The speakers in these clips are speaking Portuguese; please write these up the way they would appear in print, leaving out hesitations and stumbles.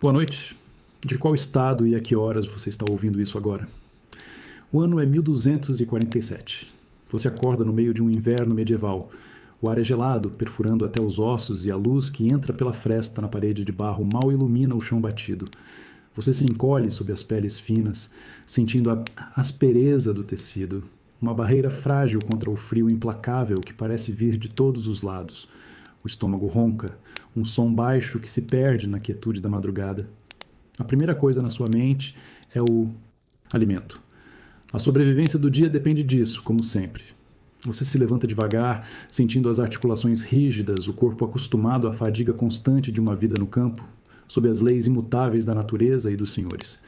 Boa noite. De qual estado e a que horas você está ouvindo isso agora? O ano é 1247. Você acorda no meio de um inverno medieval. O ar é gelado, perfurando até os ossos, e a luz que entra pela fresta na parede de barro mal ilumina o chão batido. Você se encolhe sob as peles finas, sentindo a aspereza do tecido, uma barreira frágil contra o frio implacável que parece vir de todos os lados. O estômago ronca, um som baixo que se perde na quietude da madrugada. A primeira coisa na sua mente é o alimento. A sobrevivência do dia depende disso, como sempre. Você se levanta devagar, sentindo as articulações rígidas, o corpo acostumado à fadiga constante de uma vida no campo, sob as leis imutáveis da natureza e dos senhores.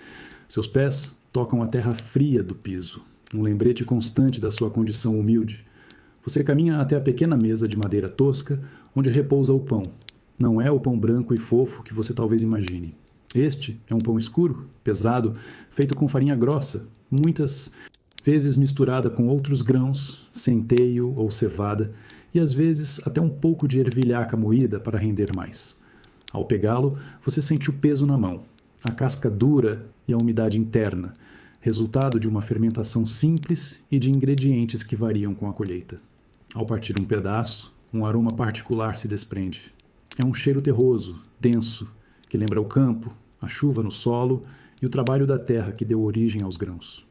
Seus pés tocam a terra fria do piso, um lembrete constante da sua condição humilde. Você caminha até a pequena mesa de madeira tosca, onde repousa o pão. Não é o pão branco e fofo que você talvez imagine. Este é um pão escuro, pesado, feito com farinha grossa, muitas vezes misturada com outros grãos, centeio ou cevada, e às vezes até um pouco de ervilhaca moída para render mais. Ao pegá-lo, você sente o peso na mão, a casca dura e a umidade interna, resultado de uma fermentação simples e de ingredientes que variam com a colheita. Ao partir um pedaço, um aroma particular se desprende. É um cheiro terroso, denso, que lembra o campo, a chuva no solo e o trabalho da terra que deu origem aos grãos.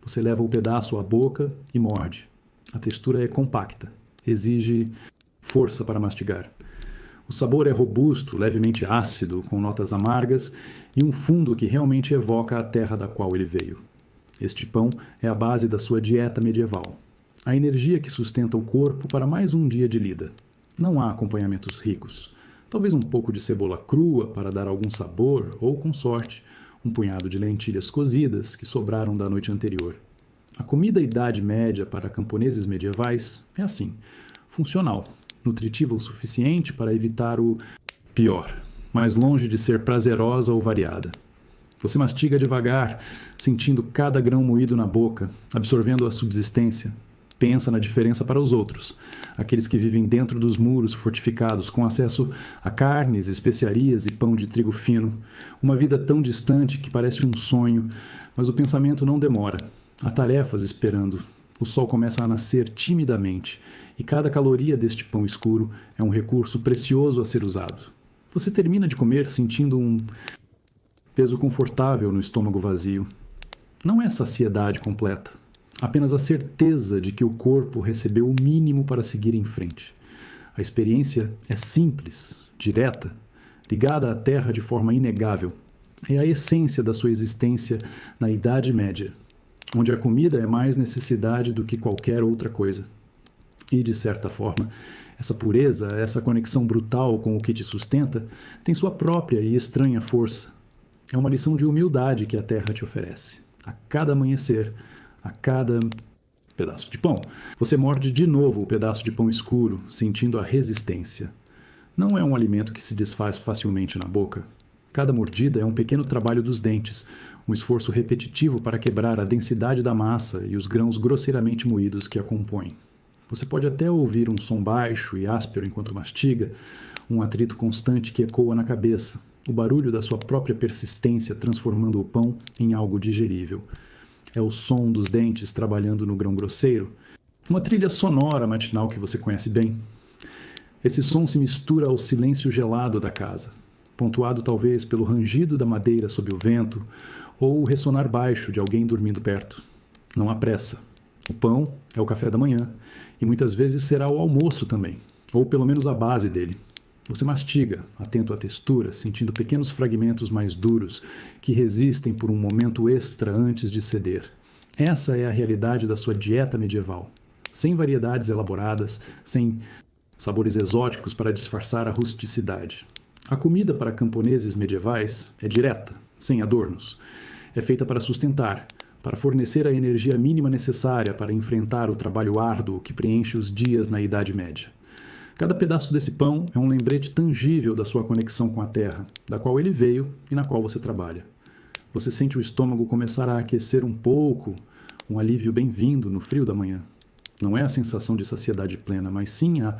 Você leva o pedaço à boca e morde. A textura é compacta, exige força para mastigar. O sabor é robusto, levemente ácido, com notas amargas e um fundo que realmente evoca a terra da qual ele veio. Este pão é a base da sua dieta medieval. A energia que sustenta o corpo para mais um dia de lida. Não há acompanhamentos ricos. Talvez um pouco de cebola crua para dar algum sabor, ou, com sorte, um punhado de lentilhas cozidas que sobraram da noite anterior. A comida Idade Média para camponeses medievais é assim, funcional, nutritiva o suficiente para evitar o pior, mais longe de ser prazerosa ou variada. Você mastiga devagar, sentindo cada grão moído na boca, absorvendo a subsistência. Pensa na diferença para os outros, aqueles que vivem dentro dos muros fortificados, com acesso a carnes, especiarias e pão de trigo fino. Uma vida tão distante que parece um sonho, mas o pensamento não demora. Há tarefas esperando. O sol começa a nascer timidamente, e cada caloria deste pão escuro é um recurso precioso a ser usado. Você termina de comer sentindo um peso confortável no estômago vazio. Não é saciedade completa. Apenas a certeza de que o corpo recebeu o mínimo para seguir em frente. A experiência é simples, direta, ligada à terra de forma inegável. É a essência da sua existência na Idade Média, onde a comida é mais necessidade do que qualquer outra coisa. E, de certa forma, essa pureza, essa conexão brutal com o que te sustenta, tem sua própria e estranha força. É uma lição de humildade que a terra te oferece. A cada amanhecer, a cada pedaço de pão, você morde de novo o pedaço de pão escuro, sentindo a resistência. Não é um alimento que se desfaz facilmente na boca. Cada mordida é um pequeno trabalho dos dentes, um esforço repetitivo para quebrar a densidade da massa e os grãos grosseiramente moídos que a compõem. Você pode até ouvir um som baixo e áspero enquanto mastiga, um atrito constante que ecoa na cabeça, o barulho da sua própria persistência transformando o pão em algo digerível. É o som dos dentes trabalhando no grão grosseiro, uma trilha sonora matinal que você conhece bem. Esse som se mistura ao silêncio gelado da casa, pontuado talvez pelo rangido da madeira sob o vento ou o ressonar baixo de alguém dormindo perto. Não há pressa. O pão é o café da manhã e muitas vezes será o almoço também, ou pelo menos a base dele. Você mastiga, atento à textura, sentindo pequenos fragmentos mais duros que resistem por um momento extra antes de ceder. Essa é a realidade da sua dieta medieval. Sem variedades elaboradas, sem sabores exóticos para disfarçar a rusticidade. A comida para camponeses medievais é direta, sem adornos. É feita para sustentar, para fornecer a energia mínima necessária para enfrentar o trabalho árduo que preenche os dias na Idade Média. Cada pedaço desse pão é um lembrete tangível da sua conexão com a terra, da qual ele veio e na qual você trabalha. Você sente o estômago começar a aquecer um pouco, um alívio bem-vindo no frio da manhã. Não é a sensação de saciedade plena, mas sim a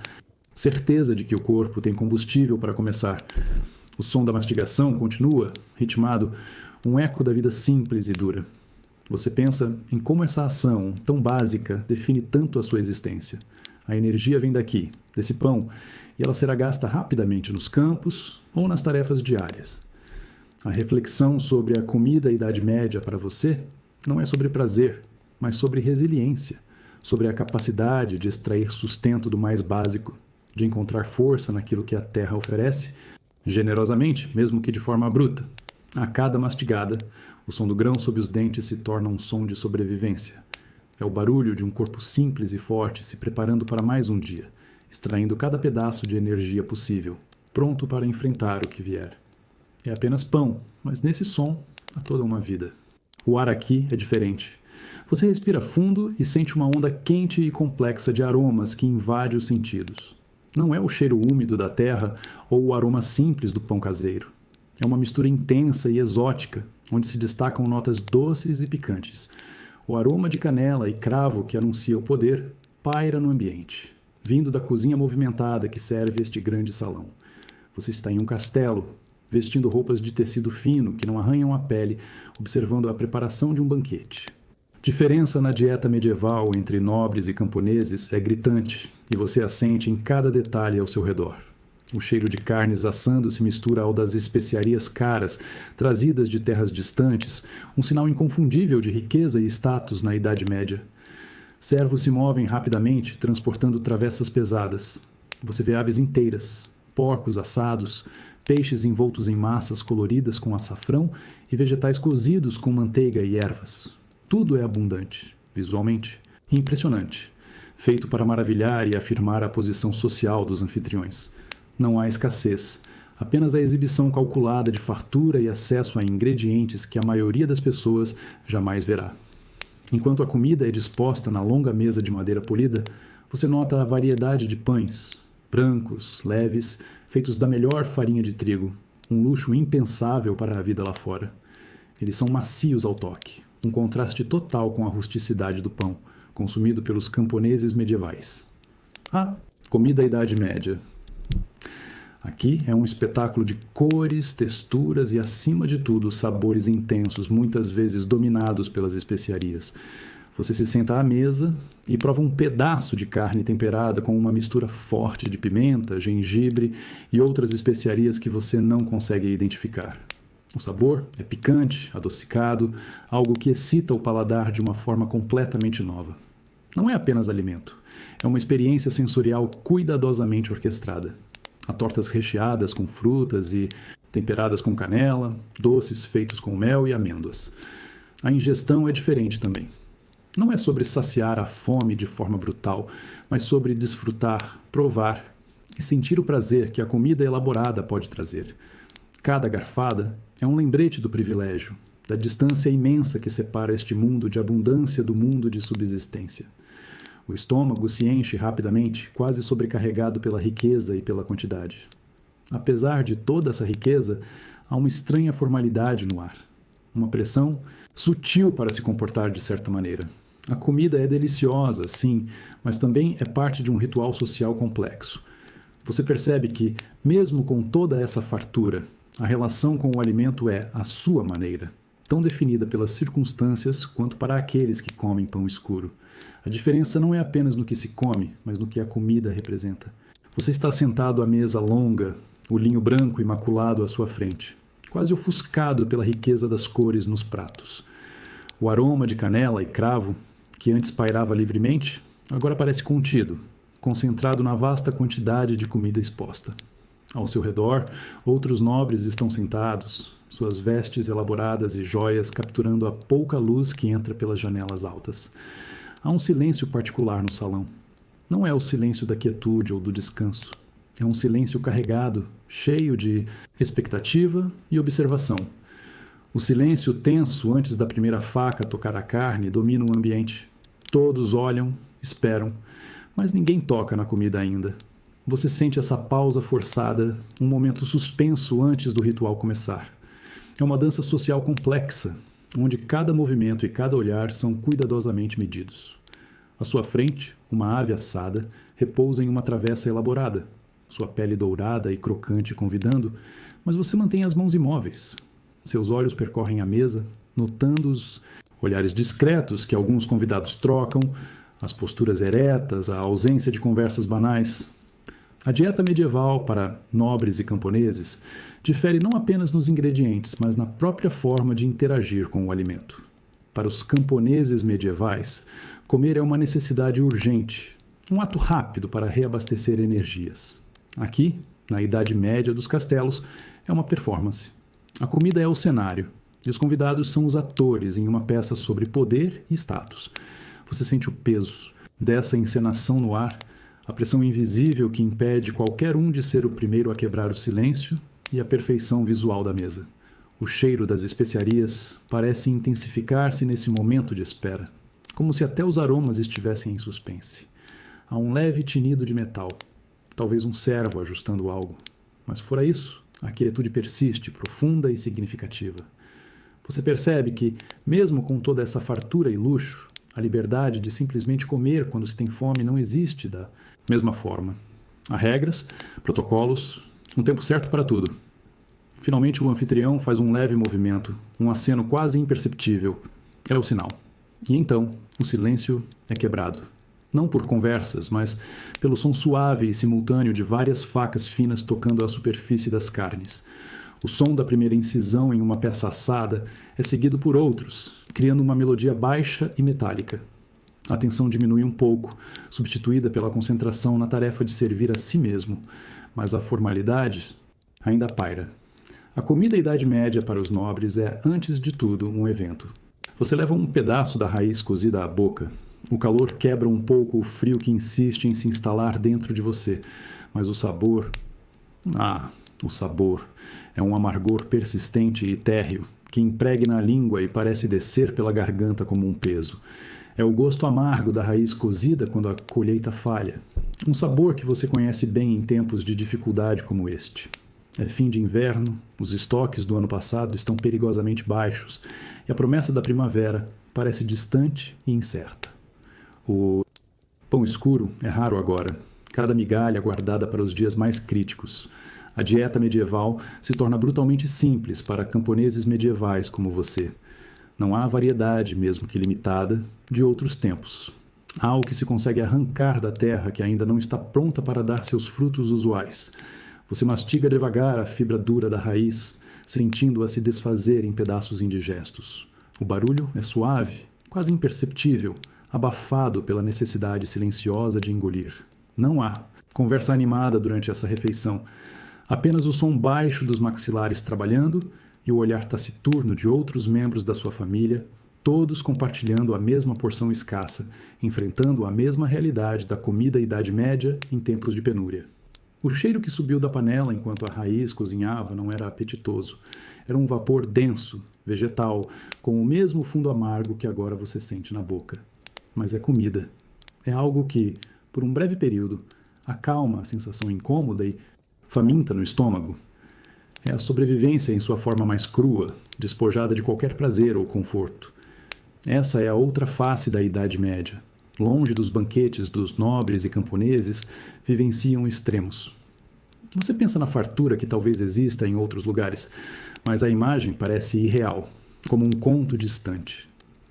certeza de que o corpo tem combustível para começar. O som da mastigação continua, ritmado, um eco da vida simples e dura. Você pensa em como essa ação, tão básica, define tanto a sua existência. A energia vem daqui, desse pão, e ela será gasta rapidamente nos campos ou nas tarefas diárias. A reflexão sobre a comida e Idade Média para você não é sobre prazer, mas sobre resiliência, sobre a capacidade de extrair sustento do mais básico, de encontrar força naquilo que a terra oferece, generosamente, mesmo que de forma bruta. A cada mastigada, o som do grão sob os dentes se torna um som de sobrevivência. É o barulho de um corpo simples e forte se preparando para mais um dia, extraindo cada pedaço de energia possível, pronto para enfrentar o que vier. É apenas pão, mas nesse som há toda uma vida. O ar aqui é diferente. Você respira fundo e sente uma onda quente e complexa de aromas que invade os sentidos. Não é o cheiro úmido da terra ou o aroma simples do pão caseiro. É uma mistura intensa e exótica, onde se destacam notas doces e picantes. O aroma de canela e cravo que anuncia o poder paira no ambiente, vindo da cozinha movimentada que serve este grande salão. Você está em um castelo, vestindo roupas de tecido fino que não arranham a pele, observando a preparação de um banquete. Diferença na dieta medieval entre nobres e camponeses é gritante, e você a sente em cada detalhe ao seu redor. O cheiro de carnes assando se mistura ao das especiarias caras, trazidas de terras distantes, um sinal inconfundível de riqueza e status na Idade Média. Servos se movem rapidamente, transportando travessas pesadas. Você vê aves inteiras, porcos assados, peixes envoltos em massas coloridas com açafrão e vegetais cozidos com manteiga e ervas. Tudo é abundante, visualmente, e impressionante, feito para maravilhar e afirmar a posição social dos anfitriões. Não há escassez, apenas a exibição calculada de fartura e acesso a ingredientes que a maioria das pessoas jamais verá. Enquanto a comida é disposta na longa mesa de madeira polida, você nota a variedade de pães, brancos, leves, feitos da melhor farinha de trigo, um luxo impensável para a vida lá fora. Eles são macios ao toque, um contraste total com a rusticidade do pão, consumido pelos camponeses medievais. Comida da Idade Média. Aqui é um espetáculo de cores, texturas e, acima de tudo, sabores intensos, muitas vezes dominados pelas especiarias. Você se senta à mesa e prova um pedaço de carne temperada com uma mistura forte de pimenta, gengibre e outras especiarias que você não consegue identificar. O sabor é picante, adocicado, algo que excita o paladar de uma forma completamente nova. Não é apenas alimento, é uma experiência sensorial cuidadosamente orquestrada. Há tortas recheadas com frutas e temperadas com canela, doces feitos com mel e amêndoas. A ingestão é diferente também. Não é sobre saciar a fome de forma brutal, mas sobre desfrutar, provar e sentir o prazer que a comida elaborada pode trazer. Cada garfada é um lembrete do privilégio, da distância imensa que separa este mundo de abundância do mundo de subsistência. O estômago se enche rapidamente, quase sobrecarregado pela riqueza e pela quantidade. Apesar de toda essa riqueza, há uma estranha formalidade no ar. Uma pressão sutil para se comportar de certa maneira. A comida é deliciosa, sim, mas também é parte de um ritual social complexo. Você percebe que, mesmo com toda essa fartura, a relação com o alimento é à sua maneira, tão definida pelas circunstâncias quanto para aqueles que comem pão escuro. A diferença não é apenas no que se come, mas no que a comida representa. Você está sentado à mesa longa, o linho branco imaculado à sua frente, quase ofuscado pela riqueza das cores nos pratos. O aroma de canela e cravo, que antes pairava livremente, agora parece contido, concentrado na vasta quantidade de comida exposta. Ao seu redor, outros nobres estão sentados, suas vestes elaboradas e joias capturando a pouca luz que entra pelas janelas altas. Há um silêncio particular no salão. Não é o silêncio da quietude ou do descanso. É um silêncio carregado, cheio de expectativa e observação. O silêncio tenso antes da primeira faca tocar a carne domina o ambiente. Todos olham, esperam, mas ninguém toca na comida ainda. Você sente essa pausa forçada, um momento suspenso antes do ritual começar. É uma dança social complexa, onde cada movimento e cada olhar são cuidadosamente medidos. À sua frente, uma ave assada repousa em uma travessa elaborada, sua pele dourada e crocante convidando, Mas você mantém as mãos imóveis. Seus olhos percorrem a mesa, notando os olhares discretos que alguns convidados trocam, as posturas eretas, a ausência de conversas banais. A dieta medieval para nobres e camponeses difere não apenas nos ingredientes, mas na própria forma de interagir com o alimento. Para os camponeses medievais, comer é uma necessidade urgente, um ato rápido para reabastecer energias. Aqui, na Idade Média dos castelos, é uma performance. A comida é o cenário, e os convidados são os atores em uma peça sobre poder e status. Você sente o peso dessa encenação no ar, a pressão invisível que impede qualquer um de ser o primeiro a quebrar o silêncio e a perfeição visual da mesa. O cheiro das especiarias parece intensificar-se nesse momento de espera, como se até os aromas estivessem em suspense. Há um leve tinido de metal, talvez um servo ajustando algo, mas fora isso, a quietude persiste, profunda e significativa. Você percebe que, mesmo com toda essa fartura e luxo, a liberdade de simplesmente comer quando se tem fome não existe da mesma forma. Há regras, protocolos, um tempo certo para tudo. Finalmente o anfitrião faz um leve movimento, um aceno quase imperceptível. É o sinal. E então, o silêncio é quebrado. Não por conversas, mas pelo som suave e simultâneo de várias facas finas tocando a superfície das carnes. O som da primeira incisão em uma peça assada é seguido por outros, criando uma melodia baixa e metálica. A tensão diminui um pouco, substituída pela concentração na tarefa de servir a si mesmo, mas a formalidade ainda paira. A comida Idade Média para os nobres é, antes de tudo, um evento. Você leva um pedaço da raiz cozida à boca. O calor quebra um pouco o frio que insiste em se instalar dentro de você, mas o sabor... o sabor é um amargor persistente e térreo que impregna a língua e parece descer pela garganta como um peso. É o gosto amargo da raiz cozida quando a colheita falha. Um sabor que você conhece bem em tempos de dificuldade como este. É fim de inverno, os estoques do ano passado estão perigosamente baixos e a promessa da primavera parece distante e incerta. O pão escuro é raro agora, cada migalha guardada para os dias mais críticos. A dieta medieval se torna brutalmente simples para camponeses medievais como você. Não há variedade, mesmo que limitada, de outros tempos. Há o que se consegue arrancar da terra que ainda não está pronta para dar seus frutos usuais. Você mastiga devagar a fibra dura da raiz, sentindo-a se desfazer em pedaços indigestos. O barulho é suave, quase imperceptível, abafado pela necessidade silenciosa de engolir. Não há conversa animada durante essa refeição. Apenas o som baixo dos maxilares trabalhando e o olhar taciturno de outros membros da sua família, todos compartilhando a mesma porção escassa, enfrentando a mesma realidade da comida Idade Média em tempos de penúria. O cheiro que subiu da panela enquanto a raiz cozinhava não era apetitoso. Era um vapor denso, vegetal, com o mesmo fundo amargo que agora você sente na boca. Mas é comida. É algo que, por um breve período, acalma a sensação incômoda e faminta no estômago. É a sobrevivência em sua forma mais crua, despojada de qualquer prazer ou conforto. Essa é a outra face da Idade Média. Longe dos banquetes dos nobres e camponeses, vivenciam extremos. Você pensa na fartura que talvez exista em outros lugares, mas a imagem parece irreal, como um conto distante.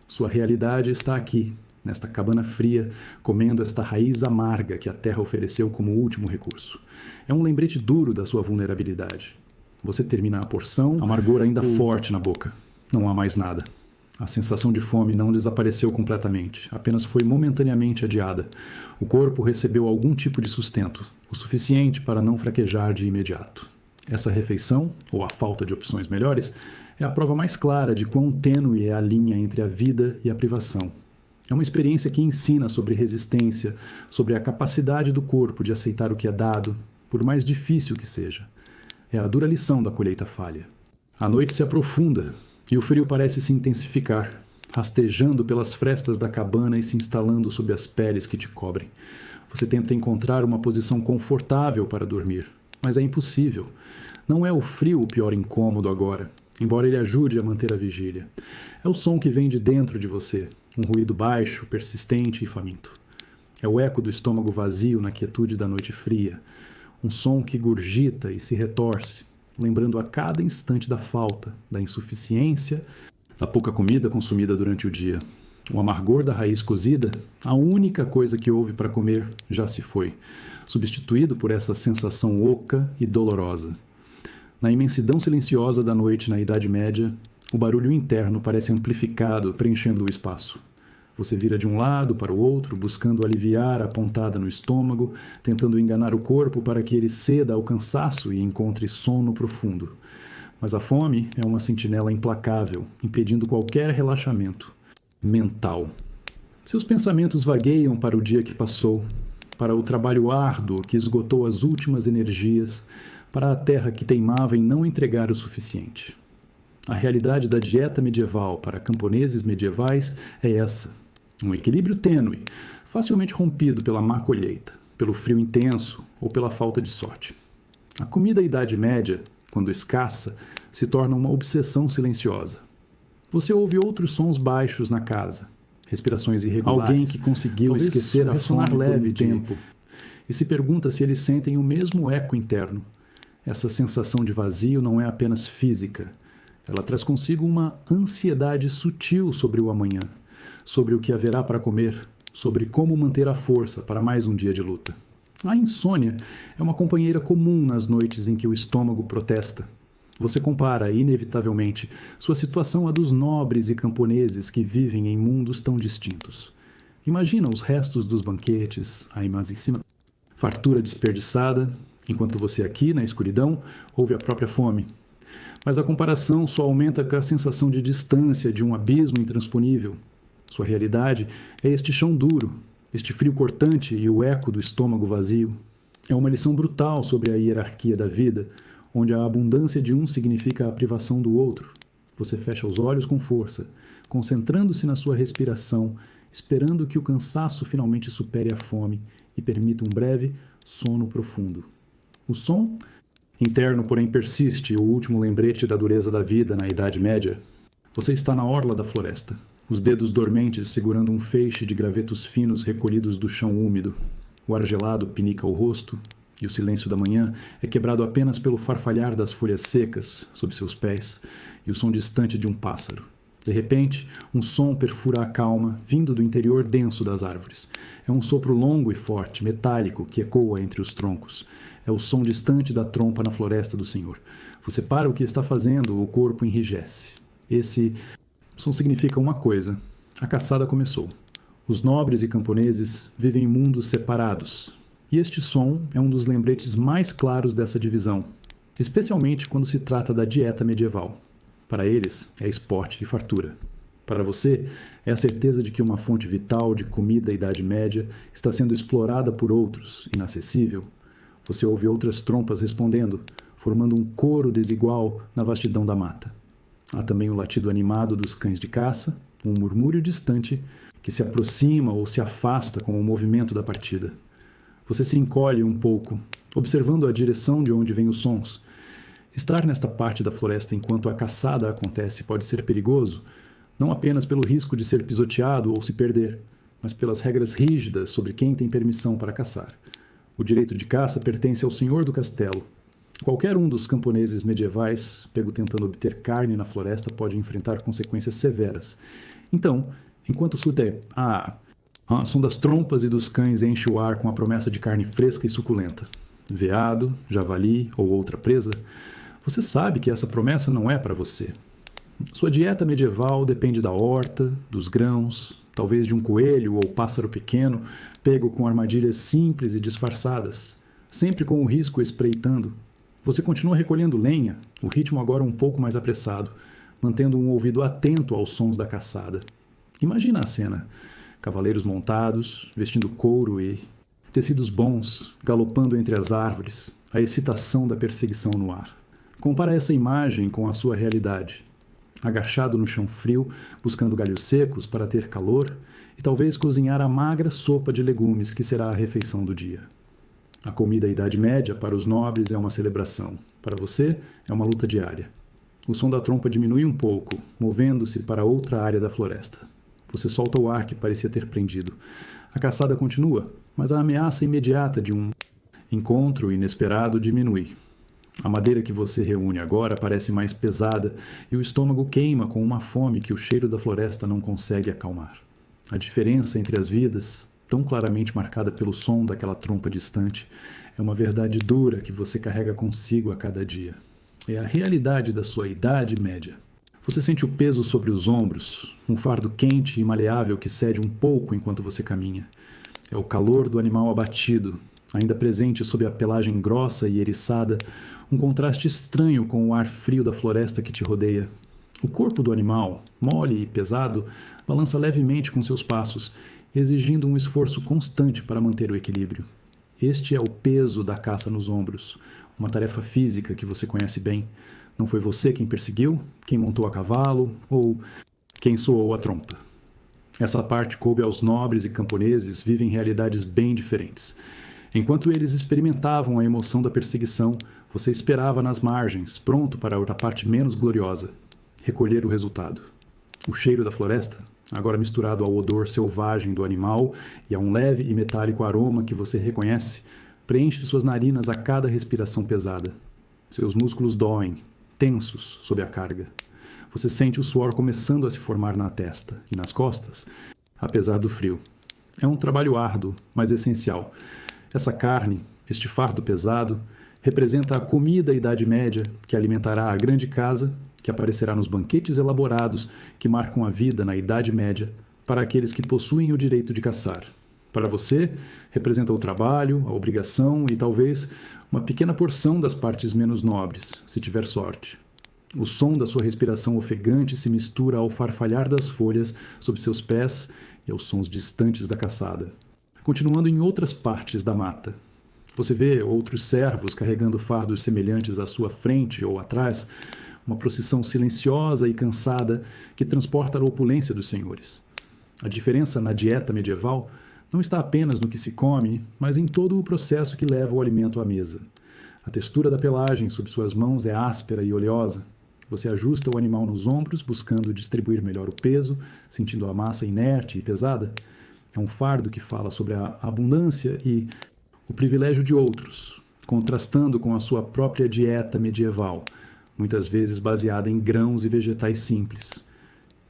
Sua realidade está aqui, nesta cabana fria, comendo esta raiz amarga que a terra ofereceu como último recurso. É um lembrete duro da sua vulnerabilidade. Você termina a porção, amargor ainda forte na boca. Não há mais nada. A sensação de fome não desapareceu completamente, apenas foi momentaneamente adiada. O corpo recebeu algum tipo de sustento, o suficiente para não fraquejar de imediato. Essa refeição, ou a falta de opções melhores, é a prova mais clara de quão tênue é a linha entre a vida e a privação. É uma experiência que ensina sobre resistência, sobre a capacidade do corpo de aceitar o que é dado, por mais difícil que seja. É a dura lição da colheita falha. A noite se aprofunda e o frio parece se intensificar, rastejando pelas frestas da cabana e se instalando sob as peles que te cobrem. Você tenta encontrar uma posição confortável para dormir, mas é impossível. Não é o frio o pior incômodo agora, embora ele ajude a manter a vigília. É o som que vem de dentro de você, um ruído baixo, persistente e faminto. É o eco do estômago vazio na quietude da noite fria, um som que gurgita e se retorce, lembrando a cada instante da falta, da insuficiência, da pouca comida consumida durante o dia. O amargor da raiz cozida, a única coisa que houve para comer, já se foi, substituído por essa sensação oca e dolorosa. Na imensidão silenciosa da noite na Idade Média, o barulho interno parece amplificado, preenchendo o espaço. Você vira de um lado para o outro, buscando aliviar a pontada no estômago, tentando enganar o corpo para que ele ceda ao cansaço e encontre sono profundo. Mas a fome é uma sentinela implacável, impedindo qualquer relaxamento mental. Seus pensamentos vagueiam para o dia que passou, para o trabalho árduo que esgotou as últimas energias, para a terra que teimava em não entregar o suficiente. A realidade da dieta medieval para camponeses medievais é essa: um equilíbrio tênue, facilmente rompido pela má colheita, pelo frio intenso ou pela falta de sorte. A comida da Idade Média, quando escassa, se torna uma obsessão silenciosa. Você ouve outros sons baixos na casa, respirações irregulares. Alguém que conseguiu esquecer a fome leve de tempo e se pergunta se eles sentem o mesmo eco interno. Essa sensação de vazio não é apenas física. Ela traz consigo uma ansiedade sutil sobre o amanhã, sobre o que haverá para comer, sobre como manter a força para mais um dia de luta. A insônia é uma companheira comum nas noites em que o estômago protesta. Você compara, inevitavelmente, sua situação à dos nobres e camponeses que vivem em mundos tão distintos. Imagina os restos dos banquetes, a imagíssima fartura desperdiçada, enquanto você aqui, na escuridão, ouve a própria fome. Mas a comparação só aumenta com a sensação de distância de um abismo intransponível. Sua realidade é este chão duro, este frio cortante e o eco do estômago vazio. É uma lição brutal sobre a hierarquia da vida, onde a abundância de um significa a privação do outro. Você fecha os olhos com força, concentrando-se na sua respiração, esperando que o cansaço finalmente supere a fome e permita um breve sono profundo. O som, interno porém persiste, o último lembrete da dureza da vida na Idade Média. Você está na orla da floresta, os dedos dormentes segurando um feixe de gravetos finos recolhidos do chão úmido. O ar gelado pinica o rosto, e o silêncio da manhã é quebrado apenas pelo farfalhar das folhas secas sob seus pés e o som distante de um pássaro. De repente, um som perfura a calma, vindo do interior denso das árvores. É um sopro longo e forte, metálico, que ecoa entre os troncos. É o som distante da trompa na floresta do Senhor. Você para o que está fazendo, o corpo enrijece. Esse som significa uma coisa: a caçada começou. Os nobres e camponeses vivem em mundos separados. E este som é um dos lembretes mais claros dessa divisão, especialmente quando se trata da dieta medieval. Para eles, é esporte e fartura. Para você, é a certeza de que uma fonte vital de comida da Idade Média está sendo explorada por outros, inacessível. Você ouve outras trompas respondendo, formando um coro desigual na vastidão da mata. Há também o latido animado dos cães de caça, um murmúrio distante que se aproxima ou se afasta com o movimento da partida. Você se encolhe um pouco, observando a direção de onde vêm os sons. Estar nesta parte da floresta enquanto a caçada acontece pode ser perigoso, não apenas pelo risco de ser pisoteado ou se perder, mas pelas regras rígidas sobre quem tem permissão para caçar. O direito de caça pertence ao senhor do castelo. Qualquer um dos camponeses medievais, pego tentando obter carne na floresta, pode enfrentar consequências severas. Então, enquanto o sute o som das trompas e dos cães enche o ar com a promessa de carne fresca e suculenta. Veado, javali ou outra presa, você sabe que essa promessa não é para você. Sua dieta medieval depende da horta, dos grãos, talvez de um coelho ou pássaro pequeno, pego com armadilhas simples e disfarçadas, sempre com o risco espreitando. Você continua recolhendo lenha, o ritmo agora um pouco mais apressado, mantendo um ouvido atento aos sons da caçada. Imagina a cena: cavaleiros montados, vestindo couro e tecidos bons, galopando entre as árvores, a excitação da perseguição no ar. Compara essa imagem com a sua realidade. Agachado no chão frio, buscando galhos secos para ter calor e talvez cozinhar a magra sopa de legumes que será a refeição do dia. A comida da Idade Média para os nobres é uma celebração. Para você, é uma luta diária. O som da trompa diminui um pouco, movendo-se para outra área da floresta. Você solta o ar que parecia ter prendido. A caçada continua, mas a ameaça imediata de um encontro inesperado diminui. A madeira que você reúne agora parece mais pesada e o estômago queima com uma fome que o cheiro da floresta não consegue acalmar. A diferença entre as vidas, tão claramente marcada pelo som daquela trompa distante, é uma verdade dura que você carrega consigo a cada dia. É a realidade da sua idade média. Você sente o peso sobre os ombros, um fardo quente e maleável que cede um pouco enquanto você caminha. É o calor do animal abatido, ainda presente sob a pelagem grossa e eriçada, um contraste estranho com o ar frio da floresta que te rodeia. O corpo do animal, mole e pesado, balança levemente com seus passos, exigindo um esforço constante para manter o equilíbrio. Este é o peso da caça nos ombros, uma tarefa física que você conhece bem. Não foi você quem perseguiu, quem montou a cavalo ou quem soou a trompa. Essa parte coube aos nobres e camponeses vivem realidades bem diferentes. Enquanto eles experimentavam a emoção da perseguição, você esperava nas margens, pronto para a parte menos gloriosa, recolher o resultado. O cheiro da floresta, agora misturado ao odor selvagem do animal e a um leve e metálico aroma que você reconhece, preenche suas narinas a cada respiração pesada. Seus músculos doem, tensos sob a carga. Você sente o suor começando a se formar na testa e nas costas, apesar do frio. É um trabalho árduo, mas essencial. Essa carne, este fardo pesado, representa a comida da Idade Média que alimentará a grande casa que aparecerá nos banquetes elaborados que marcam a vida na Idade Média para aqueles que possuem o direito de caçar. Para você, representa o trabalho, a obrigação e talvez uma pequena porção das partes menos nobres, se tiver sorte. O som da sua respiração ofegante se mistura ao farfalhar das folhas sob seus pés e aos sons distantes da caçada. Continuando em outras partes da mata, você vê outros servos carregando fardos semelhantes à sua frente ou atrás, uma procissão silenciosa e cansada que transporta a opulência dos senhores. A diferença na dieta medieval não está apenas no que se come, mas em todo o processo que leva o alimento à mesa. A textura da pelagem sob suas mãos é áspera e oleosa. Você ajusta o animal nos ombros, buscando distribuir melhor o peso, sentindo a massa inerte e pesada. É um fardo que fala sobre a abundância e o privilégio de outros, contrastando com a sua própria dieta medieval, muitas vezes baseada em grãos e vegetais simples.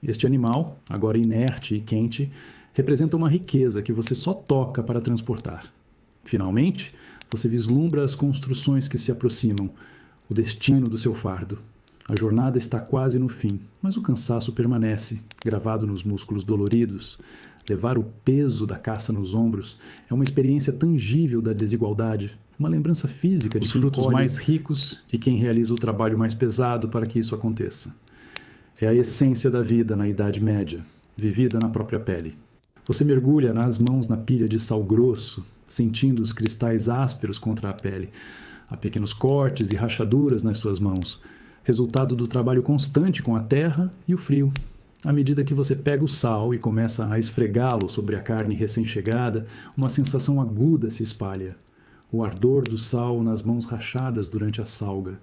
Este animal, agora inerte e quente, representa uma riqueza que você só toca para transportar. Finalmente, você vislumbra as construções que se aproximam, o destino do seu fardo. A jornada está quase no fim, mas o cansaço permanece, gravado nos músculos doloridos. Levar o peso da caça nos ombros é uma experiência tangível da desigualdade, uma lembrança física de os frutos mais ricos e quem realiza o trabalho mais pesado para que isso aconteça. É a essência da vida na Idade Média, vivida na própria pele. Você mergulha nas mãos na pilha de sal grosso, sentindo os cristais ásperos contra a pele. Há pequenos cortes e rachaduras nas suas mãos, resultado do trabalho constante com a terra e o frio. À medida que você pega o sal e começa a esfregá-lo sobre a carne recém-chegada, uma sensação aguda se espalha. O ardor do sal nas mãos rachadas durante a salga.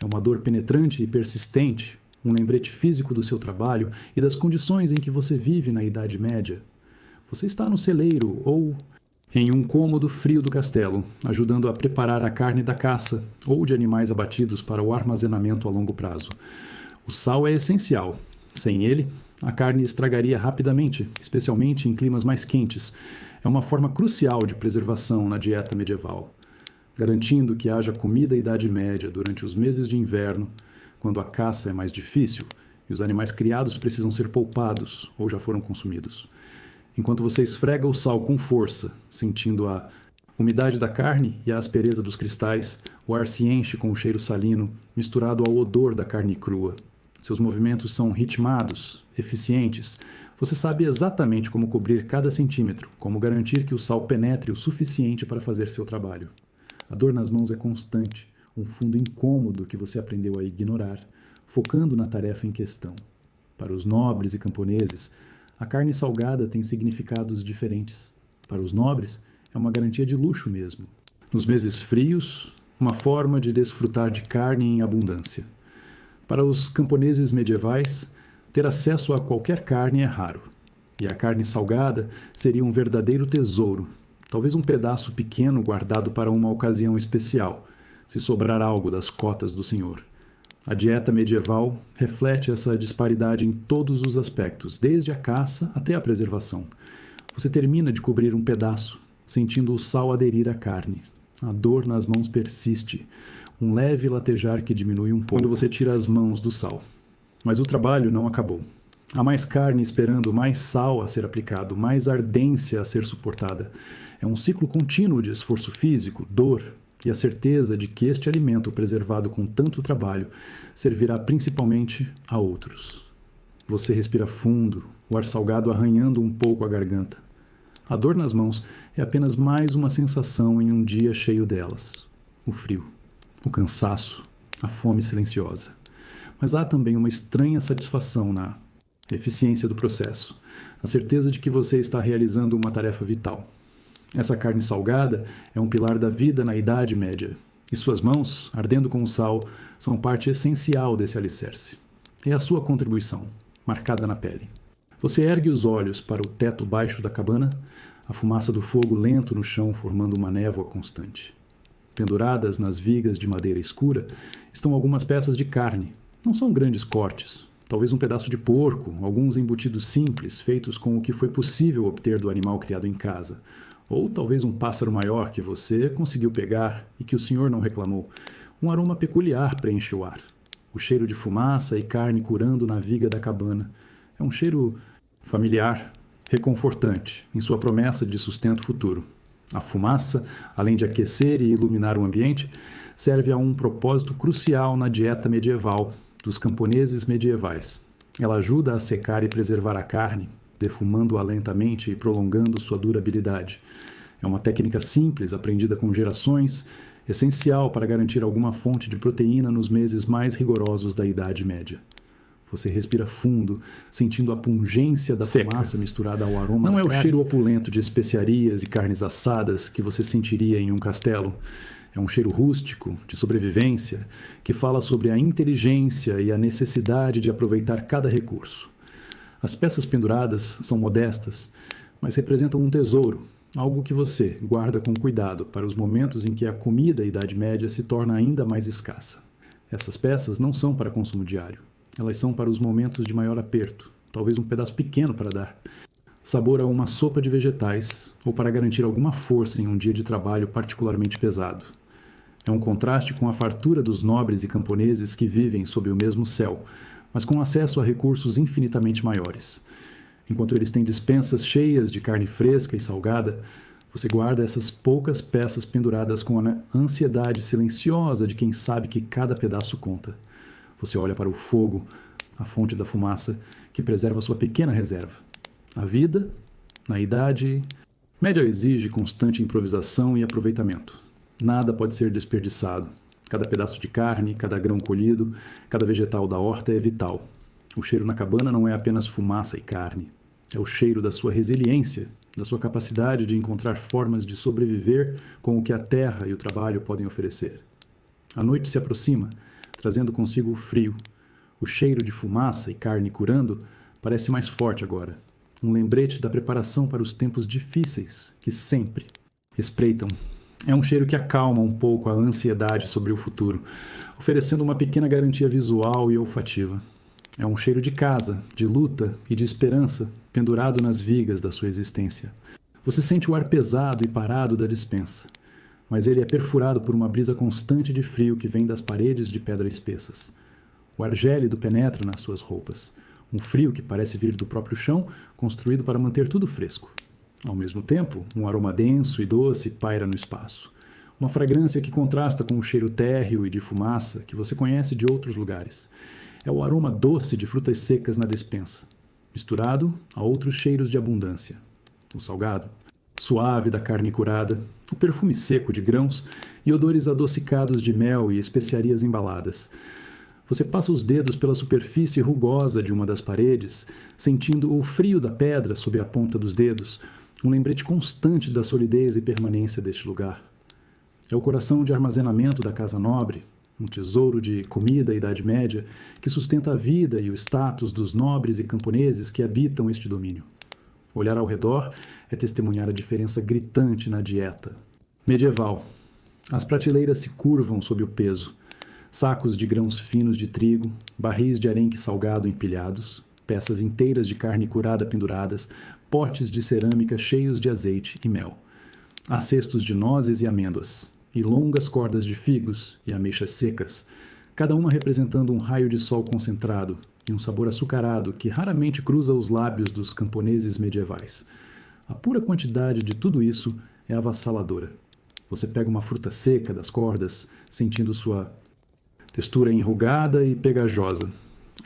É uma dor penetrante e persistente, um lembrete físico do seu trabalho e das condições em que você vive na Idade Média. Você está no celeiro ou em um cômodo frio do castelo, ajudando a preparar a carne da caça ou de animais abatidos para o armazenamento a longo prazo. O sal é essencial. Sem ele, a carne estragaria rapidamente, especialmente em climas mais quentes. É uma forma crucial de preservação na dieta medieval, garantindo que haja comida à Idade Média durante os meses de inverno, quando a caça é mais difícil e os animais criados precisam ser poupados ou já foram consumidos. Enquanto você esfrega o sal com força, sentindo a umidade da carne e a aspereza dos cristais, o ar se enche com o cheiro salino, misturado ao odor da carne crua. Seus movimentos são ritmados, eficientes. Você sabe exatamente como cobrir cada centímetro, como garantir que o sal penetre o suficiente para fazer seu trabalho. A dor nas mãos é constante, um fundo incômodo que você aprendeu a ignorar, focando na tarefa em questão. Para os nobres e camponeses, a carne salgada tem significados diferentes. Para os nobres, é uma garantia de luxo mesmo. Nos meses frios, uma forma de desfrutar de carne em abundância. Para os camponeses medievais, ter acesso a qualquer carne é raro. E a carne salgada seria um verdadeiro tesouro, talvez um pedaço pequeno guardado para uma ocasião especial, se sobrar algo das cotas do senhor. A dieta medieval reflete essa disparidade em todos os aspectos, desde a caça até a preservação. Você termina de cobrir um pedaço, sentindo o sal aderir à carne. A dor nas mãos persiste, um leve latejar que diminui um pouco quando você tira as mãos do sal. Mas o trabalho não acabou. Há mais carne esperando, mais sal a ser aplicado, mais ardência a ser suportada. É um ciclo contínuo de esforço físico, dor e a certeza de que este alimento preservado com tanto trabalho servirá principalmente a outros. Você respira fundo, o ar salgado arranhando um pouco a garganta. A dor nas mãos é apenas mais uma sensação em um dia cheio delas. O frio, o cansaço, a fome silenciosa. Mas há também uma estranha satisfação na eficiência do processo, a certeza de que você está realizando uma tarefa vital. Essa carne salgada é um pilar da vida na Idade Média, e suas mãos, ardendo com o sal, são parte essencial desse alicerce. É a sua contribuição, marcada na pele. Você ergue os olhos para o teto baixo da cabana, a fumaça do fogo lento no chão formando uma névoa constante. Penduradas nas vigas de madeira escura estão algumas peças de carne. Não são grandes cortes, talvez um pedaço de porco, alguns embutidos simples, feitos com o que foi possível obter do animal criado em casa. Ou talvez um pássaro maior que você conseguiu pegar e que o senhor não reclamou. Um aroma peculiar preenche o ar. O cheiro de fumaça e carne curando na viga da cabana. É um cheiro familiar, reconfortante, em sua promessa de sustento futuro. A fumaça, além de aquecer e iluminar o ambiente, serve a um propósito crucial na dieta medieval dos camponeses medievais. Ela ajuda a secar e preservar a carne, defumando-a lentamente e prolongando sua durabilidade. É uma técnica simples, aprendida com gerações, essencial para garantir alguma fonte de proteína nos meses mais rigorosos da Idade Média. Você respira fundo, sentindo a pungência da fumaça misturada ao aroma. Não é o cheiro opulento de especiarias e carnes assadas que você sentiria em um castelo. É um cheiro rústico, de sobrevivência, que fala sobre a inteligência e a necessidade de aproveitar cada recurso. As peças penduradas são modestas, mas representam um tesouro, algo que você guarda com cuidado para os momentos em que a comida da Idade Média se torna ainda mais escassa. Essas peças não são para consumo diário. Elas são para os momentos de maior aperto, talvez um pedaço pequeno para dar sabor a uma sopa de vegetais ou para garantir alguma força em um dia de trabalho particularmente pesado. É um contraste com a fartura dos nobres e camponeses que vivem sob o mesmo céu, mas com acesso a recursos infinitamente maiores. Enquanto eles têm despensas cheias de carne fresca e salgada, você guarda essas poucas peças penduradas com a ansiedade silenciosa de quem sabe que cada pedaço conta. Você olha para o fogo, a fonte da fumaça, que preserva sua pequena reserva. A vida, na Idade Média, exige constante improvisação e aproveitamento. Nada pode ser desperdiçado. Cada pedaço de carne, cada grão colhido, cada vegetal da horta é vital. O cheiro na cabana não é apenas fumaça e carne. É o cheiro da sua resiliência, da sua capacidade de encontrar formas de sobreviver com o que a terra e o trabalho podem oferecer. A noite se aproxima, trazendo consigo o frio. O cheiro de fumaça e carne curando parece mais forte agora. Um lembrete da preparação para os tempos difíceis que sempre espreitam. É um cheiro que acalma um pouco a ansiedade sobre o futuro, oferecendo uma pequena garantia visual e olfativa. É um cheiro de casa, de luta e de esperança pendurado nas vigas da sua existência. Você sente o ar pesado e parado da despensa, mas ele é perfurado por uma brisa constante de frio que vem das paredes de pedra espessas. O ar gélido penetra nas suas roupas, um frio que parece vir do próprio chão, construído para manter tudo fresco. Ao mesmo tempo, um aroma denso e doce paira no espaço. Uma fragrância que contrasta com o cheiro térreo e de fumaça que você conhece de outros lugares. É o aroma doce de frutas secas na despensa, misturado a outros cheiros de abundância. O salgado, suave da carne curada, o perfume seco de grãos e odores adocicados de mel e especiarias embaladas. Você passa os dedos pela superfície rugosa de uma das paredes, sentindo o frio da pedra sob a ponta dos dedos, um lembrete constante da solidez e permanência deste lugar. É o coração de armazenamento da casa nobre, um tesouro de comida da Idade Média que sustenta a vida e o status dos nobres e camponeses que habitam este domínio. Olhar ao redor é testemunhar a diferença gritante na dieta medieval. As prateleiras se curvam sob o peso. Sacos de grãos finos de trigo, barris de arenque salgado empilhados, peças inteiras de carne curada penduradas, potes de cerâmica cheios de azeite e mel. Há cestos de nozes e amêndoas, e longas cordas de figos e ameixas secas, cada uma representando um raio de sol concentrado e um sabor açucarado que raramente cruza os lábios dos camponeses medievais. A pura quantidade de tudo isso é avassaladora. Você pega uma fruta seca das cordas, sentindo sua textura enrugada e pegajosa.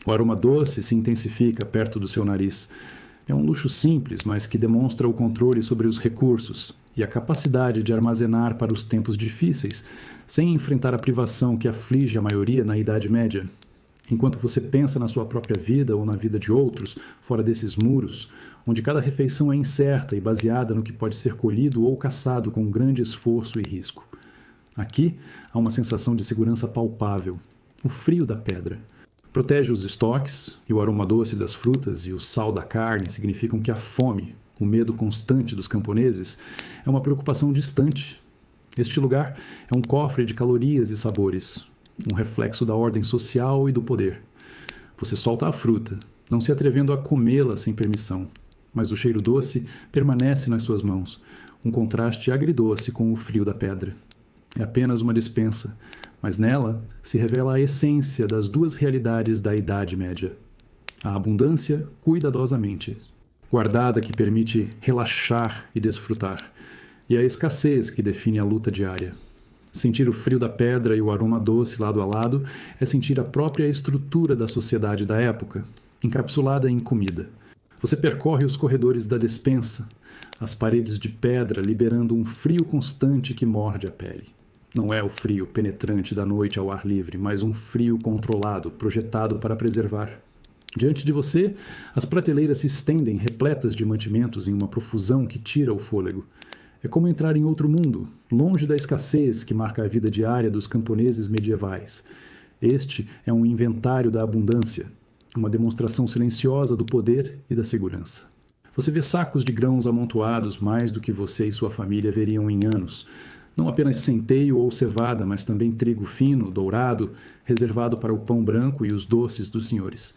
O aroma doce se intensifica perto do seu nariz. É um luxo simples, mas que demonstra o controle sobre os recursos e a capacidade de armazenar para os tempos difíceis, sem enfrentar a privação que aflige a maioria na Idade Média. Enquanto você pensa na sua própria vida ou na vida de outros, fora desses muros, onde cada refeição é incerta e baseada no que pode ser colhido ou caçado com grande esforço e risco. Aqui há uma sensação de segurança palpável, o frio da pedra. Protege os estoques, e o aroma doce das frutas e o sal da carne significam que a fome, o medo constante dos camponeses, é uma preocupação distante. Este lugar é um cofre de calorias e sabores, um reflexo da ordem social e do poder. Você solta a fruta, não se atrevendo a comê-la sem permissão, mas o cheiro doce permanece nas suas mãos, um contraste agridoce com o frio da pedra. É apenas uma despensa, mas nela se revela a essência das duas realidades da Idade Média. A abundância cuidadosamente, guardada que permite relaxar e desfrutar, e a escassez que define a luta diária. Sentir o frio da pedra e o aroma doce lado a lado é sentir a própria estrutura da sociedade da época, encapsulada em comida. Você percorre os corredores da despensa, as paredes de pedra liberando um frio constante que morde a pele. Não é o frio penetrante da noite ao ar livre, mas um frio controlado, projetado para preservar. Diante de você, as prateleiras se estendem repletas de mantimentos em uma profusão que tira o fôlego. É como entrar em outro mundo, longe da escassez que marca a vida diária dos camponeses medievais. Este é um inventário da abundância, uma demonstração silenciosa do poder e da segurança. Você vê sacos de grãos amontoados mais do que você e sua família veriam em anos. Não apenas centeio ou cevada, mas também trigo fino, dourado, reservado para o pão branco e os doces dos senhores.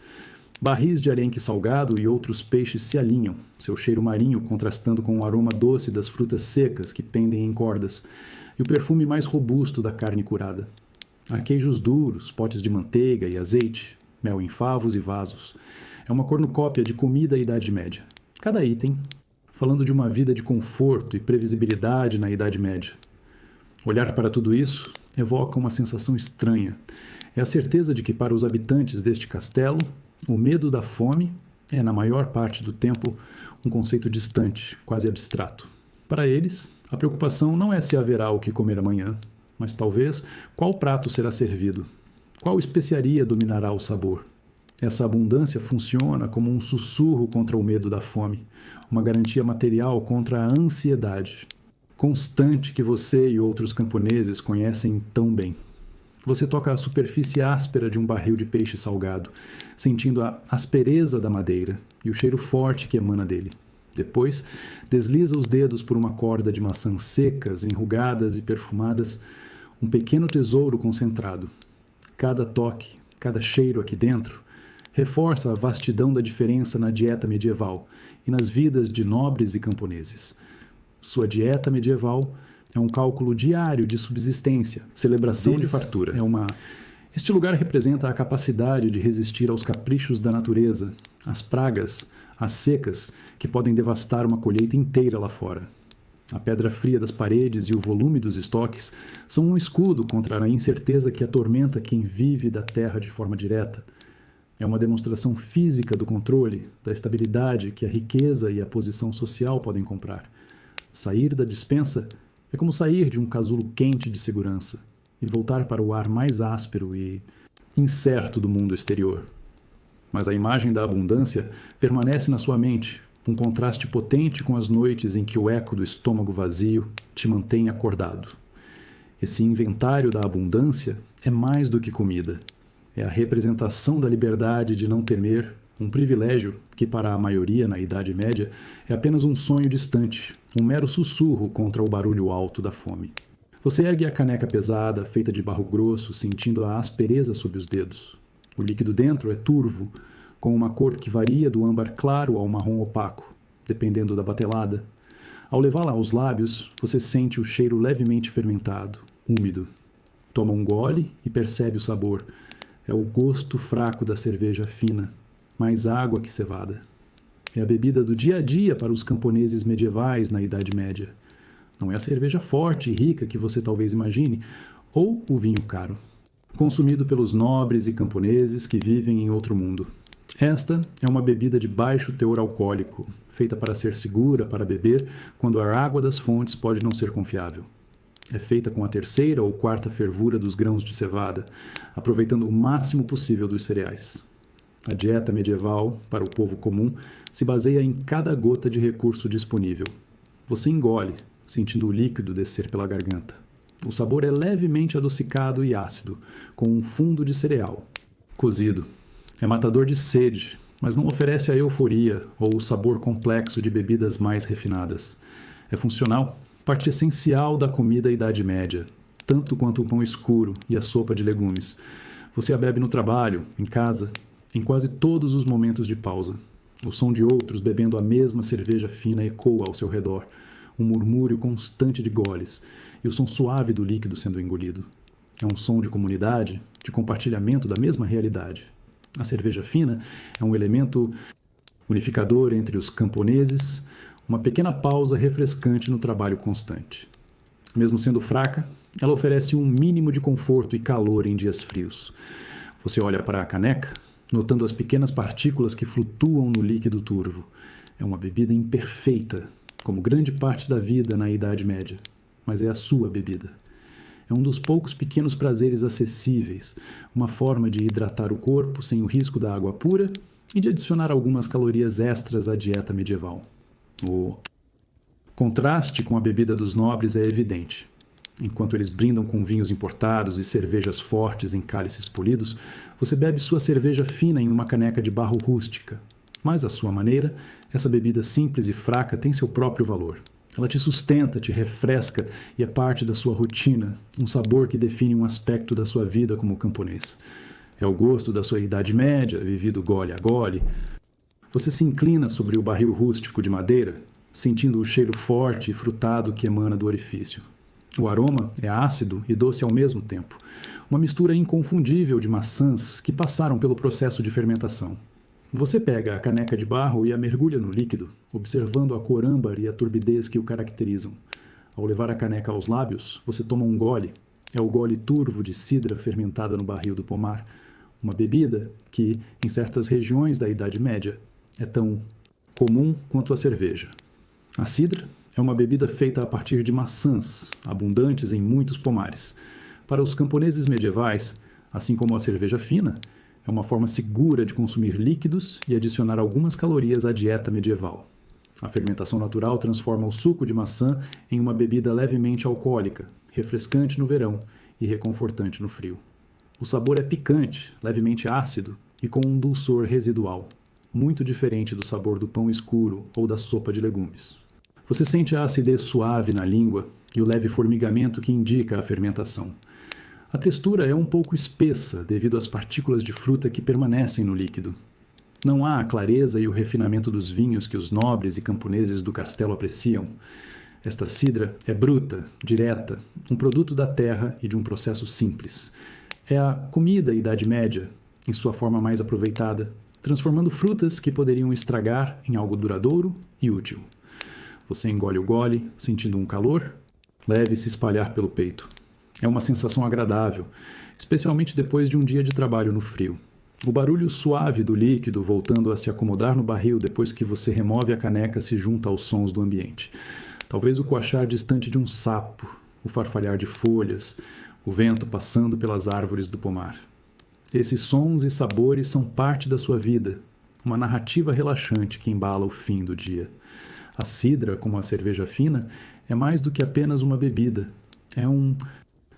Barris de arenque salgado e outros peixes se alinham, seu cheiro marinho contrastando com o aroma doce das frutas secas que pendem em cordas, e o perfume mais robusto da carne curada. Há queijos duros, potes de manteiga e azeite, mel em favos e vasos. É uma cornucópia de comida à Idade Média. Cada item falando de uma vida de conforto e previsibilidade na Idade Média. Olhar para tudo isso evoca uma sensação estranha. É a certeza de que para os habitantes deste castelo, o medo da fome é, na maior parte do tempo, um conceito distante, quase abstrato. Para eles, a preocupação não é se haverá o que comer amanhã, mas talvez qual prato será servido, qual especiaria dominará o sabor. Essa abundância funciona como um sussurro contra o medo da fome, uma garantia material contra a ansiedade constante que você e outros camponeses conhecem tão bem. Você toca a superfície áspera de um barril de peixe salgado, sentindo a aspereza da madeira e o cheiro forte que emana dele. Depois, desliza os dedos por uma corda de maçãs secas, enrugadas e perfumadas, um pequeno tesouro concentrado. Cada toque, cada cheiro aqui dentro, reforça a vastidão da diferença na dieta medieval e nas vidas de nobres e camponeses. Sua dieta medieval é um cálculo diário de subsistência, celebração de fartura. Este lugar representa a capacidade de resistir aos caprichos da natureza, às pragas, às secas que podem devastar uma colheita inteira lá fora. A pedra fria das paredes e o volume dos estoques são um escudo contra a incerteza que atormenta quem vive da terra de forma direta. É uma demonstração física do controle, da estabilidade que a riqueza e a posição social podem comprar. Sair da despensa é como sair de um casulo quente de segurança e voltar para o ar mais áspero e incerto do mundo exterior. Mas a imagem da abundância permanece na sua mente, um contraste potente com as noites em que o eco do estômago vazio te mantém acordado. Esse inventário da abundância é mais do que comida. É a representação da liberdade de não temer, um privilégio que para a maioria na Idade Média é apenas um sonho distante, um mero sussurro contra o barulho alto da fome. Você ergue a caneca pesada, feita de barro grosso, sentindo a aspereza sob os dedos. O líquido dentro é turvo, com uma cor que varia do âmbar claro ao marrom opaco, dependendo da batelada. Ao levá-la aos lábios, você sente o cheiro levemente fermentado, úmido. Toma um gole e percebe o sabor. É o gosto fraco da cerveja fina, mais água que cevada. É a bebida do dia a dia para os camponeses medievais na Idade Média. Não é a cerveja forte e rica que você talvez imagine, ou o vinho caro, consumido pelos nobres e camponeses que vivem em outro mundo. Esta é uma bebida de baixo teor alcoólico, feita para ser segura para beber quando a água das fontes pode não ser confiável. É feita com a terceira ou quarta fervura dos grãos de cevada, aproveitando o máximo possível dos cereais. A dieta medieval, para o povo comum, se baseia em cada gota de recurso disponível. Você engole, sentindo o líquido descer pela garganta. O sabor é levemente adocicado e ácido, com um fundo de cereal, cozido. É matador de sede, mas não oferece a euforia ou o sabor complexo de bebidas mais refinadas. É funcional, parte essencial da comida Idade Média, tanto quanto o pão escuro e a sopa de legumes. Você a bebe no trabalho, em casa, em quase todos os momentos de pausa. O som de outros bebendo a mesma cerveja fina ecoa ao seu redor, um murmúrio constante de goles e o som suave do líquido sendo engolido. É um som de comunidade, de compartilhamento da mesma realidade. A cerveja fina é um elemento unificador entre os camponeses, uma pequena pausa refrescante no trabalho constante. Mesmo sendo fraca, ela oferece um mínimo de conforto e calor em dias frios. Você olha para a caneca, notando as pequenas partículas que flutuam no líquido turvo. É uma bebida imperfeita, como grande parte da vida na Idade Média, mas é a sua bebida. É um dos poucos pequenos prazeres acessíveis, uma forma de hidratar o corpo sem o risco da água pura e de adicionar algumas calorias extras à dieta medieval. O contraste com a bebida dos nobres é evidente. Enquanto eles brindam com vinhos importados e cervejas fortes em cálices polidos, você bebe sua cerveja fina em uma caneca de barro rústica. Mas, à sua maneira, essa bebida simples e fraca tem seu próprio valor. Ela te sustenta, te refresca e é parte da sua rotina, um sabor que define um aspecto da sua vida como camponês. É o gosto da sua Idade Média, vivido gole a gole. Você se inclina sobre o barril rústico de madeira, sentindo o cheiro forte e frutado que emana do orifício. O aroma é ácido e doce ao mesmo tempo, uma mistura inconfundível de maçãs que passaram pelo processo de fermentação. Você pega a caneca de barro e a mergulha no líquido, observando a cor âmbar e a turbidez que o caracterizam. Ao levar a caneca aos lábios, você toma um gole. É o gole turvo de cidra fermentada no barril do pomar, uma bebida que, em certas regiões da Idade Média, é tão comum quanto a cerveja. A cidra é uma bebida feita a partir de maçãs, abundantes em muitos pomares. Para os camponeses medievais, assim como a cerveja fina, é uma forma segura de consumir líquidos e adicionar algumas calorias à dieta medieval. A fermentação natural transforma o suco de maçã em uma bebida levemente alcoólica, refrescante no verão e reconfortante no frio. O sabor é picante, levemente ácido e com um dulçor residual, muito diferente do sabor do pão escuro ou da sopa de legumes. Você sente a acidez suave na língua e o leve formigamento que indica a fermentação. A textura é um pouco espessa devido às partículas de fruta que permanecem no líquido. Não há a clareza e o refinamento dos vinhos que os nobres e camponeses do castelo apreciam. Esta cidra é bruta, direta, um produto da terra e de um processo simples. É a comida Idade Média, em sua forma mais aproveitada, transformando frutas que poderiam estragar em algo duradouro e útil. Você engole o gole, sentindo um calor leve se espalhar pelo peito. É uma sensação agradável, especialmente depois de um dia de trabalho no frio. O barulho suave do líquido voltando a se acomodar no barril depois que você remove a caneca se junta aos sons do ambiente. Talvez o coachar distante de um sapo, o farfalhar de folhas, o vento passando pelas árvores do pomar. Esses sons e sabores são parte da sua vida, uma narrativa relaxante que embala o fim do dia. A cidra, como a cerveja fina, é mais do que apenas uma bebida. É um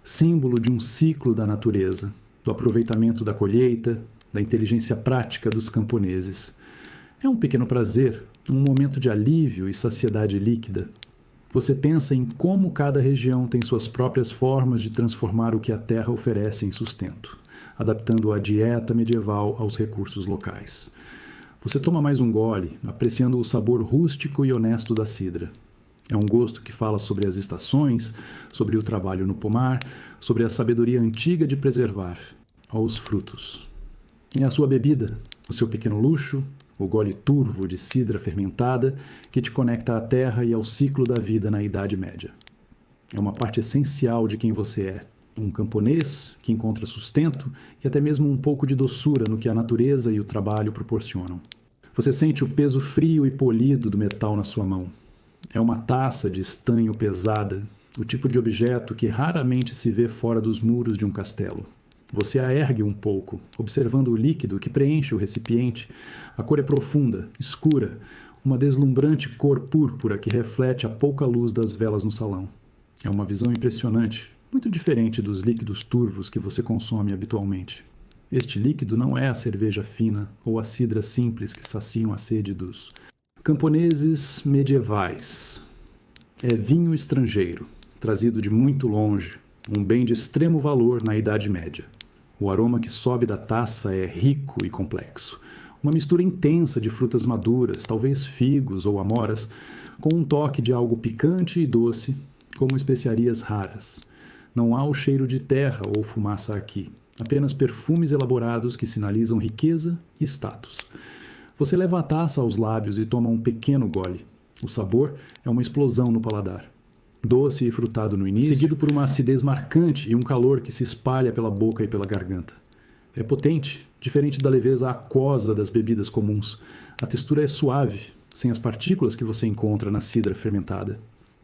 símbolo de um ciclo da natureza, do aproveitamento da colheita, da inteligência prática dos camponeses. É um pequeno prazer, um momento de alívio e saciedade líquida. Você pensa em como cada região tem suas próprias formas de transformar o que a terra oferece em sustento, adaptando a dieta medieval aos recursos locais. Você toma mais um gole, apreciando o sabor rústico e honesto da cidra. É um gosto que fala sobre as estações, sobre o trabalho no pomar, sobre a sabedoria antiga de preservar os frutos. E a sua bebida, o seu pequeno luxo, o gole turvo de cidra fermentada que te conecta à terra e ao ciclo da vida na Idade Média. É uma parte essencial de quem você é, um camponês que encontra sustento e até mesmo um pouco de doçura no que a natureza e o trabalho proporcionam. Você sente o peso frio e polido do metal na sua mão. É uma taça de estanho pesada, o tipo de objeto que raramente se vê fora dos muros de um castelo. Você a ergue um pouco, observando o líquido que preenche o recipiente. A cor é profunda, escura, uma deslumbrante cor púrpura que reflete a pouca luz das velas no salão. É uma visão impressionante, muito diferente dos líquidos turvos que você consome habitualmente. Este líquido não é a cerveja fina ou a cidra simples que saciam a sede dos camponeses medievais. É vinho estrangeiro, trazido de muito longe, um bem de extremo valor na Idade Média. O aroma que sobe da taça é rico e complexo. Uma mistura intensa de frutas maduras, talvez figos ou amoras, com um toque de algo picante e doce, como especiarias raras. Não há o cheiro de terra ou fumaça aqui, apenas perfumes elaborados que sinalizam riqueza e status. Você leva a taça aos lábios e toma um pequeno gole. O sabor é uma explosão no paladar. Doce e frutado no início, seguido por uma acidez marcante e um calor que se espalha pela boca e pela garganta. É potente, diferente da leveza aquosa das bebidas comuns. A textura é suave, sem as partículas que você encontra na cidra fermentada.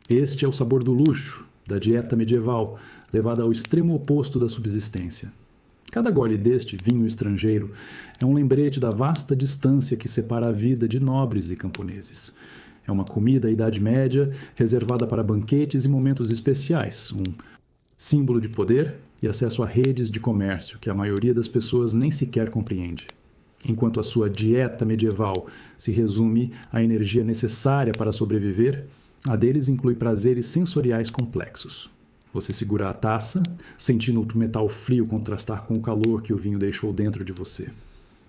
Este é o sabor do luxo, da dieta medieval, levada ao extremo oposto da subsistência. Cada gole deste vinho estrangeiro é um lembrete da vasta distância que separa a vida de nobres e camponeses. É uma comida da Idade Média, reservada para banquetes e momentos especiais, um símbolo de poder e acesso a redes de comércio que a maioria das pessoas nem sequer compreende. Enquanto a sua dieta medieval se resume à energia necessária para sobreviver, a deles inclui prazeres sensoriais complexos. Você segura a taça, sentindo o metal frio contrastar com o calor que o vinho deixou dentro de você.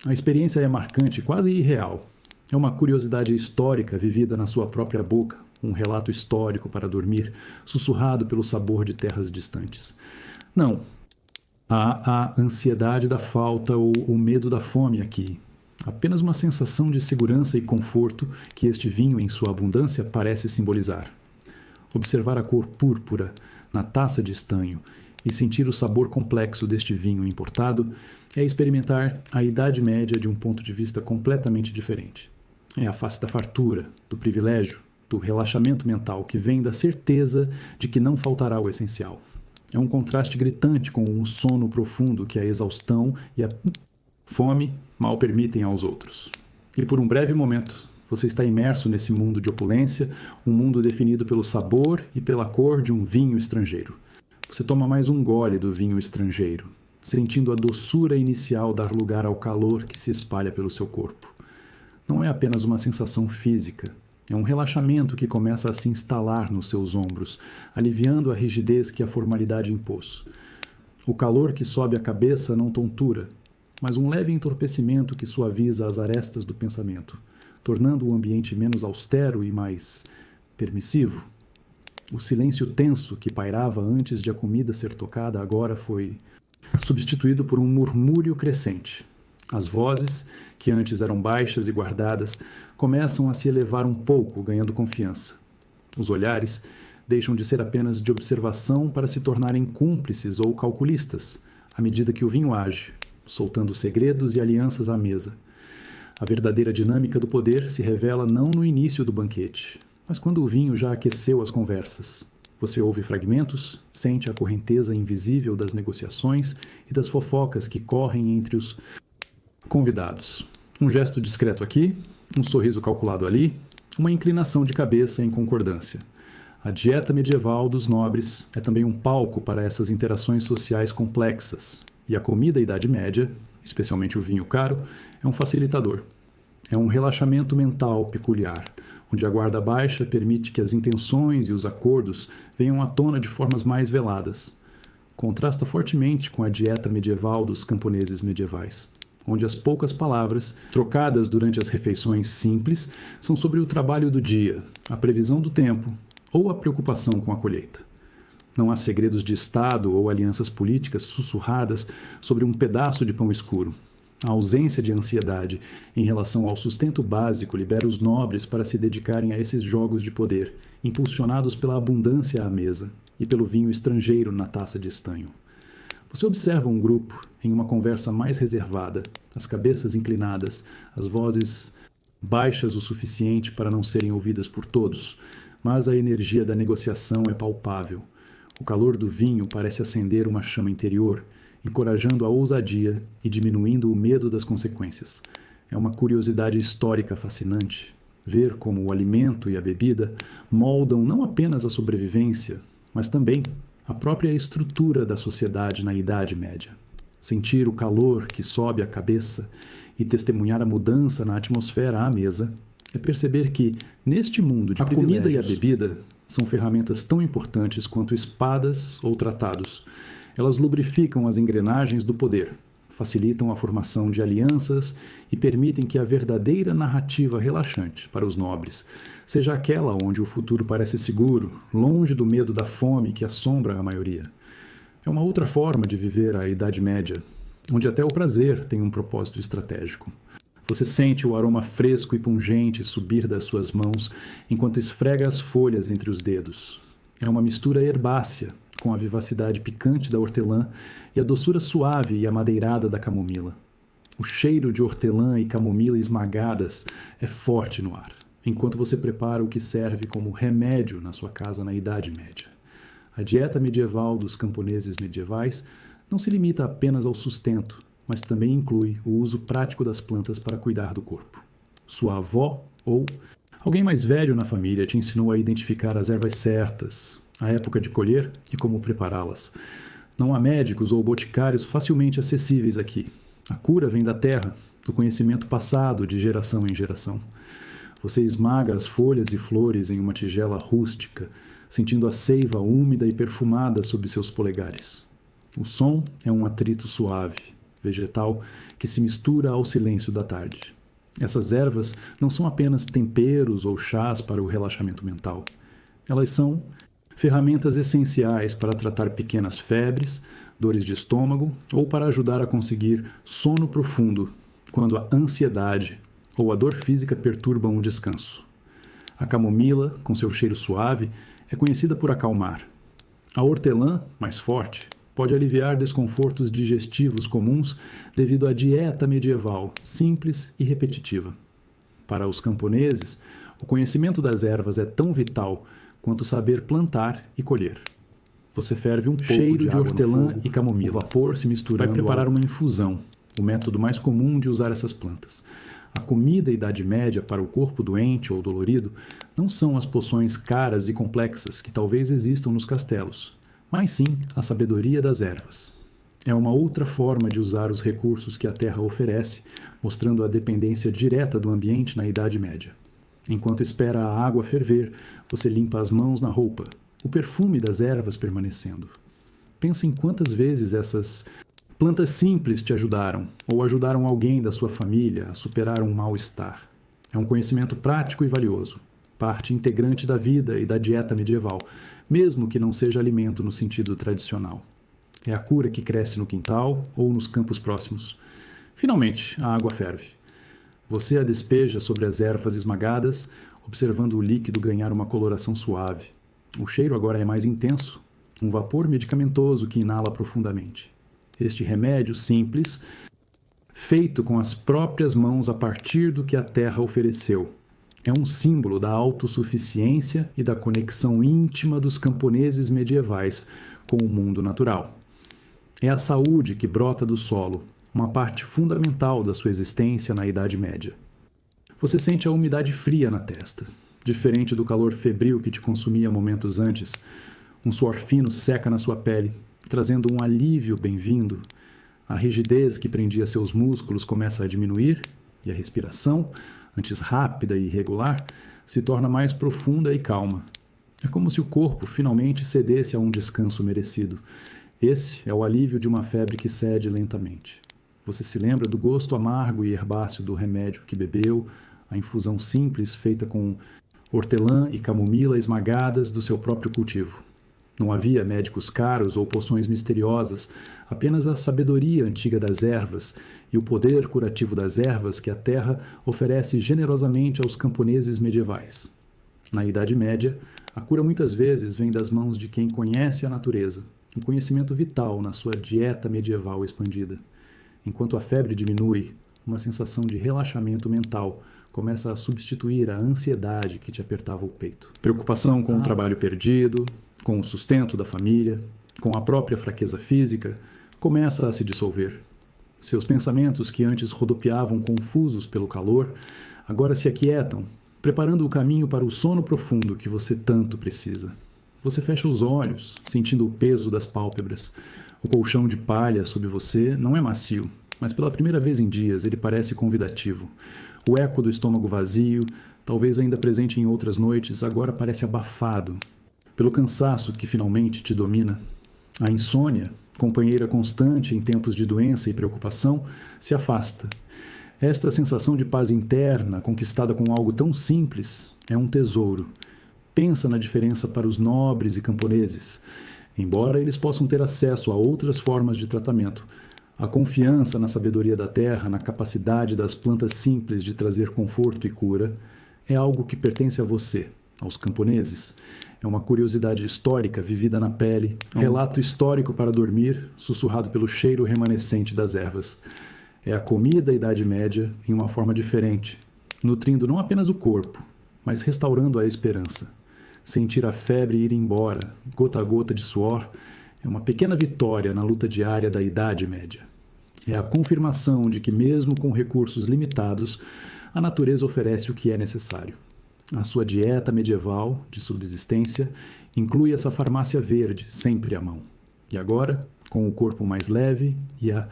A experiência é marcante, quase irreal. É uma curiosidade histórica vivida na sua própria boca, um relato histórico para dormir, sussurrado pelo sabor de terras distantes. Não, há a ansiedade da falta ou o medo da fome aqui. Apenas uma sensação de segurança e conforto que este vinho, em sua abundância, parece simbolizar. Observar a cor púrpura na taça de estanho e sentir o sabor complexo deste vinho importado é experimentar a Idade Média de um ponto de vista completamente diferente. É a face da fartura, do privilégio, do relaxamento mental que vem da certeza de que não faltará o essencial. É um contraste gritante com o sono profundo que a exaustão e a fome mal permitem aos outros. E por um breve momento, você está imerso nesse mundo de opulência, um mundo definido pelo sabor e pela cor de um vinho estrangeiro. Você toma mais um gole do vinho estrangeiro, sentindo a doçura inicial dar lugar ao calor que se espalha pelo seu corpo. Não é apenas uma sensação física, é um relaxamento que começa a se instalar nos seus ombros, aliviando a rigidez que a formalidade impôs. O calor que sobe a cabeça não tontura, mas um leve entorpecimento que suaviza as arestas do pensamento, tornando o ambiente menos austero e mais permissivo. O silêncio tenso que pairava antes de a comida ser tocada agora foi substituído por um murmúrio crescente. As vozes, que antes eram baixas e guardadas, começam a se elevar um pouco, ganhando confiança. Os olhares deixam de ser apenas de observação para se tornarem cúmplices ou calculistas, à medida que o vinho age, soltando segredos e alianças à mesa. A verdadeira dinâmica do poder se revela não no início do banquete, mas quando o vinho já aqueceu as conversas. Você ouve fragmentos, sente a correnteza invisível das negociações e das fofocas que correm entre os convidados. Um gesto discreto aqui, um sorriso calculado ali, uma inclinação de cabeça em concordância. A dieta medieval dos nobres é também um palco para essas interações sociais complexas, e a comida da Idade Média, especialmente o vinho caro, é um facilitador. É um relaxamento mental peculiar, onde a guarda baixa permite que as intenções e os acordos venham à tona de formas mais veladas. Contrasta fortemente com a dieta medieval dos camponeses medievais, onde as poucas palavras, trocadas durante as refeições simples, são sobre o trabalho do dia, a previsão do tempo ou a preocupação com a colheita. Não há segredos de Estado ou alianças políticas sussurradas sobre um pedaço de pão escuro. A ausência de ansiedade em relação ao sustento básico libera os nobres para se dedicarem a esses jogos de poder, impulsionados pela abundância à mesa e pelo vinho estrangeiro na taça de estanho. Você observa um grupo em uma conversa mais reservada, as cabeças inclinadas, as vozes baixas o suficiente para não serem ouvidas por todos, mas a energia da negociação é palpável. O calor do vinho parece acender uma chama interior, encorajando a ousadia e diminuindo o medo das consequências. É uma curiosidade histórica fascinante ver como o alimento e a bebida moldam não apenas a sobrevivência, mas também a própria estrutura da sociedade na Idade Média. Sentir o calor que sobe a cabeça e testemunhar a mudança na atmosfera à mesa é perceber que, neste mundo de privilégios, a comida e a bebida são ferramentas tão importantes quanto espadas ou tratados. Elas lubrificam as engrenagens do poder, facilitam a formação de alianças e permitem que a verdadeira narrativa relaxante para os nobres seja aquela onde o futuro parece seguro, longe do medo da fome que assombra a maioria. É uma outra forma de viver a Idade Média, onde até o prazer tem um propósito estratégico. Você sente o aroma fresco e pungente subir das suas mãos enquanto esfrega as folhas entre os dedos. É uma mistura herbácea, com a vivacidade picante da hortelã e a doçura suave e amadeirada da camomila. O cheiro de hortelã e camomila esmagadas é forte no ar, enquanto você prepara o que serve como remédio na sua casa na Idade Média. A dieta medieval dos camponeses medievais não se limita apenas ao sustento, mas também inclui o uso prático das plantas para cuidar do corpo. Sua avó ou alguém mais velho na família te ensinou a identificar as ervas certas, a época de colher e como prepará-las. Não há médicos ou boticários facilmente acessíveis aqui. A cura vem da terra, do conhecimento passado de geração em geração. Você esmaga as folhas e flores em uma tigela rústica, sentindo a seiva úmida e perfumada sob seus polegares. O som é um atrito suave, vegetal, que se mistura ao silêncio da tarde. Essas ervas não são apenas temperos ou chás para o relaxamento mental. Elas são ferramentas essenciais para tratar pequenas febres, dores de estômago ou para ajudar a conseguir sono profundo quando a ansiedade ou a dor física perturbam o descanso. A camomila, com seu cheiro suave, é conhecida por acalmar. A hortelã, mais forte, pode aliviar desconfortos digestivos comuns devido à dieta medieval, simples e repetitiva. Para os camponeses, o conhecimento das ervas é tão vital quanto saber plantar e colher. Você ferve um pouco cheiro de hortelã e camomila. O vapor se misturando vai preparar uma infusão, o método mais comum de usar essas plantas. A comida Idade Média para o corpo doente ou dolorido não são as poções caras e complexas que talvez existam nos castelos, mas sim a sabedoria das ervas. É uma outra forma de usar os recursos que a terra oferece, mostrando a dependência direta do ambiente na Idade Média. Enquanto espera a água ferver, você limpa as mãos na roupa, o perfume das ervas permanecendo. Pensa em quantas vezes essas plantas simples te ajudaram, ou ajudaram alguém da sua família a superar um mal-estar. É um conhecimento prático e valioso, parte integrante da vida e da dieta medieval, mesmo que não seja alimento no sentido tradicional. É a cura que cresce no quintal ou nos campos próximos. Finalmente, a água ferve. Você a despeja sobre as ervas esmagadas, observando o líquido ganhar uma coloração suave. O cheiro agora é mais intenso, um vapor medicamentoso que inala profundamente. Este remédio simples, feito com as próprias mãos a partir do que a terra ofereceu, é um símbolo da autossuficiência e da conexão íntima dos camponeses medievais com o mundo natural. É a saúde que brota do solo, uma parte fundamental da sua existência na Idade Média. Você sente a umidade fria na testa, diferente do calor febril que te consumia momentos antes. Um suor fino seca na sua pele, trazendo um alívio bem-vindo. A rigidez que prendia seus músculos começa a diminuir e a respiração, antes rápida e irregular, se torna mais profunda e calma. É como se o corpo finalmente cedesse a um descanso merecido. Esse é o alívio de uma febre que cede lentamente. Você se lembra do gosto amargo e herbáceo do remédio que bebeu, a infusão simples feita com hortelã e camomila esmagadas do seu próprio cultivo. Não havia médicos caros ou poções misteriosas, apenas a sabedoria antiga das ervas e o poder curativo das ervas que a terra oferece generosamente aos camponeses medievais. Na Idade Média, a cura muitas vezes vem das mãos de quem conhece a natureza, um conhecimento vital na sua dieta medieval expandida. Enquanto a febre diminui, uma sensação de relaxamento mental começa a substituir a ansiedade que te apertava o peito. Preocupação com o trabalho perdido, com o sustento da família, com a própria fraqueza física, começa a se dissolver. Seus pensamentos, que antes rodopiavam confusos pelo calor, agora se aquietam, preparando o caminho para o sono profundo que você tanto precisa. Você fecha os olhos, sentindo o peso das pálpebras. O colchão de palha sob você não é macio, mas pela primeira vez em dias ele parece convidativo. O eco do estômago vazio, talvez ainda presente em outras noites, agora parece abafado pelo cansaço que finalmente te domina. A insônia, companheira constante em tempos de doença e preocupação, se afasta. Esta sensação de paz interna, conquistada com algo tão simples, é um tesouro. Pensa na diferença para os nobres e camponeses. Embora eles possam ter acesso a outras formas de tratamento, a confiança na sabedoria da terra, na capacidade das plantas simples de trazer conforto e cura, é algo que pertence a você, aos camponeses. É uma curiosidade histórica vivida na pele, um relato histórico para dormir, sussurrado pelo cheiro remanescente das ervas. É a comida da Idade Média em uma forma diferente, nutrindo não apenas o corpo, mas restaurando a esperança. Sentir a febre ir embora, gota a gota de suor, é uma pequena vitória na luta diária da Idade Média. É a confirmação de que, mesmo com recursos limitados, a natureza oferece o que é necessário. A sua dieta medieval, de subsistência, inclui essa farmácia verde, sempre à mão. E agora, com o corpo mais leve e a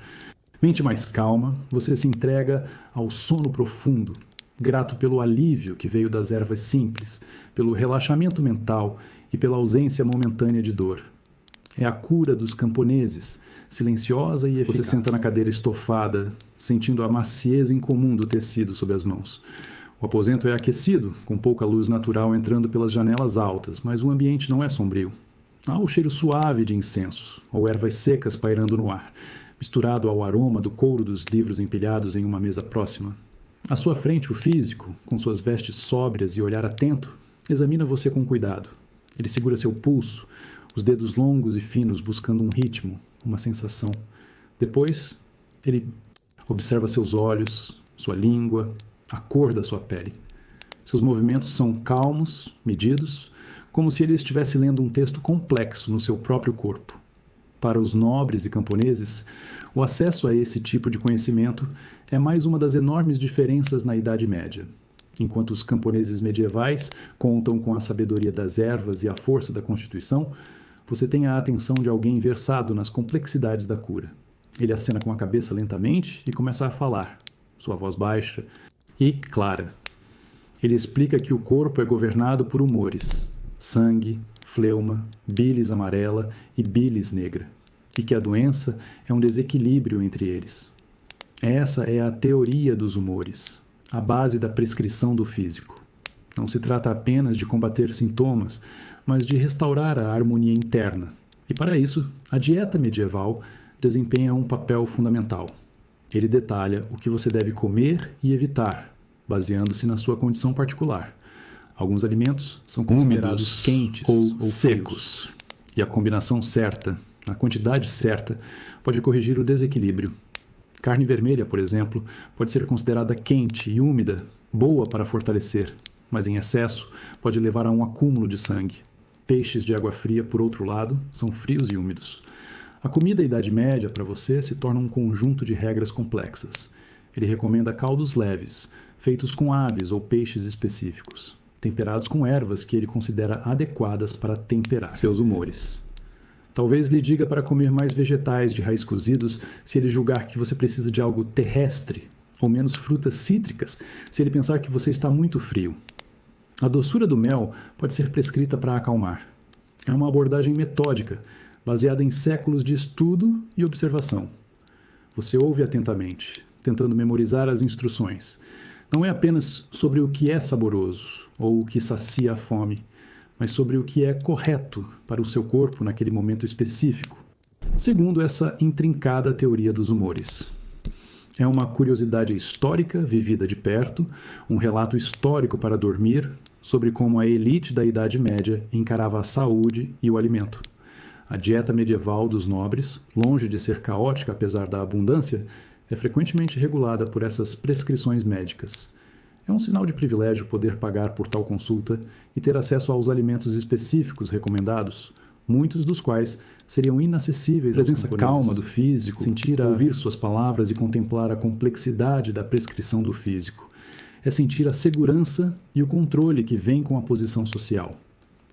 mente mais calma, você se entrega ao sono profundo, grato pelo alívio que veio das ervas simples, pelo relaxamento mental e pela ausência momentânea de dor. É a cura dos camponeses, silenciosa e eficaz. Você senta na cadeira estofada, sentindo a maciez incomum do tecido sob as mãos. O aposento é aquecido, com pouca luz natural entrando pelas janelas altas, mas o ambiente não é sombrio. Há o cheiro suave de incenso, ou ervas secas pairando no ar, misturado ao aroma do couro dos livros empilhados em uma mesa próxima. À sua frente, o físico, com suas vestes sóbrias e olhar atento, examina você com cuidado. Ele segura seu pulso, os dedos longos e finos buscando um ritmo, uma sensação. Depois, ele observa seus olhos, sua língua, a cor da sua pele. Seus movimentos são calmos, medidos, como se ele estivesse lendo um texto complexo no seu próprio corpo. Para os nobres e camponeses, o acesso a esse tipo de conhecimento é mais uma das enormes diferenças na Idade Média. Enquanto os camponeses medievais contam com a sabedoria das ervas e a força da Constituição, você tem a atenção de alguém versado nas complexidades da cura. Ele acena com a cabeça lentamente e começa a falar, sua voz baixa e clara. Ele explica que o corpo é governado por humores, sangue, fleuma, bilis amarela e bilis negra, e que a doença é um desequilíbrio entre eles. Essa é a teoria dos humores, a base da prescrição do físico. Não se trata apenas de combater sintomas, mas de restaurar a harmonia interna. E para isso, a dieta medieval desempenha um papel fundamental. Ele detalha o que você deve comer e evitar, baseando-se na sua condição particular. Alguns alimentos são considerados úmidos, quentes ou secos, e a combinação certa, a quantidade certa, pode corrigir o desequilíbrio. Carne vermelha, por exemplo, pode ser considerada quente e úmida, boa para fortalecer, mas em excesso pode levar a um acúmulo de sangue. Peixes de água fria, por outro lado, são frios e úmidos. A comida da Idade Média, para você, se torna um conjunto de regras complexas. Ele recomenda caldos leves, feitos com aves ou peixes específicos, temperados com ervas que ele considera adequadas para temperar seus humores. Talvez lhe diga para comer mais vegetais de raiz cozidos se ele julgar que você precisa de algo terrestre, ou menos frutas cítricas se ele pensar que você está muito frio. A doçura do mel pode ser prescrita para acalmar. É uma abordagem metódica, baseada em séculos de estudo e observação. Você ouve atentamente, tentando memorizar as instruções. Não é apenas sobre o que é saboroso ou o que sacia a fome, mas sobre o que é correto para o seu corpo naquele momento específico, segundo essa intrincada teoria dos humores. É uma curiosidade histórica vivida de perto, um relato histórico para dormir sobre como a elite da Idade Média encarava a saúde e o alimento. A dieta medieval dos nobres, longe de ser caótica apesar da abundância, é frequentemente regulada por essas prescrições médicas. É um sinal de privilégio poder pagar por tal consulta e ter acesso aos alimentos específicos recomendados, muitos dos quais seriam inacessíveis à presença calma do físico, ouvir suas palavras e contemplar a complexidade da prescrição do físico. É sentir a segurança e o controle que vem com a posição social.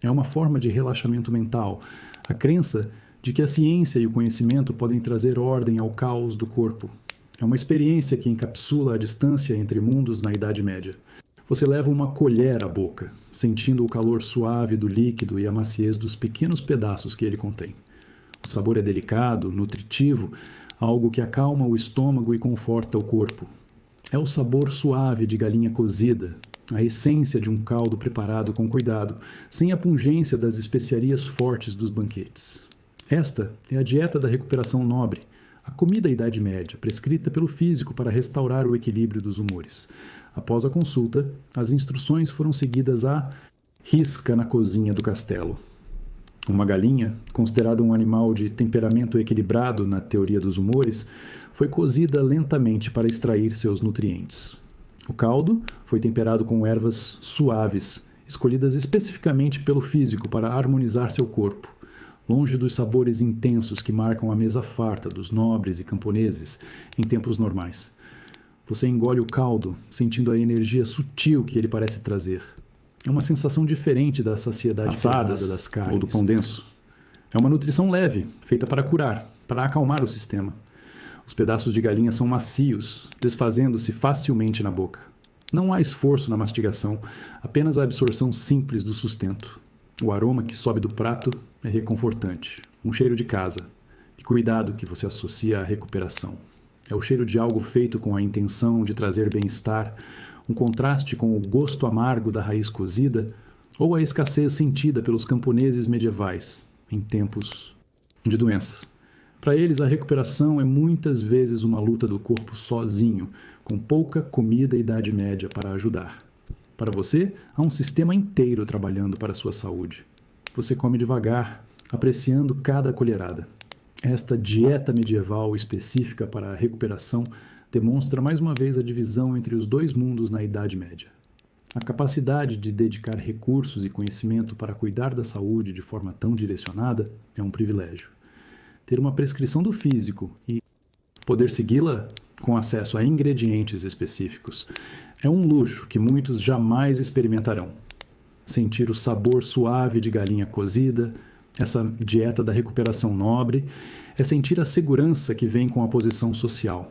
É uma forma de relaxamento mental, a crença de que a ciência e o conhecimento podem trazer ordem ao caos do corpo. É uma experiência que encapsula a distância entre mundos na Idade Média. Você leva uma colher à boca, sentindo o calor suave do líquido e a maciez dos pequenos pedaços que ele contém. O sabor é delicado, nutritivo, algo que acalma o estômago e conforta o corpo. É o sabor suave de galinha cozida, a essência de um caldo preparado com cuidado, sem a pungência das especiarias fortes dos banquetes. Esta é a dieta da recuperação nobre, a comida da Idade Média, prescrita pelo físico para restaurar o equilíbrio dos humores. Após a consulta, as instruções foram seguidas à risca na cozinha do castelo. Uma galinha, considerada um animal de temperamento equilibrado na teoria dos humores, foi cozida lentamente para extrair seus nutrientes. O caldo foi temperado com ervas suaves, escolhidas especificamente pelo físico para harmonizar seu corpo, longe dos sabores intensos que marcam a mesa farta dos nobres e camponeses em tempos normais. Você engole o caldo, sentindo a energia sutil que ele parece trazer. É uma sensação diferente da saciedade pesada das carnes ou do pão denso. É uma nutrição leve, feita para curar, para acalmar o sistema. Os pedaços de galinha são macios, desfazendo-se facilmente na boca. Não há esforço na mastigação, apenas a absorção simples do sustento. O aroma que sobe do prato é reconfortante, um cheiro de casa, e cuidado que você associa à recuperação. É o cheiro de algo feito com a intenção de trazer bem-estar, um contraste com o gosto amargo da raiz cozida ou a escassez sentida pelos camponeses medievais em tempos de doenças. Para eles, a recuperação é muitas vezes uma luta do corpo sozinho, com pouca comida e idade média para ajudar. Para você, há um sistema inteiro trabalhando para a sua saúde. Você come devagar, apreciando cada colherada. Esta dieta medieval específica para a recuperação demonstra mais uma vez a divisão entre os dois mundos na Idade Média. A capacidade de dedicar recursos e conhecimento para cuidar da saúde de forma tão direcionada é um privilégio. Ter uma prescrição do físico e poder segui-la com acesso a ingredientes específicos é um luxo que muitos jamais experimentarão. Sentir o sabor suave de galinha cozida, essa dieta da recuperação nobre, é sentir a segurança que vem com a posição social.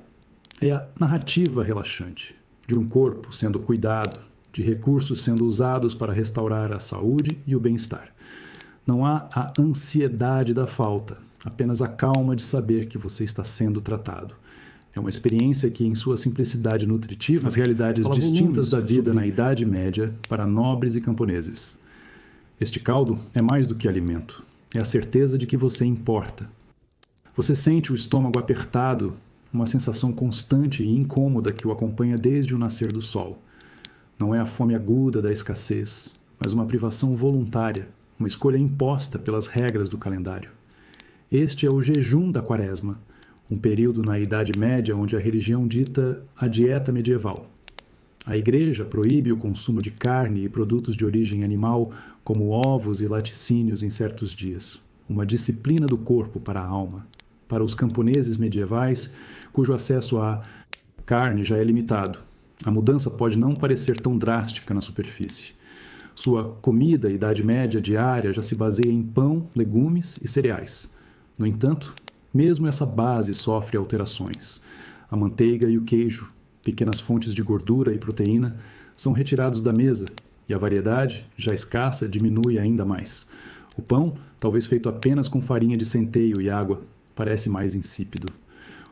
É a narrativa relaxante de um corpo sendo cuidado, de recursos sendo usados para restaurar a saúde e o bem-estar. Não há a ansiedade da falta, apenas a calma de saber que você está sendo tratado. É uma experiência que, em sua simplicidade nutritiva, as realidades distintas da vida na Idade Média para nobres e camponeses. Este caldo é mais do que alimento. É a certeza de que você importa. Você sente o estômago apertado, uma sensação constante e incômoda que o acompanha desde o nascer do sol. Não é a fome aguda da escassez, mas uma privação voluntária, uma escolha imposta pelas regras do calendário. Este é o jejum da Quaresma, um período na Idade Média onde a religião dita a dieta medieval. A Igreja proíbe o consumo de carne e produtos de origem animal, como ovos e laticínios em certos dias, uma disciplina do corpo para a alma. Para os camponeses medievais, cujo acesso à carne já é limitado, a mudança pode não parecer tão drástica na superfície. Sua comida Idade Média diária já se baseia em pão, legumes e cereais. No entanto, mesmo essa base sofre alterações. A manteiga e o queijo, pequenas fontes de gordura e proteína, são retirados da mesa e a variedade, já escassa, diminui ainda mais. O pão, talvez feito apenas com farinha de centeio e água, parece mais insípido.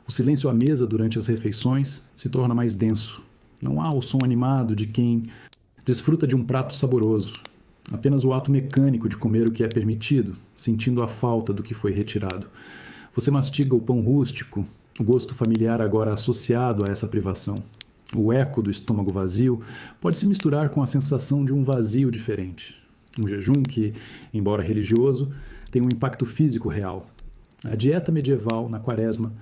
O silêncio à mesa durante as refeições se torna mais denso. Não há o som animado de quem desfruta de um prato saboroso. Apenas o ato mecânico de comer o que é permitido, sentindo a falta do que foi retirado. Você mastiga o pão rústico, o gosto familiar agora associado a essa privação. O eco do estômago vazio pode se misturar com a sensação de um vazio diferente. Um jejum que, embora religioso, tem um impacto físico real. A dieta medieval, na Quaresma,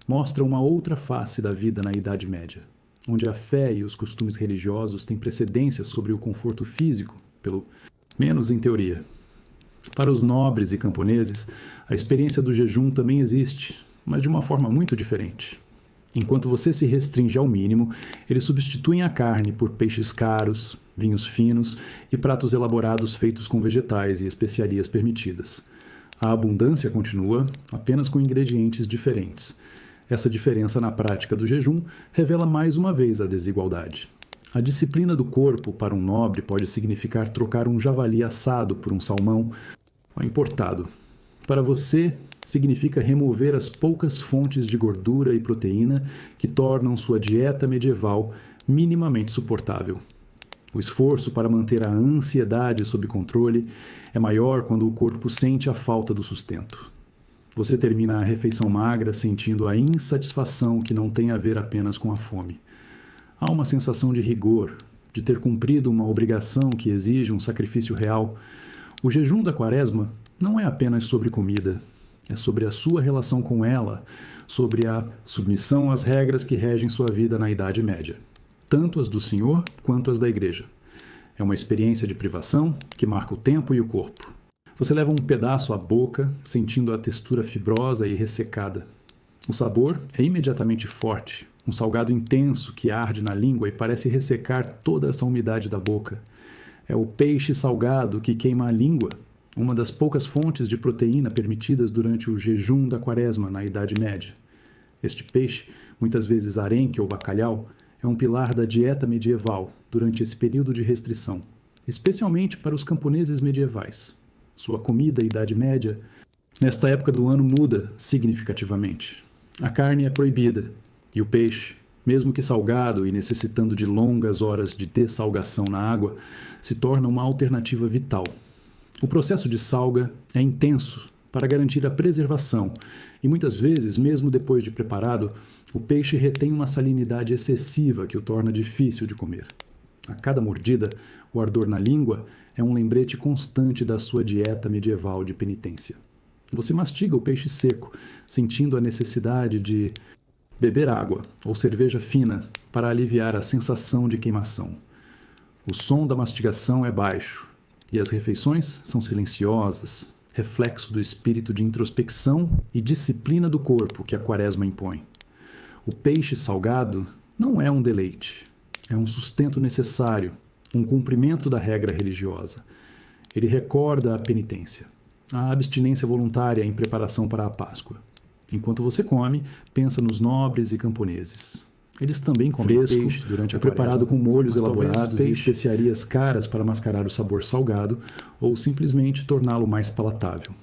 mostra uma outra face da vida na Idade Média, onde a fé e os costumes religiosos têm precedência sobre o conforto físico, pelo menos em teoria. Para os nobres e camponeses, a experiência do jejum também existe, mas de uma forma muito diferente. Enquanto você se restringe ao mínimo, eles substituem a carne por peixes caros, vinhos finos e pratos elaborados feitos com vegetais e especiarias permitidas. A abundância continua, apenas com ingredientes diferentes. Essa diferença na prática do jejum revela mais uma vez a desigualdade. A disciplina do corpo para um nobre pode significar trocar um javali assado por um salmão importado. Para você, significa remover as poucas fontes de gordura e proteína que tornam sua dieta medieval minimamente suportável. O esforço para manter a ansiedade sob controle é maior quando o corpo sente a falta do sustento. Você termina a refeição magra sentindo a insatisfação que não tem a ver apenas com a fome. Há uma sensação de rigor, de ter cumprido uma obrigação que exige um sacrifício real. O jejum da Quaresma não é apenas sobre comida, é sobre a sua relação com ela, sobre a submissão às regras que regem sua vida na Idade Média, tanto as do Senhor quanto as da Igreja. É uma experiência de privação que marca o tempo e o corpo. Você leva um pedaço à boca, sentindo a textura fibrosa e ressecada. O sabor é imediatamente forte, um salgado intenso que arde na língua e parece ressecar toda essa umidade da boca. É o peixe salgado que queima a língua, uma das poucas fontes de proteína permitidas durante o jejum da Quaresma na Idade Média. Este peixe, muitas vezes arenque ou bacalhau, é um pilar da dieta medieval durante esse período de restrição, especialmente para os camponeses medievais. Sua comida Idade Média, nesta época do ano, muda significativamente. A carne é proibida, e o peixe, mesmo que salgado e necessitando de longas horas de dessalgação na água, se torna uma alternativa vital. O processo de salga é intenso para garantir a preservação, e muitas vezes, mesmo depois de preparado, o peixe retém uma salinidade excessiva que o torna difícil de comer. A cada mordida, o ardor na língua é um lembrete constante da sua dieta medieval de penitência. Você mastiga o peixe seco, sentindo a necessidade de beber água ou cerveja fina para aliviar a sensação de queimação. O som da mastigação é baixo e as refeições são silenciosas, reflexo do espírito de introspecção e disciplina do corpo que a Quaresma impõe. O peixe salgado não é um deleite, é um sustento necessário, um cumprimento da regra religiosa. Ele recorda a penitência, a abstinência voluntária em preparação para a Páscoa. Enquanto você come, pensa nos nobres e camponeses. Eles também comem peixe durante a Quaresma, preparado com molhos elaborados e especiarias caras para mascarar o sabor salgado ou simplesmente torná-lo mais palatável.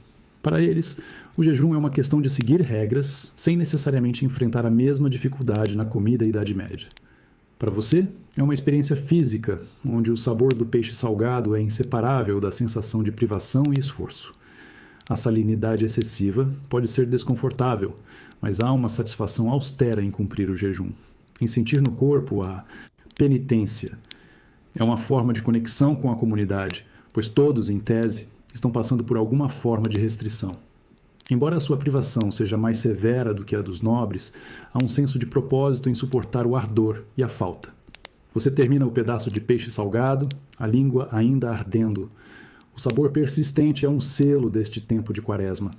Para eles, o jejum é uma questão de seguir regras sem necessariamente enfrentar a mesma dificuldade na comida da Idade Média. Para você, é uma experiência física, onde o sabor do peixe salgado é inseparável da sensação de privação e esforço. A salinidade excessiva pode ser desconfortável, mas há uma satisfação austera em cumprir o jejum, em sentir no corpo a penitência. É uma forma de conexão com a comunidade, pois todos, em tese, estão passando por alguma forma de restrição. Embora a sua privação seja mais severa do que a dos nobres, há um senso de propósito em suportar o ardor e a falta. Você termina o pedaço de peixe salgado, a língua ainda ardendo. O sabor persistente é um selo deste tempo de Quaresma.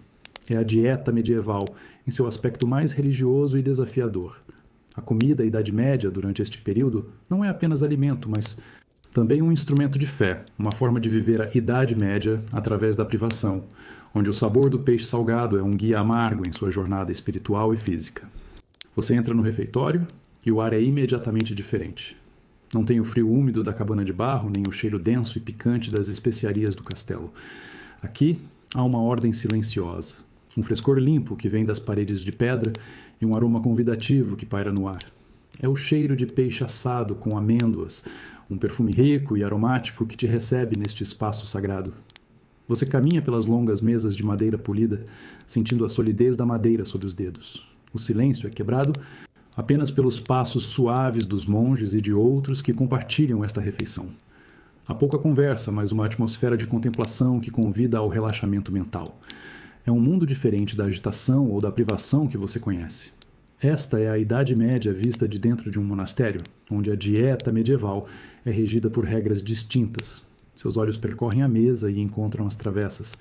É a dieta medieval, em seu aspecto mais religioso e desafiador. A comida da Idade Média, durante este período, não é apenas alimento, mas também um instrumento de fé, uma forma de viver a Idade Média através da privação, onde o sabor do peixe salgado é um guia amargo em sua jornada espiritual e física. Você entra no refeitório e o ar é imediatamente diferente. Não tem o frio úmido da cabana de barro, nem o cheiro denso e picante das especiarias do castelo. Aqui há uma ordem silenciosa, um frescor limpo que vem das paredes de pedra e um aroma convidativo que paira no ar. É o cheiro de peixe assado com amêndoas, um perfume rico e aromático que te recebe neste espaço sagrado. Você caminha pelas longas mesas de madeira polida, sentindo a solidez da madeira sob os dedos. O silêncio é quebrado apenas pelos passos suaves dos monges e de outros que compartilham esta refeição. Há pouca conversa, mas uma atmosfera de contemplação que convida ao relaxamento mental. É um mundo diferente da agitação ou da privação que você conhece. Esta é a Idade Média vista de dentro de um monastério, onde a dieta medieval é regida por regras distintas. Seus olhos percorrem a mesa e encontram as travessas.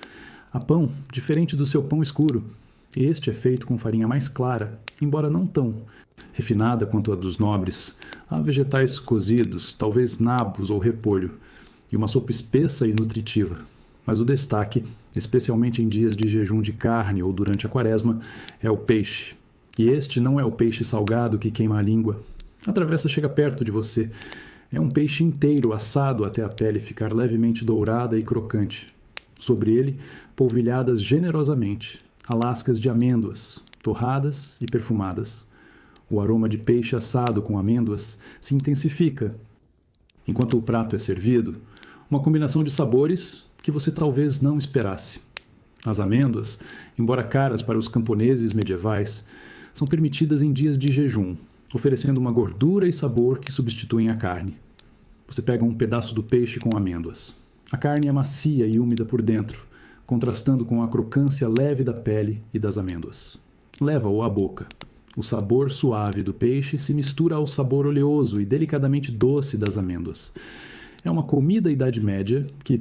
Há pão, diferente do seu pão escuro. Este é feito com farinha mais clara, embora não tão refinada quanto a dos nobres. Há vegetais cozidos, talvez nabos ou repolho, e uma sopa espessa e nutritiva. Mas o destaque, especialmente em dias de jejum de carne ou durante a quaresma, é o peixe. E este não é o peixe salgado que queima a língua. A travessa chega perto de você. É um peixe inteiro assado até a pele ficar levemente dourada e crocante. Sobre ele, polvilhadas generosamente, lascas de amêndoas, torradas e perfumadas. O aroma de peixe assado com amêndoas se intensifica. Enquanto o prato é servido, uma combinação de sabores que você talvez não esperasse. As amêndoas, embora caras para os camponeses medievais, são permitidas em dias de jejum, oferecendo uma gordura e sabor que substituem a carne. Você pega um pedaço do peixe com amêndoas. A carne é macia e úmida por dentro, contrastando com a crocância leve da pele e das amêndoas. Leva-o à boca. O sabor suave do peixe se mistura ao sabor oleoso e delicadamente doce das amêndoas. É uma comida Idade Média que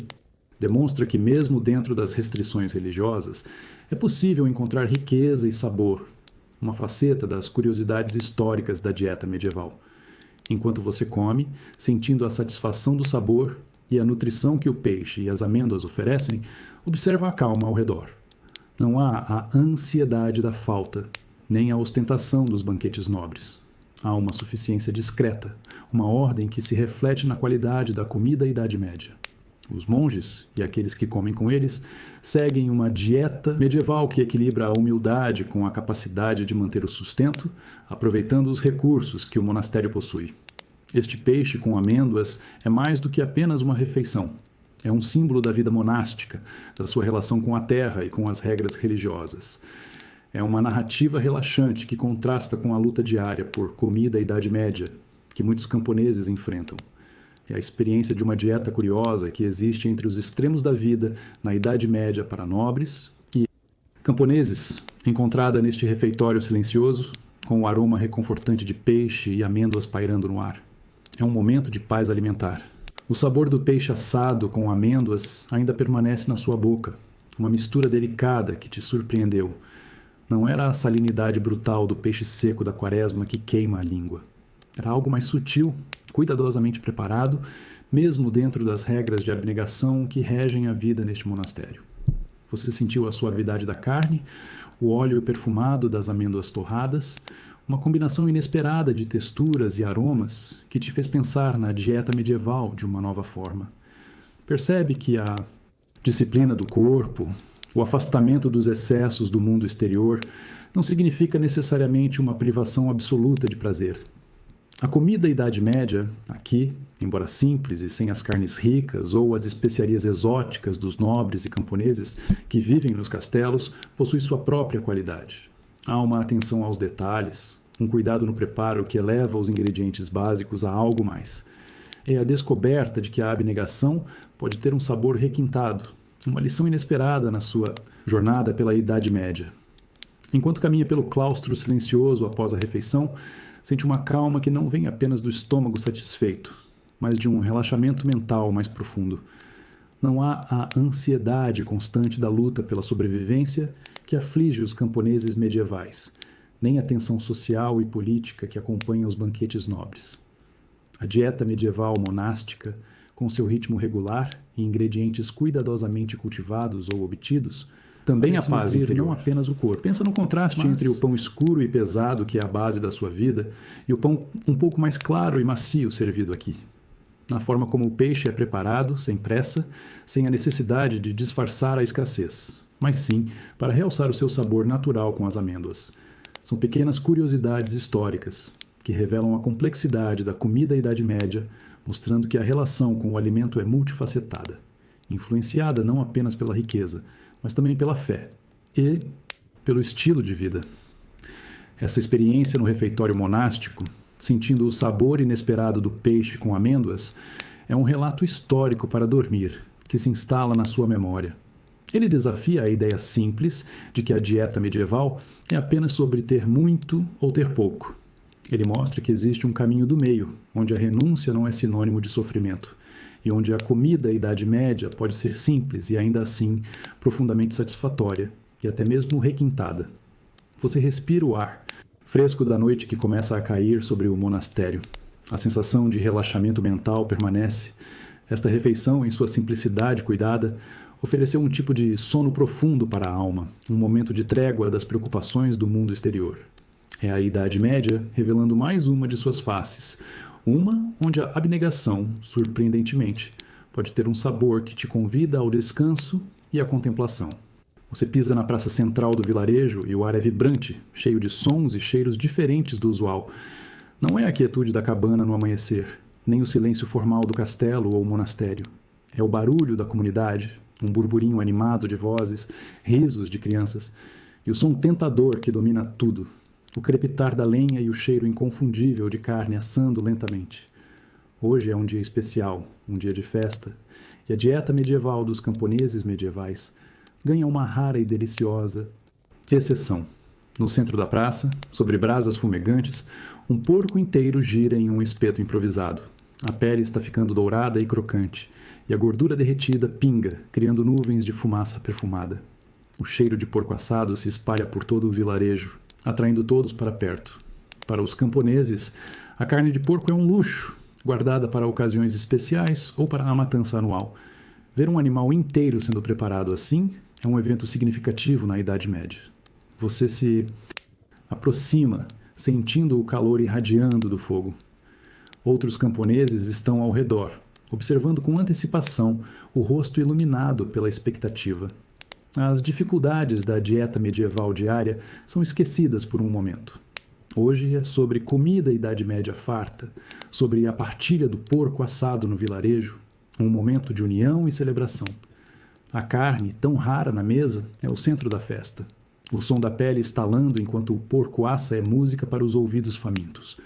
demonstra que, mesmo dentro das restrições religiosas, é possível encontrar riqueza e sabor, uma faceta das curiosidades históricas da dieta medieval. Enquanto você come, sentindo a satisfação do sabor e a nutrição que o peixe e as amêndoas oferecem, observa a calma ao redor. Não há a ansiedade da falta, nem a ostentação dos banquetes nobres. Há uma suficiência discreta, uma ordem que se reflete na qualidade da comida da Idade Média. Os monges, e aqueles que comem com eles, seguem uma dieta medieval que equilibra a humildade com a capacidade de manter o sustento, aproveitando os recursos que o monastério possui. Este peixe com amêndoas é mais do que apenas uma refeição. É um símbolo da vida monástica, da sua relação com a terra e com as regras religiosas. É uma narrativa relaxante que contrasta com a luta diária por comida da Idade Média, que muitos camponeses enfrentam. É a experiência de uma dieta curiosa que existe entre os extremos da vida na Idade Média para nobres e camponeses, encontrada neste refeitório silencioso, com o aroma reconfortante de peixe e amêndoas pairando no ar. É um momento de paz alimentar. O sabor do peixe assado com amêndoas ainda permanece na sua boca, uma mistura delicada que te surpreendeu. Não era a salinidade brutal do peixe seco da quaresma que queima a língua. Era algo mais sutil, cuidadosamente preparado, mesmo dentro das regras de abnegação que regem a vida neste monastério. Você sentiu a suavidade da carne, o óleo perfumado das amêndoas torradas, uma combinação inesperada de texturas e aromas que te fez pensar na dieta medieval de uma nova forma. Percebe que a disciplina do corpo, o afastamento dos excessos do mundo exterior, não significa necessariamente uma privação absoluta de prazer. A comida da Idade Média, aqui, embora simples e sem as carnes ricas ou as especiarias exóticas dos nobres e camponeses que vivem nos castelos, possui sua própria qualidade. Há uma atenção aos detalhes, um cuidado no preparo que eleva os ingredientes básicos a algo mais. É a descoberta de que a abnegação pode ter um sabor requintado, uma lição inesperada na sua jornada pela Idade Média. Enquanto caminha pelo claustro silencioso após a refeição, sente uma calma que não vem apenas do estômago satisfeito, mas de um relaxamento mental mais profundo. Não há a ansiedade constante da luta pela sobrevivência que aflige os camponeses medievais, nem a tensão social e política que acompanha os banquetes nobres. A dieta medieval monástica, com seu ritmo regular e ingredientes cuidadosamente cultivados ou obtidos, também a paz interior, não apenas o corpo. Pensa no contraste entre o pão escuro e pesado, que é a base da sua vida, e o pão um pouco mais claro e macio servido aqui. Na forma como o peixe é preparado, sem pressa, sem a necessidade de disfarçar a escassez, mas sim para realçar o seu sabor natural com as amêndoas. São pequenas curiosidades históricas que revelam a complexidade da comida da Idade Média, mostrando que a relação com o alimento é multifacetada, influenciada não apenas pela riqueza, mas também pela fé e pelo estilo de vida. Essa experiência no refeitório monástico, sentindo o sabor inesperado do peixe com amêndoas, é um relato histórico para dormir, que se instala na sua memória. Ele desafia a ideia simples de que a dieta medieval é apenas sobre ter muito ou ter pouco. Ele mostra que existe um caminho do meio, onde a renúncia não é sinônimo de sofrimento, e onde a comida da Idade Média pode ser simples e ainda assim profundamente satisfatória e até mesmo requintada. Você respira o ar fresco da noite que começa a cair sobre o monastério. A sensação de relaxamento mental permanece. Esta refeição, em sua simplicidade cuidada, ofereceu um tipo de sono profundo para a alma, um momento de trégua das preocupações do mundo exterior. É a Idade Média revelando mais uma de suas faces, uma onde a abnegação, surpreendentemente, pode ter um sabor que te convida ao descanso e à contemplação. Você pisa na praça central do vilarejo e o ar é vibrante, cheio de sons e cheiros diferentes do usual. Não é a quietude da cabana no amanhecer, nem o silêncio formal do castelo ou monastério. É o barulho da comunidade, um burburinho animado de vozes, risos de crianças, e o som tentador que domina tudo, o crepitar da lenha e o cheiro inconfundível de carne assando lentamente. Hoje é um dia especial, um dia de festa, e a dieta medieval dos camponeses medievais ganha uma rara e deliciosa exceção. No centro da praça, sobre brasas fumegantes, um porco inteiro gira em um espeto improvisado. A pele está ficando dourada e crocante, e a gordura derretida pinga, criando nuvens de fumaça perfumada. O cheiro de porco assado se espalha por todo o vilarejo, atraindo todos para perto. Para os camponeses, a carne de porco é um luxo, guardada para ocasiões especiais ou para a matança anual. Ver um animal inteiro sendo preparado assim é um evento significativo na Idade Média. Você se aproxima, sentindo o calor irradiando do fogo. Outros camponeses estão ao redor, observando com antecipação o rosto iluminado pela expectativa. As dificuldades da dieta medieval diária são esquecidas por um momento. Hoje é sobre comida Idade Média farta, sobre a partilha do porco assado no vilarejo, um momento de união e celebração. A carne, tão rara na mesa, é o centro da festa. O som da pele estalando enquanto o porco assa é música para os ouvidos famintos.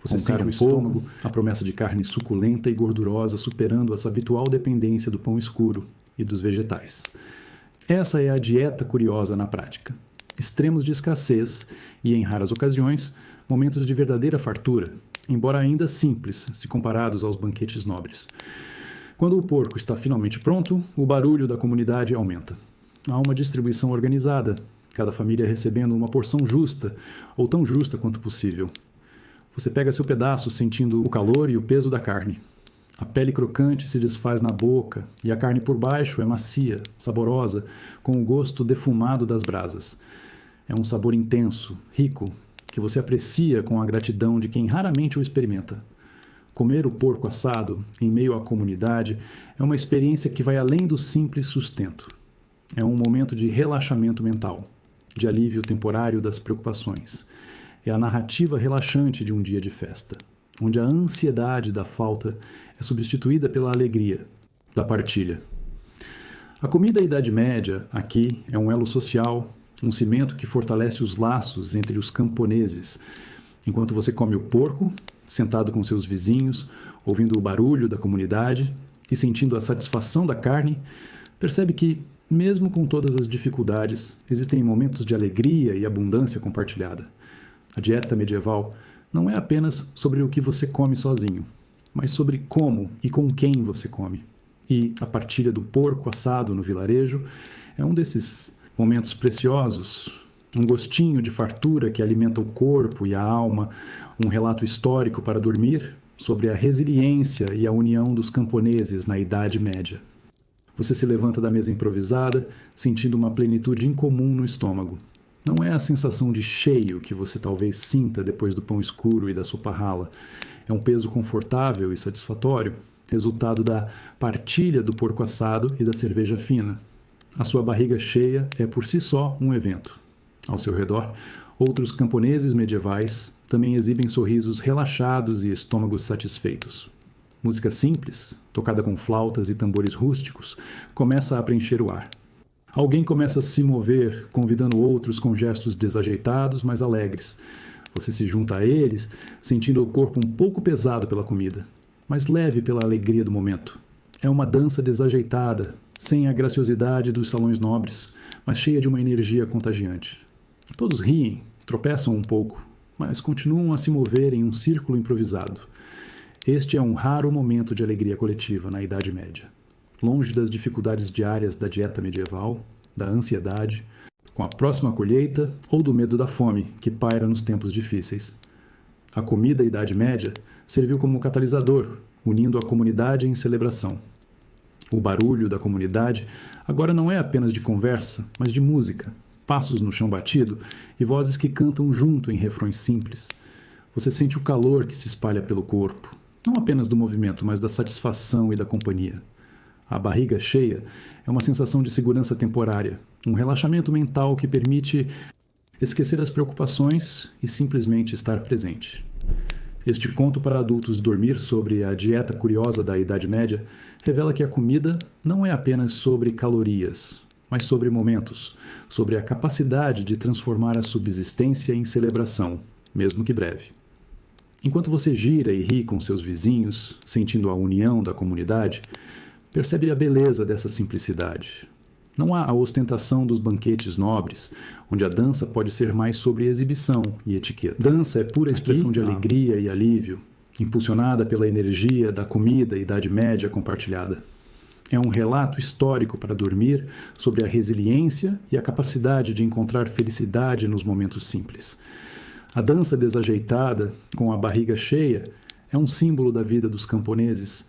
Você sente o estômago, a promessa de carne suculenta e gordurosa superando essa habitual dependência do pão escuro e dos vegetais. Essa é a dieta curiosa na prática. Extremos de escassez e, em raras ocasiões, momentos de verdadeira fartura, embora ainda simples se comparados aos banquetes nobres. Quando o porco está finalmente pronto, o barulho da comunidade aumenta. Há uma distribuição organizada, cada família recebendo uma porção justa, ou tão justa quanto possível. Você pega seu pedaço sentindo o calor e o peso da carne. A pele crocante se desfaz na boca e a carne por baixo é macia, saborosa, com o gosto defumado das brasas. É um sabor intenso, rico, que você aprecia com a gratidão de quem raramente o experimenta. Comer o porco assado, em meio à comunidade, é uma experiência que vai além do simples sustento. É um momento de relaxamento mental, de alívio temporário das preocupações. É a narrativa relaxante de um dia de festa, onde a ansiedade da falta é substituída pela alegria da partilha. A comida da Idade Média, aqui, é um elo social, um cimento que fortalece os laços entre os camponeses. Enquanto você come o porco, sentado com seus vizinhos, ouvindo o barulho da comunidade e sentindo a satisfação da carne, percebe que, mesmo com todas as dificuldades, existem momentos de alegria e abundância compartilhada. A dieta medieval não é apenas sobre o que você come sozinho, mas sobre como e com quem você come. E a partilha do porco assado no vilarejo é um desses momentos preciosos, um gostinho de fartura que alimenta o corpo e a alma, um relato histórico para dormir sobre a resiliência e a união dos camponeses na Idade Média. Você se levanta da mesa improvisada, sentindo uma plenitude incomum no estômago. Não é a sensação de cheio que você talvez sinta depois do pão escuro e da sopa rala. É um peso confortável e satisfatório, resultado da partilha do porco assado e da cerveja fina. A sua barriga cheia é por si só um evento. Ao seu redor, outros camponeses medievais também exibem sorrisos relaxados e estômagos satisfeitos. Música simples, tocada com flautas e tambores rústicos, começa a preencher o ar. Alguém começa a se mover, convidando outros com gestos desajeitados, mas alegres. Você se junta a eles, sentindo o corpo um pouco pesado pela comida, mas leve pela alegria do momento. É uma dança desajeitada, sem a graciosidade dos salões nobres, mas cheia de uma energia contagiante. Todos riem, tropeçam um pouco, mas continuam a se mover em um círculo improvisado. Este é um raro momento de alegria coletiva na Idade Média. Longe das dificuldades diárias da dieta medieval, da ansiedade, com a próxima colheita ou do medo da fome que paira nos tempos difíceis. A comida da Idade Média serviu como catalisador, unindo a comunidade em celebração. O barulho da comunidade agora não é apenas de conversa, mas de música, passos no chão batido e vozes que cantam junto em refrões simples. Você sente o calor que se espalha pelo corpo, não apenas do movimento, mas da satisfação e da companhia. A barriga cheia é uma sensação de segurança temporária, um relaxamento mental que permite esquecer as preocupações e simplesmente estar presente. Este conto para adultos dormir sobre a dieta curiosa da Idade Média revela que a comida não é apenas sobre calorias, mas sobre momentos, sobre a capacidade de transformar a subsistência em celebração, mesmo que breve. Enquanto você gira e ri com seus vizinhos, sentindo a união da comunidade, percebe a beleza dessa simplicidade. Não há a ostentação dos banquetes nobres, onde a dança pode ser mais sobre exibição e etiqueta. Dança é pura expressão de alegria e alívio, impulsionada pela energia da comida e Idade Média compartilhada. É um relato histórico para dormir sobre a resiliência e a capacidade de encontrar felicidade nos momentos simples. A dança desajeitada, com a barriga cheia, é um símbolo da vida dos camponeses,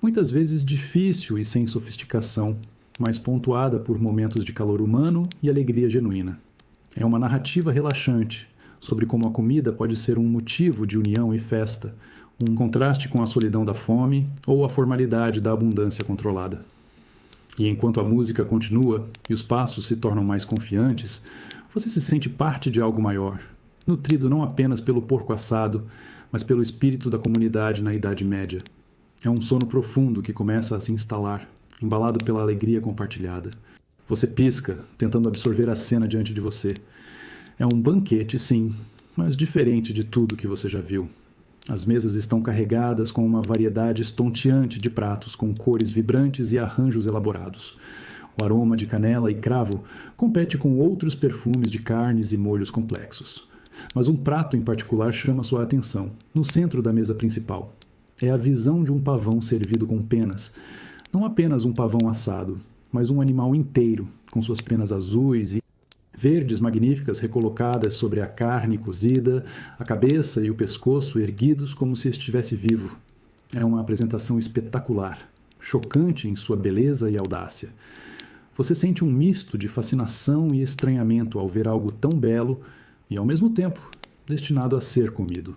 muitas vezes difícil e sem sofisticação, mas pontuada por momentos de calor humano e alegria genuína. É uma narrativa relaxante sobre como a comida pode ser um motivo de união e festa, um contraste com a solidão da fome ou a formalidade da abundância controlada. E enquanto a música continua e os passos se tornam mais confiantes, você se sente parte de algo maior, nutrido não apenas pelo porco assado, mas pelo espírito da comunidade na Idade Média. É um sono profundo que começa a se instalar, embalado pela alegria compartilhada. Você pisca, tentando absorver a cena diante de você. É um banquete, sim, mas diferente de tudo que você já viu. As mesas estão carregadas com uma variedade estonteante de pratos com cores vibrantes e arranjos elaborados. O aroma de canela e cravo compete com outros perfumes de carnes e molhos complexos. Mas um prato em particular chama sua atenção, no centro da mesa principal. É a visão de um pavão servido com penas. Não apenas um pavão assado, mas um animal inteiro, com suas penas azuis e verdes magníficas recolocadas sobre a carne cozida, a cabeça e o pescoço erguidos como se estivesse vivo. É uma apresentação espetacular, chocante em sua beleza e audácia. Você sente um misto de fascinação e estranhamento ao ver algo tão belo e, ao mesmo tempo, destinado a ser comido.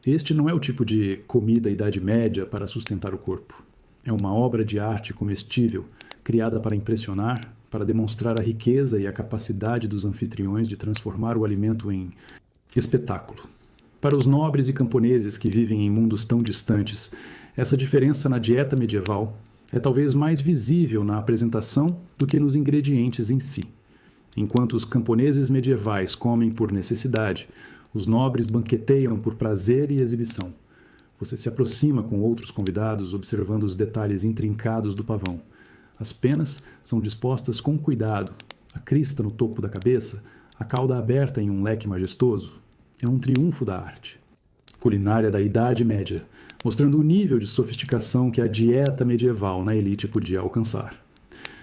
Este não é o tipo de comida Idade Média para sustentar o corpo. É uma obra de arte comestível, criada para impressionar, para demonstrar a riqueza e a capacidade dos anfitriões de transformar o alimento em espetáculo. Para os nobres e camponeses que vivem em mundos tão distantes, essa diferença na dieta medieval é talvez mais visível na apresentação do que nos ingredientes em si. Enquanto os camponeses medievais comem por necessidade, os nobres banqueteiam por prazer e exibição. Você se aproxima com outros convidados, observando os detalhes intrincados do pavão. As penas são dispostas com cuidado, a crista no topo da cabeça, a cauda aberta em um leque majestoso. É um triunfo da arte. Culinária da Idade Média, mostrando o nível de sofisticação que a dieta medieval na elite podia alcançar.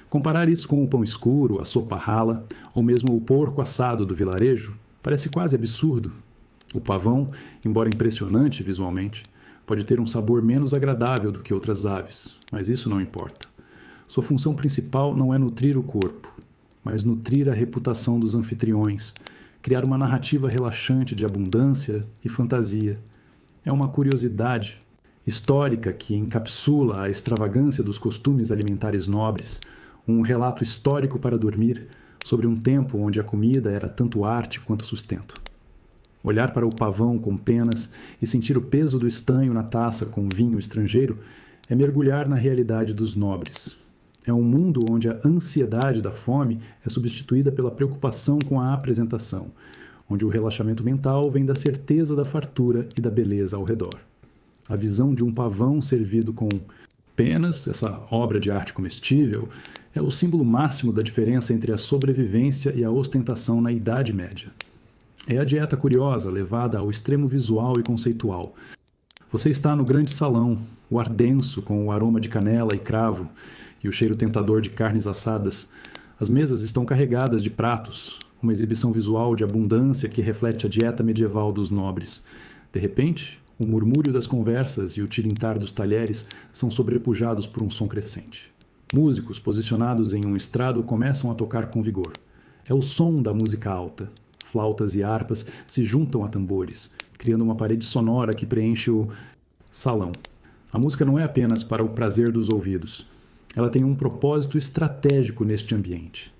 Comparar isso com o pão escuro, a sopa rala, ou mesmo o porco assado do vilarejo, parece quase absurdo. O pavão, embora impressionante visualmente, pode ter um sabor menos agradável do que outras aves, mas isso não importa. Sua função principal não é nutrir o corpo, mas nutrir a reputação dos anfitriões, criar uma narrativa relaxante de abundância e fantasia. É uma curiosidade histórica que encapsula a extravagância dos costumes alimentares nobres, um relato histórico para dormir sobre um tempo onde a comida era tanto arte quanto sustento. Olhar para o pavão com penas e sentir o peso do estanho na taça com vinho estrangeiro é mergulhar na realidade dos nobres. É um mundo onde a ansiedade da fome é substituída pela preocupação com a apresentação, onde o relaxamento mental vem da certeza da fartura e da beleza ao redor. A visão de um pavão servido com penas, essa obra de arte comestível, é o símbolo máximo da diferença entre a sobrevivência e a ostentação na Idade Média. É a dieta curiosa levada ao extremo visual e conceitual. Você está no grande salão, o ar denso com o aroma de canela e cravo e o cheiro tentador de carnes assadas. As mesas estão carregadas de pratos, uma exibição visual de abundância que reflete a dieta medieval dos nobres. De repente, o murmúrio das conversas e o tilintar dos talheres são sobrepujados por um som crescente. Músicos posicionados em um estrado começam a tocar com vigor. É o som da música alta. Flautas e harpas se juntam a tambores, criando uma parede sonora que preenche o salão. A música não é apenas para o prazer dos ouvidos. Ela tem um propósito estratégico neste ambiente.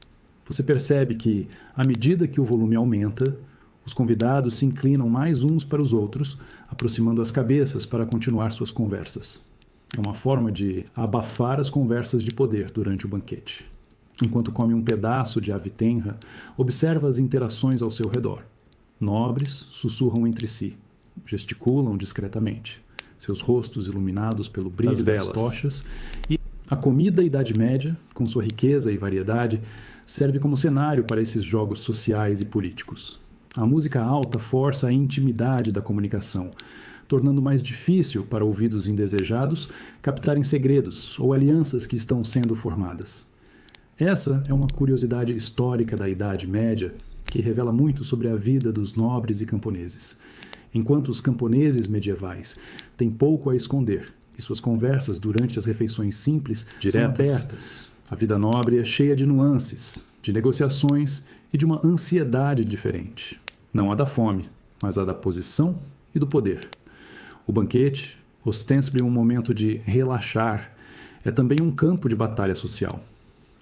Você percebe que, à medida que o volume aumenta, os convidados se inclinam mais uns para os outros, aproximando as cabeças para continuar suas conversas. É uma forma de abafar as conversas de poder durante o banquete. Enquanto come um pedaço de ave tenra, observa as interações ao seu redor. Nobres sussurram entre si, gesticulam discretamente, seus rostos iluminados pelo brilho das tochas, e a comida Idade Média, com sua riqueza e variedade, serve como cenário para esses jogos sociais e políticos. A música alta força a intimidade da comunicação, tornando mais difícil para ouvidos indesejados captarem segredos ou alianças que estão sendo formadas. Essa é uma curiosidade histórica da Idade Média que revela muito sobre a vida dos nobres e camponeses. Enquanto os camponeses medievais têm pouco a esconder e suas conversas durante as refeições simples diretas, são abertas, a vida nobre é cheia de nuances, de negociações e de uma ansiedade diferente. Não a da fome, mas a da posição e do poder. O banquete, ostensibly um momento de relaxar, é também um campo de batalha social.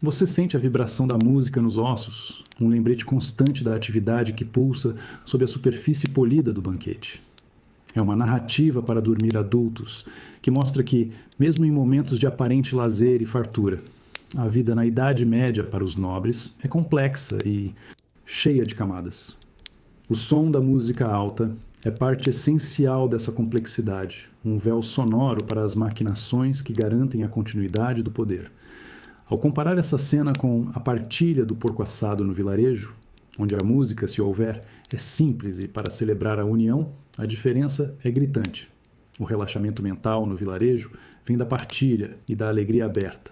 Você sente a vibração da música nos ossos, um lembrete constante da atividade que pulsa sob a superfície polida do banquete. É uma narrativa para dormir adultos, que mostra que, mesmo em momentos de aparente lazer e fartura, a vida na Idade Média para os nobres é complexa e cheia de camadas. O som da música alta é parte essencial dessa complexidade, um véu sonoro para as maquinações que garantem a continuidade do poder. Ao comparar essa cena com a partilha do porco assado no vilarejo, onde a música, se houver, é simples e para celebrar a união, a diferença é gritante. O relaxamento mental no vilarejo vem da partilha e da alegria aberta.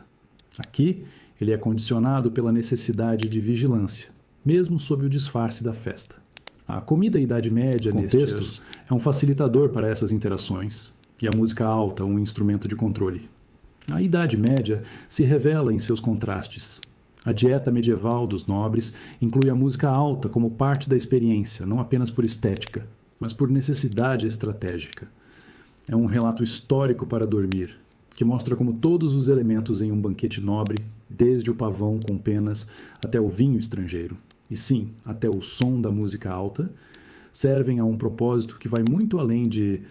Aqui, ele é condicionado pela necessidade de vigilância, mesmo sob o disfarce da festa. A comida Idade Média, nestes textos, é um facilitador para essas interações, e a música alta um instrumento de controle. A Idade Média se revela em seus contrastes. A dieta medieval dos nobres inclui a música alta como parte da experiência, não apenas por estética, mas por necessidade estratégica. É um relato histórico para dormir, que mostra como todos os elementos em um banquete nobre, desde o pavão com penas até o vinho estrangeiro, e sim, até o som da música alta, servem a um propósito que vai muito além de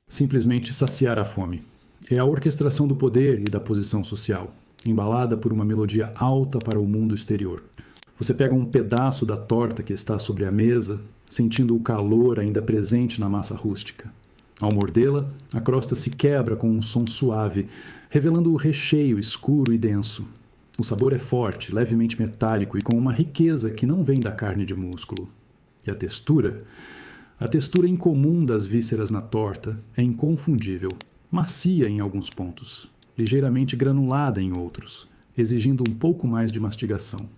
simplesmente saciar a fome. É a orquestração do poder e da posição social, embalada por uma melodia alta para o mundo exterior. Você pega um pedaço da torta que está sobre a mesa, sentindo o calor ainda presente na massa rústica. Ao mordê-la, a crosta se quebra com um som suave, revelando o recheio escuro e denso. O sabor é forte, levemente metálico e com uma riqueza que não vem da carne de músculo. E a textura? A textura incomum das vísceras na torta é inconfundível, macia em alguns pontos, ligeiramente granulada em outros, exigindo um pouco mais de mastigação.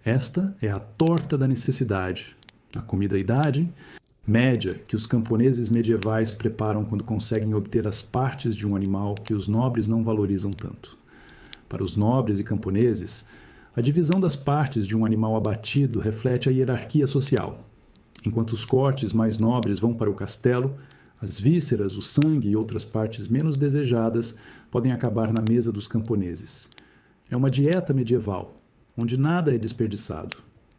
Esta é a torta da necessidade, a comida Idade Média que os camponeses medievais preparam quando conseguem obter as partes de um animal que os nobres não valorizam tanto. para os nobres e camponeses, a divisão das partes de um animal abatido reflete a hierarquia social. Enquanto os cortes mais nobres vão para o castelo, as vísceras, o sangue e outras partes menos desejadas podem acabar na mesa dos camponeses. É uma dieta medieval, onde nada é desperdiçado.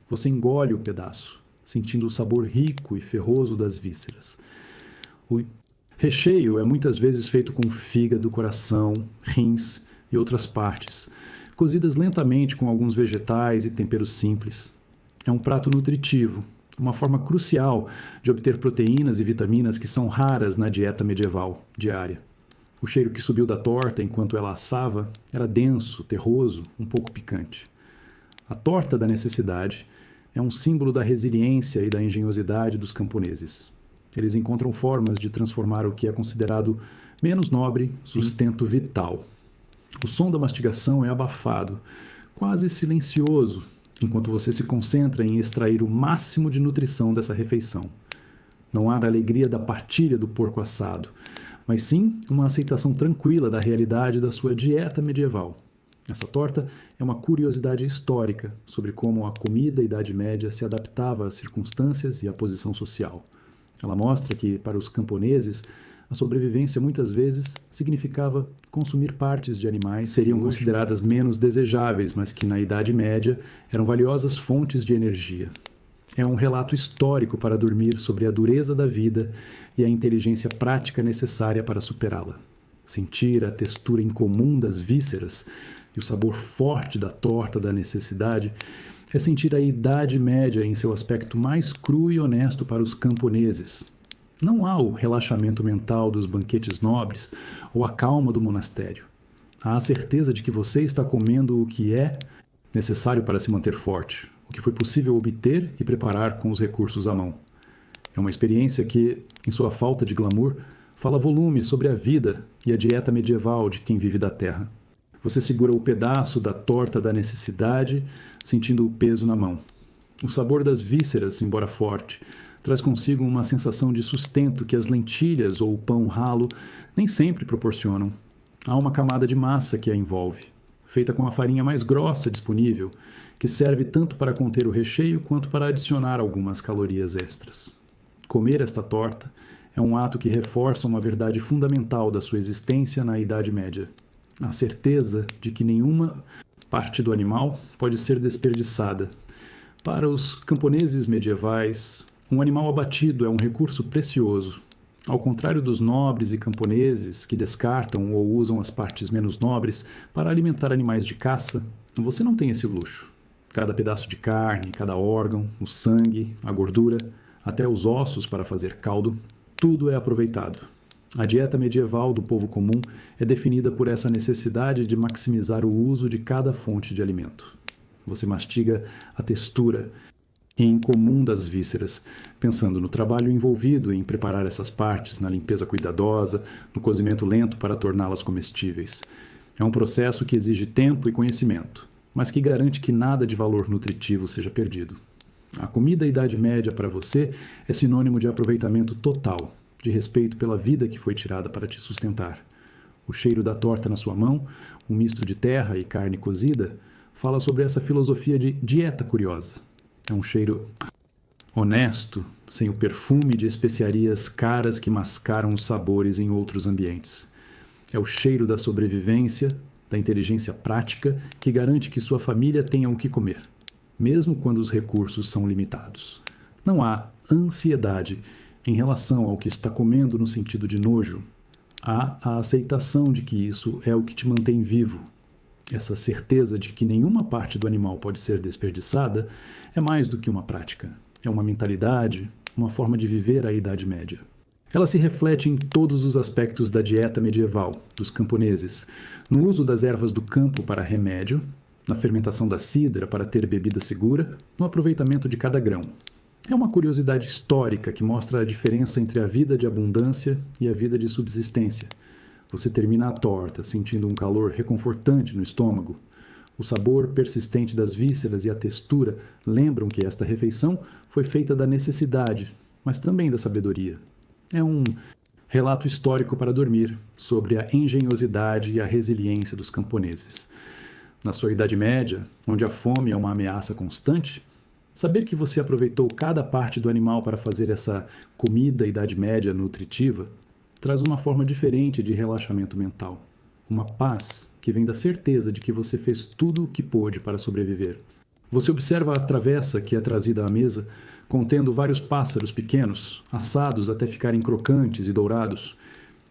Você engole o pedaço, sentindo o sabor rico e ferroso das vísceras. O recheio é muitas vezes feito com fígado, coração, rins e outras partes, cozidas lentamente com alguns vegetais e temperos simples. É um prato nutritivo, uma forma crucial de obter proteínas e vitaminas que são raras na dieta medieval diária. O cheiro que subiu da torta enquanto ela assava era denso, terroso, um pouco picante. A torta da necessidade é um símbolo da resiliência e da engenhosidade dos camponeses. Eles encontram formas de transformar o que é considerado menos nobre, sustento vital. O som da mastigação é abafado, quase silencioso, enquanto você se concentra em extrair o máximo de nutrição dessa refeição. Não há a alegria da partilha do porco assado, mas sim uma aceitação tranquila da realidade da sua dieta medieval. Essa torta é uma curiosidade histórica sobre como a comida da Idade Média se adaptava às circunstâncias e à posição social. Ela mostra que, para os camponeses, a sobrevivência muitas vezes significava consumir partes de animais que seriam consideradas menos desejáveis, mas que na Idade Média eram valiosas fontes de energia. É um relato histórico para dormir sobre a dureza da vida e a inteligência prática necessária para superá-la. Sentir a textura incomum das vísceras e o sabor forte da torta da necessidade é sentir a Idade Média em seu aspecto mais cru e honesto para os camponeses. Não há o relaxamento mental dos banquetes nobres ou a calma do monastério. Há a certeza de que você está comendo o que é necessário para se manter forte, o que foi possível obter e preparar com os recursos à mão. É uma experiência que, em sua falta de glamour, fala volume sobre a vida e a dieta medieval de quem vive da terra. Você segura o pedaço da torta da necessidade, sentindo o peso na mão. O sabor das vísceras, embora forte, traz consigo uma sensação de sustento que as lentilhas ou o pão ralo nem sempre proporcionam. Há uma camada de massa que a envolve, feita com a farinha mais grossa disponível, que serve tanto para conter o recheio quanto para adicionar algumas calorias extras. Comer esta torta é um ato que reforça uma verdade fundamental da sua existência na Idade Média: a certeza de que nenhuma parte do animal pode ser desperdiçada. Para os camponeses medievais, um animal abatido é um recurso precioso. Ao contrário dos nobres e camponeses que descartam ou usam as partes menos nobres para alimentar animais de caça, você não tem esse luxo. Cada pedaço de carne, cada órgão, o sangue, a gordura, até os ossos para fazer caldo, tudo é aproveitado. A dieta medieval do povo comum é definida por essa necessidade de maximizar o uso de cada fonte de alimento. Você mastiga a textura incomum das vísceras, pensando no trabalho envolvido em preparar essas partes, na limpeza cuidadosa, no cozimento lento para torná-las comestíveis. É um processo que exige tempo e conhecimento, mas que garante que nada de valor nutritivo seja perdido. A comida da Idade Média para você é sinônimo de aproveitamento total, de respeito pela vida que foi tirada para te sustentar. O cheiro da torta na sua mão, um misto de terra e carne cozida, fala sobre essa filosofia de dieta curiosa. É um cheiro honesto, sem o perfume de especiarias caras que mascaram os sabores em outros ambientes. É o cheiro da sobrevivência, da inteligência prática, que garante que sua família tenha o que comer, mesmo quando os recursos são limitados. Não há ansiedade em relação ao que está comendo no sentido de nojo. Há a aceitação de que isso é o que te mantém vivo. Essa certeza de que nenhuma parte do animal pode ser desperdiçada é mais do que uma prática. É uma mentalidade, uma forma de viver a Idade Média. Ela se reflete em todos os aspectos da dieta medieval dos camponeses, no uso das ervas do campo para remédio, na fermentação da cidra para ter bebida segura, no aproveitamento de cada grão. É uma curiosidade histórica que mostra a diferença entre a vida de abundância e a vida de subsistência. Você termina a torta sentindo um calor reconfortante no estômago. O sabor persistente das vísceras e a textura lembram que esta refeição foi feita da necessidade, mas também da sabedoria. É um relato histórico para dormir sobre a engenhosidade e a resiliência dos camponeses. Na sua Idade Média, onde a fome é uma ameaça constante, saber que você aproveitou cada parte do animal para fazer essa comida Idade Média nutritiva traz uma forma diferente de relaxamento mental. Uma paz que vem da certeza de que você fez tudo o que pôde para sobreviver. Você observa a travessa que é trazida à mesa, contendo vários pássaros pequenos, assados até ficarem crocantes e dourados.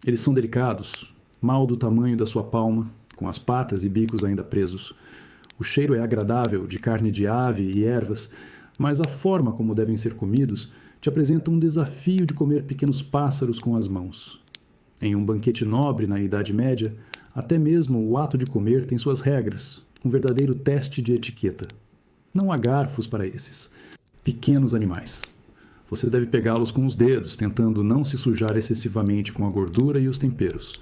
Eles são delicados, mal do tamanho da sua palma, com as patas e bicos ainda presos. O cheiro é agradável de carne de ave e ervas, mas a forma como devem ser comidos te apresenta um desafio de comer pequenos pássaros com as mãos. Em um banquete nobre na Idade Média, até mesmo o ato de comer tem suas regras, um verdadeiro teste de etiqueta. Não há garfos para esses pequenos animais. Você deve pegá-los com os dedos, tentando não se sujar excessivamente com a gordura e os temperos.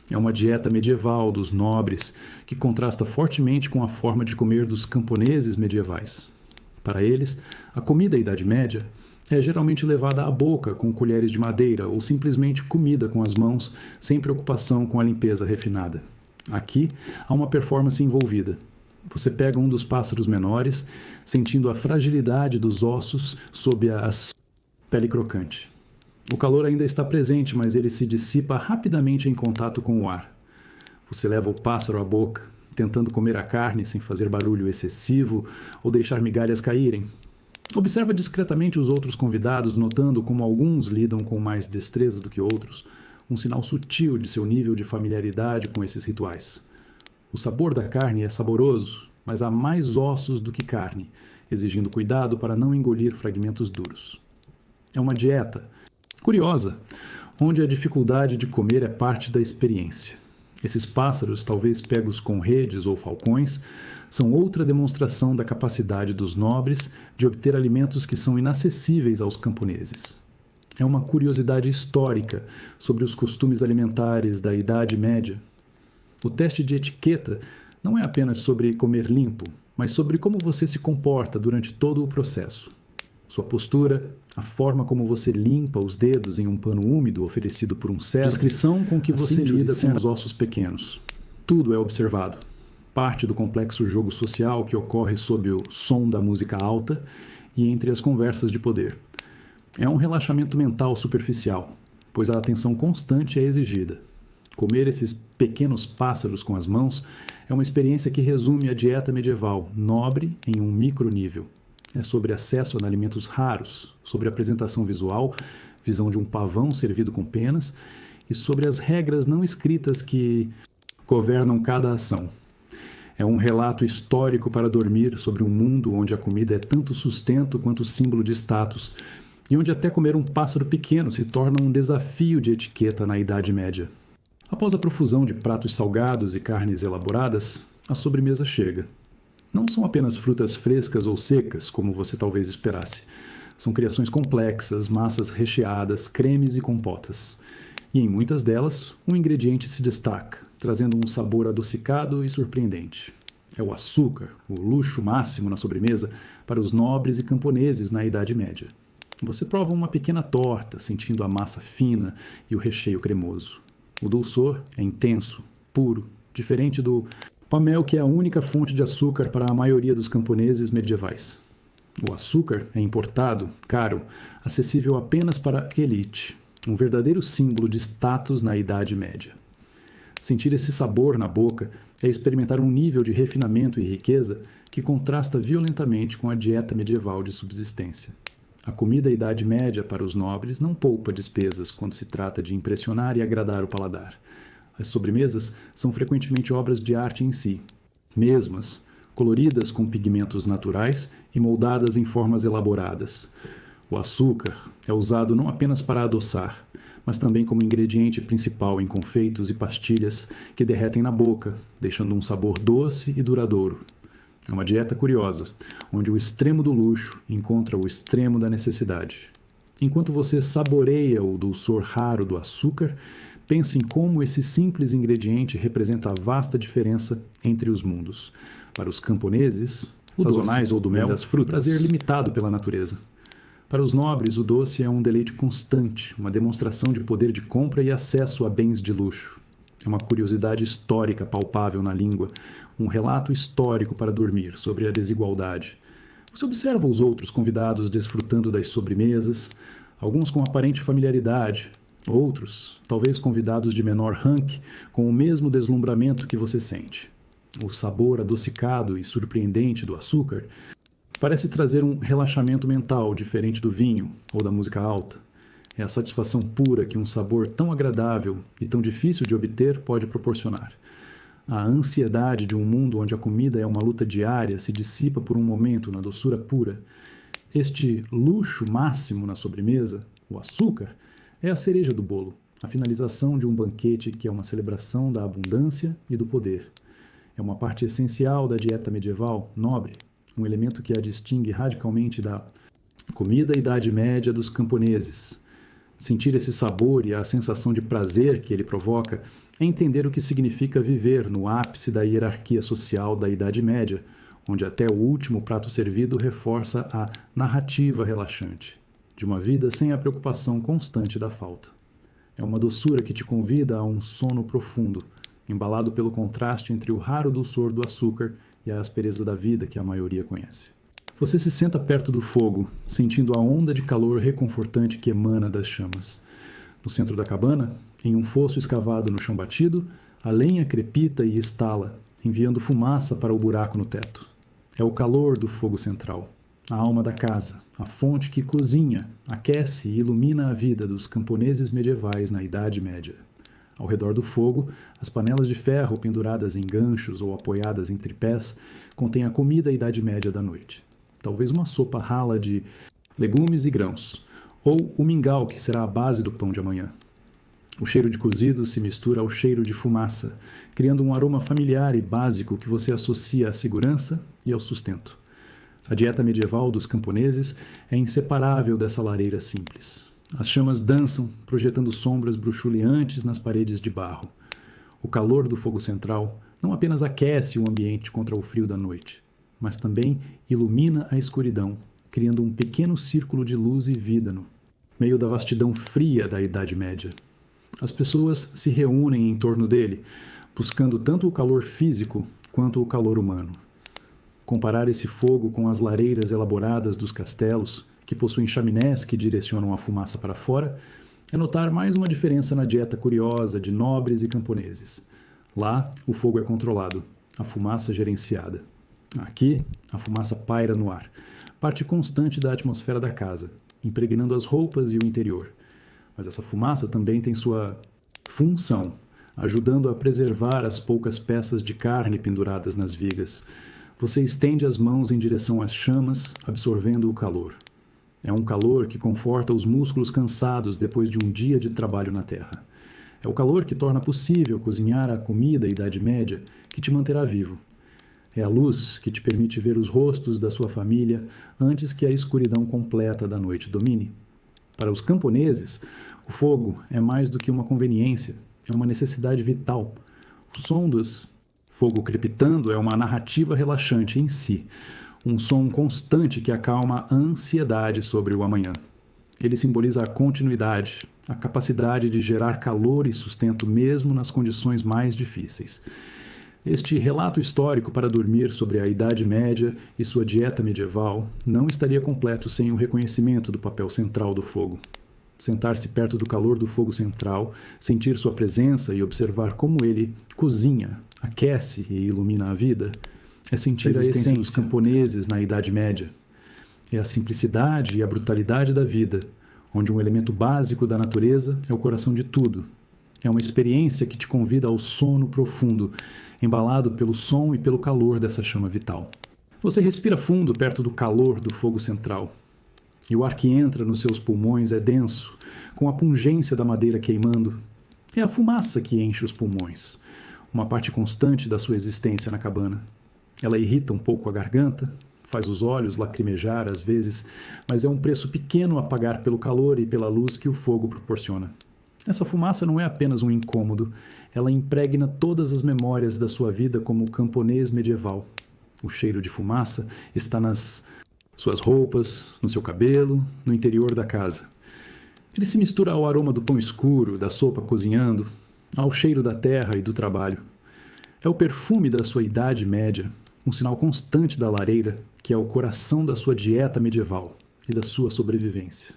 É uma dieta medieval dos nobres que contrasta fortemente com a forma de comer dos camponeses medievais. Para eles, a comida da Idade Média é geralmente levada à boca com colheres de madeira ou simplesmente comida com as mãos, sem preocupação com a limpeza refinada. Aqui há uma performance envolvida. Você pega um dos pássaros menores, sentindo a fragilidade dos ossos sob a pele crocante. O calor ainda está presente, mas ele se dissipa rapidamente em contato com o ar. Você leva o pássaro à boca, tentando comer a carne sem fazer barulho excessivo ou deixar migalhas caírem. Observa discretamente os outros convidados, notando como alguns lidam com mais destreza do que outros, um sinal sutil de seu nível de familiaridade com esses rituais. O sabor da carne é saboroso, mas há mais ossos do que carne, exigindo cuidado para não engolir fragmentos duros. É uma dieta curiosa, onde a dificuldade de comer é parte da experiência. Esses pássaros, talvez pegos com redes ou falcões, são outra demonstração da capacidade dos nobres de obter alimentos que são inacessíveis aos camponeses. É uma curiosidade histórica sobre os costumes alimentares da Idade Média. O teste de etiqueta não é apenas sobre comer limpo, mas sobre como você se comporta durante todo o processo. Sua postura, a forma como você limpa os dedos em um pano úmido oferecido por um servo, a descrição com que você lida com os ossos pequenos. Tudo é observado. Parte do complexo jogo social que ocorre sob o som da música alta e entre as conversas de poder. É um relaxamento mental superficial, pois a atenção constante é exigida. Comer esses pequenos pássaros com as mãos é uma experiência que resume a dieta medieval, nobre em um micronível. É sobre acesso a alimentos raros, sobre apresentação visual, visão de um pavão servido com penas, e sobre as regras não escritas que governam cada ação. É um relato histórico para dormir sobre um mundo onde a comida é tanto sustento quanto símbolo de status, e onde até comer um pássaro pequeno se torna um desafio de etiqueta na Idade Média. Após a profusão de pratos salgados e carnes elaboradas, a sobremesa chega. Não são apenas frutas frescas ou secas, como você talvez esperasse. São criações complexas, massas recheadas, cremes e compotas. E em muitas delas, um ingrediente se destaca, trazendo um sabor adocicado e surpreendente. É o açúcar, o luxo máximo na sobremesa para os nobres e camponeses na Idade Média. Você prova uma pequena torta, sentindo a massa fina e o recheio cremoso. O dulçor é intenso, puro, diferente do mel, que é a única fonte de açúcar para a maioria dos camponeses medievais. O açúcar é importado, caro, acessível apenas para a elite, um verdadeiro símbolo de status na Idade Média. Sentir esse sabor na boca é experimentar um nível de refinamento e riqueza que contrasta violentamente com a dieta medieval de subsistência. A comida da Idade Média para os nobres não poupa despesas quando se trata de impressionar e agradar o paladar. As sobremesas são frequentemente obras de arte em si, mesmas, coloridas com pigmentos naturais e moldadas em formas elaboradas. O açúcar é usado não apenas para adoçar, mas também como ingrediente principal em confeitos e pastilhas que derretem na boca, deixando um sabor doce e duradouro. É uma dieta curiosa, onde o extremo do luxo encontra o extremo da necessidade. Enquanto você saboreia o dulçor raro do açúcar, pense em como esse simples ingrediente representa a vasta diferença entre os mundos. Para os camponeses, o sazonais doce, ou do mel das frutas, prazer limitado pela natureza. Para os nobres, o doce é um deleite constante, uma demonstração de poder de compra e acesso a bens de luxo. É uma curiosidade histórica palpável na língua, um relato histórico para dormir sobre a desigualdade. Você observa os outros convidados desfrutando das sobremesas, alguns com aparente familiaridade, outros, talvez convidados de menor rank, com o mesmo deslumbramento que você sente. O sabor adocicado e surpreendente do açúcar parece trazer um relaxamento mental diferente do vinho ou da música alta. É a satisfação pura que um sabor tão agradável e tão difícil de obter pode proporcionar. A ansiedade de um mundo onde a comida é uma luta diária se dissipa por um momento na doçura pura. Este luxo máximo na sobremesa, o açúcar, é a cereja do bolo, a finalização de um banquete que é uma celebração da abundância e do poder. É uma parte essencial da dieta medieval, nobre, um elemento que a distingue radicalmente da comida Idade Média dos camponeses. Sentir esse sabor e a sensação de prazer que ele provoca é entender o que significa viver no ápice da hierarquia social da Idade Média, onde até o último prato servido reforça a narrativa relaxante de uma vida sem a preocupação constante da falta. É uma doçura que te convida a um sono profundo, embalado pelo contraste entre o raro dulçor do açúcar e a aspereza da vida que a maioria conhece. Você se senta perto do fogo, sentindo a onda de calor reconfortante que emana das chamas. No centro da cabana, em um fosso escavado no chão batido, a lenha crepita e estala, enviando fumaça para o buraco no teto. É o calor do fogo central, a alma da casa, a fonte que cozinha, aquece e ilumina a vida dos camponeses medievais na Idade Média. Ao redor do fogo, as panelas de ferro penduradas em ganchos ou apoiadas em tripés contêm a comida da Idade Média da noite. Talvez uma sopa rala de legumes e grãos, ou o mingau que será a base do pão de amanhã. O cheiro de cozido se mistura ao cheiro de fumaça, criando um aroma familiar e básico que você associa à segurança e ao sustento. A dieta medieval dos camponeses é inseparável dessa lareira simples. As chamas dançam, projetando sombras bruxuleantes nas paredes de barro. O calor do fogo central não apenas aquece o ambiente contra o frio da noite, mas também ilumina a escuridão, criando um pequeno círculo de luz e vida no meio da vastidão fria da Idade Média. As pessoas se reúnem em torno dele, buscando tanto o calor físico quanto o calor humano. Comparar esse fogo com as lareiras elaboradas dos castelos, que possuem chaminés que direcionam a fumaça para fora, é notar mais uma diferença na dieta curiosa de nobres e camponeses. Lá, o fogo é controlado, a fumaça gerenciada. Aqui, a fumaça paira no ar, parte constante da atmosfera da casa, impregnando as roupas e o interior. Mas essa fumaça também tem sua função, ajudando a preservar as poucas peças de carne penduradas nas vigas. Você estende as mãos em direção às chamas, absorvendo o calor. É um calor que conforta os músculos cansados depois de um dia de trabalho na terra. É o calor que torna possível cozinhar a comida da Idade Média que te manterá vivo. É a luz que te permite ver os rostos da sua família antes que a escuridão completa da noite domine. Para os camponeses, o fogo é mais do que uma conveniência, é uma necessidade vital. O som dos fogo crepitando é uma narrativa relaxante em si, um som constante que acalma a ansiedade sobre o amanhã. Ele simboliza a continuidade, a capacidade de gerar calor e sustento mesmo nas condições mais difíceis. Este relato histórico para dormir sobre a Idade Média e sua dieta medieval não estaria completo sem o reconhecimento do papel central do fogo. Sentar-se perto do calor do fogo central, sentir sua presença e observar como ele cozinha, aquece e ilumina a vida, é sentir a existência dos camponeses na Idade Média. É a simplicidade e a brutalidade da vida, onde um elemento básico da natureza é o coração de tudo. É uma experiência que te convida ao sono profundo, embalado pelo som e pelo calor dessa chama vital. Você respira fundo perto do calor do fogo central. E o ar que entra nos seus pulmões é denso, com a pungência da madeira queimando. É a fumaça que enche os pulmões, uma parte constante da sua existência na cabana. Ela irrita um pouco a garganta, faz os olhos lacrimejar às vezes, mas é um preço pequeno a pagar pelo calor e pela luz que o fogo proporciona. Essa fumaça não é apenas um incômodo, ela impregna todas as memórias da sua vida como camponês medieval. O cheiro de fumaça está nas suas roupas, no seu cabelo, no interior da casa. Ele se mistura ao aroma do pão escuro, da sopa cozinhando, ao cheiro da terra e do trabalho. É o perfume da sua Idade Média, um sinal constante da lareira, que é o coração da sua dieta medieval e da sua sobrevivência.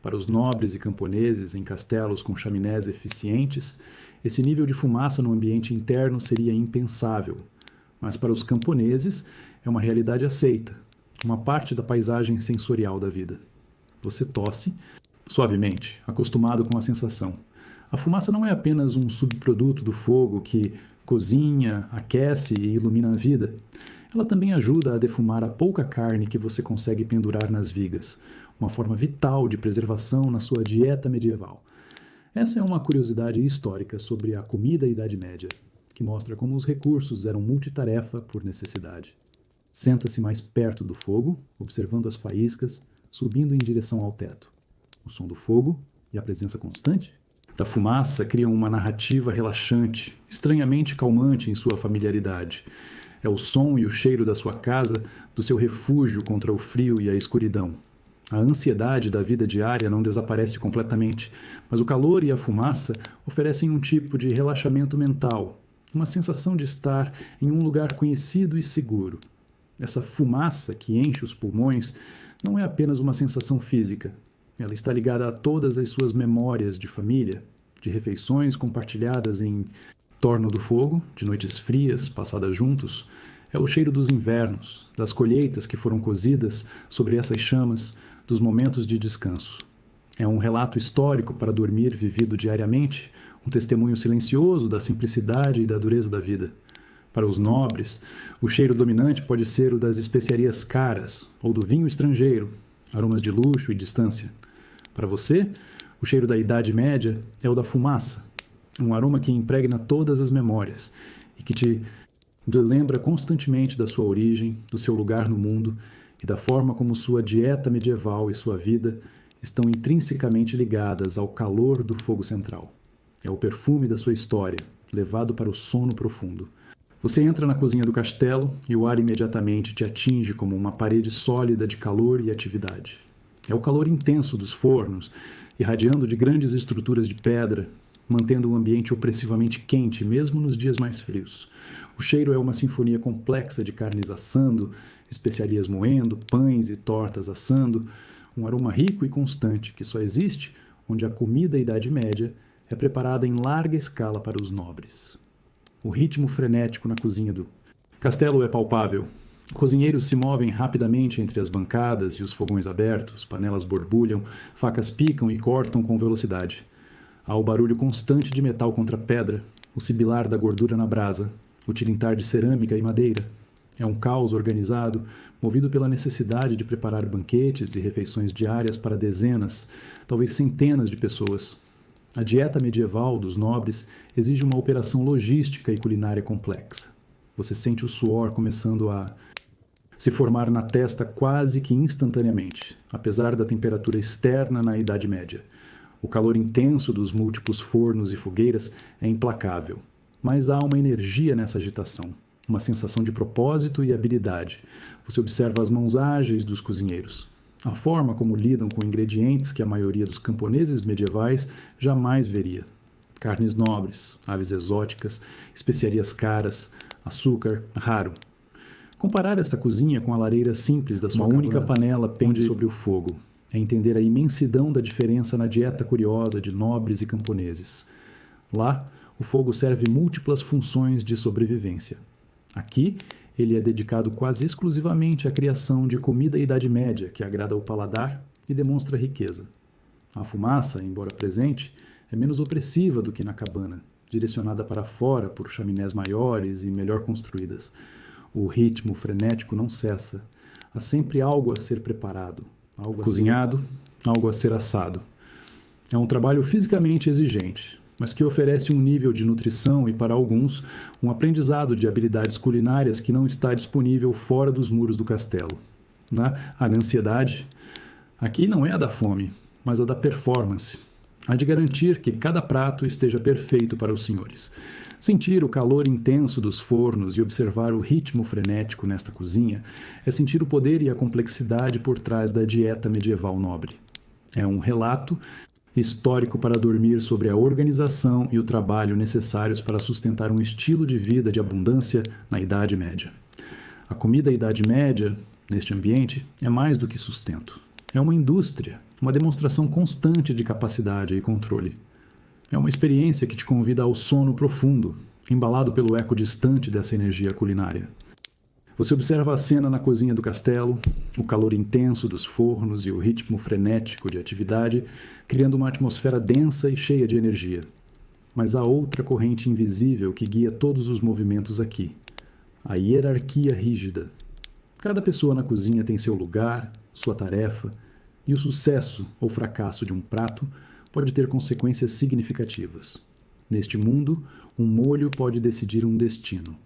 Para os nobres e camponeses em castelos com chaminés eficientes, esse nível de fumaça no ambiente interno seria impensável. Mas para os camponeses, é uma realidade aceita, uma parte da paisagem sensorial da vida. Você tosse, suavemente, acostumado com a sensação. A fumaça não é apenas um subproduto do fogo que cozinha, aquece e ilumina a vida. Ela também ajuda a defumar a pouca carne que você consegue pendurar nas vigas, uma forma vital de preservação na sua dieta medieval. Essa é uma curiosidade histórica sobre a comida da Idade Média, que mostra como os recursos eram multitarefa por necessidade. Senta-se mais perto do fogo, observando as faíscas, subindo em direção ao teto. O som do fogo e a presença constante da fumaça criam uma narrativa relaxante, estranhamente calmante em sua familiaridade. É o som e o cheiro da sua casa, do seu refúgio contra o frio e a escuridão. A ansiedade da vida diária não desaparece completamente, mas o calor e a fumaça oferecem um tipo de relaxamento mental, uma sensação de estar em um lugar conhecido e seguro. Essa fumaça que enche os pulmões não é apenas uma sensação física. Ela está ligada a todas as suas memórias de família, de refeições compartilhadas em torno do fogo, de noites frias passadas juntos. É o cheiro dos invernos, das colheitas que foram cozidas sobre essas chamas, dos momentos de descanso. É um relato histórico para dormir vivido diariamente, um testemunho silencioso da simplicidade e da dureza da vida. Para os nobres, o cheiro dominante pode ser o das especiarias caras ou do vinho estrangeiro, aromas de luxo e distância. Para você, o cheiro da Idade Média é o da fumaça, um aroma que impregna todas as memórias e que te lembra constantemente da sua origem, do seu lugar no mundo e da forma como sua dieta medieval e sua vida estão intrinsecamente ligadas ao calor do fogo central. É o perfume da sua história, levado para o sono profundo. Você entra na cozinha do castelo e o ar imediatamente te atinge como uma parede sólida de calor e atividade. É o calor intenso dos fornos, irradiando de grandes estruturas de pedra, mantendo o ambiente opressivamente quente, mesmo nos dias mais frios. O cheiro é uma sinfonia complexa de carnes assando, especiarias moendo, pães e tortas assando, um aroma rico e constante que só existe onde a comida da Idade Média é preparada em larga escala para os nobres. O ritmo frenético na cozinha do castelo é palpável. Cozinheiros se movem rapidamente entre as bancadas e os fogões abertos, panelas borbulham, facas picam e cortam com velocidade. Há o barulho constante de metal contra pedra, o sibilar da gordura na brasa, o tilintar de cerâmica e madeira. É um caos organizado, movido pela necessidade de preparar banquetes e refeições diárias para dezenas, talvez centenas de pessoas. A dieta medieval dos nobres exige uma operação logística e culinária complexa. Você sente o suor começando a se formar na testa quase que instantaneamente, apesar da temperatura externa na Idade Média. O calor intenso dos múltiplos fornos e fogueiras é implacável, mas há uma energia nessa agitação, uma sensação de propósito e habilidade. Você observa as mãos ágeis dos cozinheiros, a forma como lidam com ingredientes que a maioria dos camponeses medievais jamais veria. Carnes nobres, aves exóticas, especiarias caras, açúcar raro. Comparar esta cozinha com a lareira simples da sua única panela pende sobre o fogo. É entender a imensidão da diferença na dieta curiosa de nobres e camponeses. Lá, o fogo serve múltiplas funções de sobrevivência. Aqui, ele é dedicado quase exclusivamente à criação de comida da Idade Média, que agrada ao paladar e demonstra riqueza. A fumaça, embora presente, é menos opressiva do que na cabana, direcionada para fora por chaminés maiores e melhor construídas. O ritmo frenético não cessa. Há sempre algo a ser preparado, algo cozinhado, algo a ser assado. É um trabalho fisicamente exigente, mas que oferece um nível de nutrição e, para alguns, um aprendizado de habilidades culinárias que não está disponível fora dos muros do castelo. A ansiedade aqui não é a da fome, mas a da performance. Há de garantir que cada prato esteja perfeito para os senhores. Sentir o calor intenso dos fornos e observar o ritmo frenético nesta cozinha é sentir o poder e a complexidade por trás da dieta medieval nobre. É um relato histórico para dormir sobre a organização e o trabalho necessários para sustentar um estilo de vida de abundância na Idade Média. A comida da Idade Média, neste ambiente, é mais do que sustento. É uma indústria, uma demonstração constante de capacidade e controle. É uma experiência que te convida ao sono profundo, embalado pelo eco distante dessa energia culinária. Você observa a cena na cozinha do castelo, o calor intenso dos fornos e o ritmo frenético de atividade, criando uma atmosfera densa e cheia de energia. Mas há outra corrente invisível que guia todos os movimentos aqui: a hierarquia rígida. Cada pessoa na cozinha tem seu lugar, sua tarefa, e o sucesso ou fracasso de um prato pode ter consequências significativas. Neste mundo, um molho pode decidir um destino.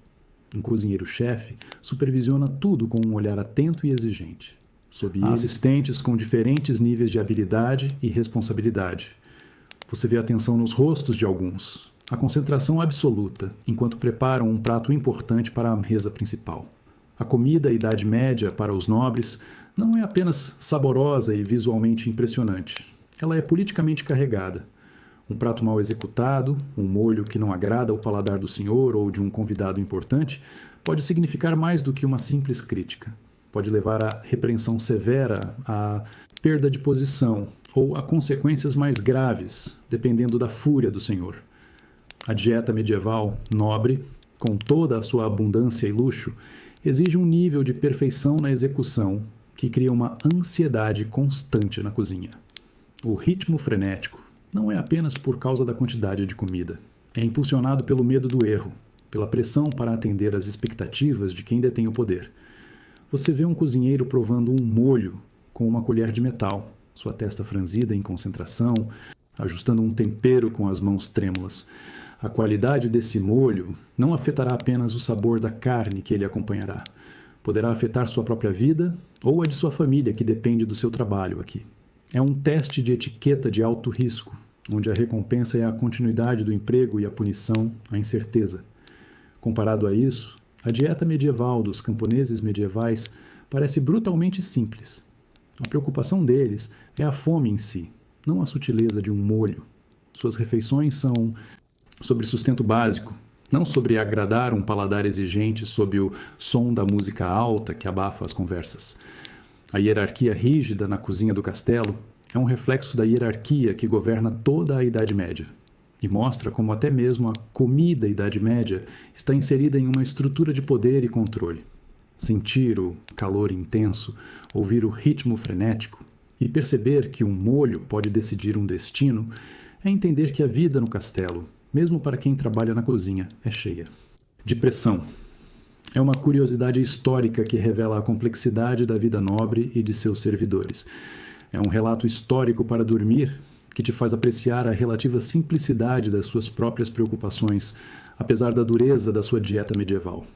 Um cozinheiro-chefe supervisiona tudo com um olhar atento e exigente. Sob ele, assistentes com diferentes níveis de habilidade e responsabilidade. Você vê a tensão nos rostos de alguns, a concentração absoluta, enquanto preparam um prato importante para a mesa principal. A comida da Idade Média, para os nobres, não é apenas saborosa e visualmente impressionante. Ela é politicamente carregada. Um prato mal executado, um molho que não agrada ao paladar do senhor ou de um convidado importante, pode significar mais do que uma simples crítica. Pode levar a repreensão severa, a perda de posição ou a consequências mais graves, dependendo da fúria do senhor. A dieta medieval, nobre, com toda a sua abundância e luxo, exige um nível de perfeição na execução que cria uma ansiedade constante na cozinha. O ritmo frenético não é apenas por causa da quantidade de comida. É impulsionado pelo medo do erro, pela pressão para atender às expectativas de quem detém o poder. Você vê um cozinheiro provando um molho com uma colher de metal, sua testa franzida em concentração, ajustando um tempero com as mãos trêmulas. A qualidade desse molho não afetará apenas o sabor da carne que ele acompanhará. Poderá afetar sua própria vida ou a de sua família, que depende do seu trabalho aqui. É um teste de etiqueta de alto risco, onde a recompensa é a continuidade do emprego e a punição, a incerteza. Comparado a isso, a dieta medieval dos camponeses medievais parece brutalmente simples. A preocupação deles é a fome em si, não a sutileza de um molho. Suas refeições são sobre sustento básico, não sobre agradar um paladar exigente sob o som da música alta que abafa as conversas. A hierarquia rígida na cozinha do castelo é um reflexo da hierarquia que governa toda a Idade Média e mostra como até mesmo a comida da Idade Média está inserida em uma estrutura de poder e controle. Sentir o calor intenso, ouvir o ritmo frenético e perceber que um molho pode decidir um destino é entender que a vida no castelo, mesmo para quem trabalha na cozinha, é cheia de pressão. É uma curiosidade histórica que revela a complexidade da vida nobre e de seus servidores. É um relato histórico para dormir que te faz apreciar a relativa simplicidade das suas próprias preocupações, apesar da dureza da sua dieta medieval.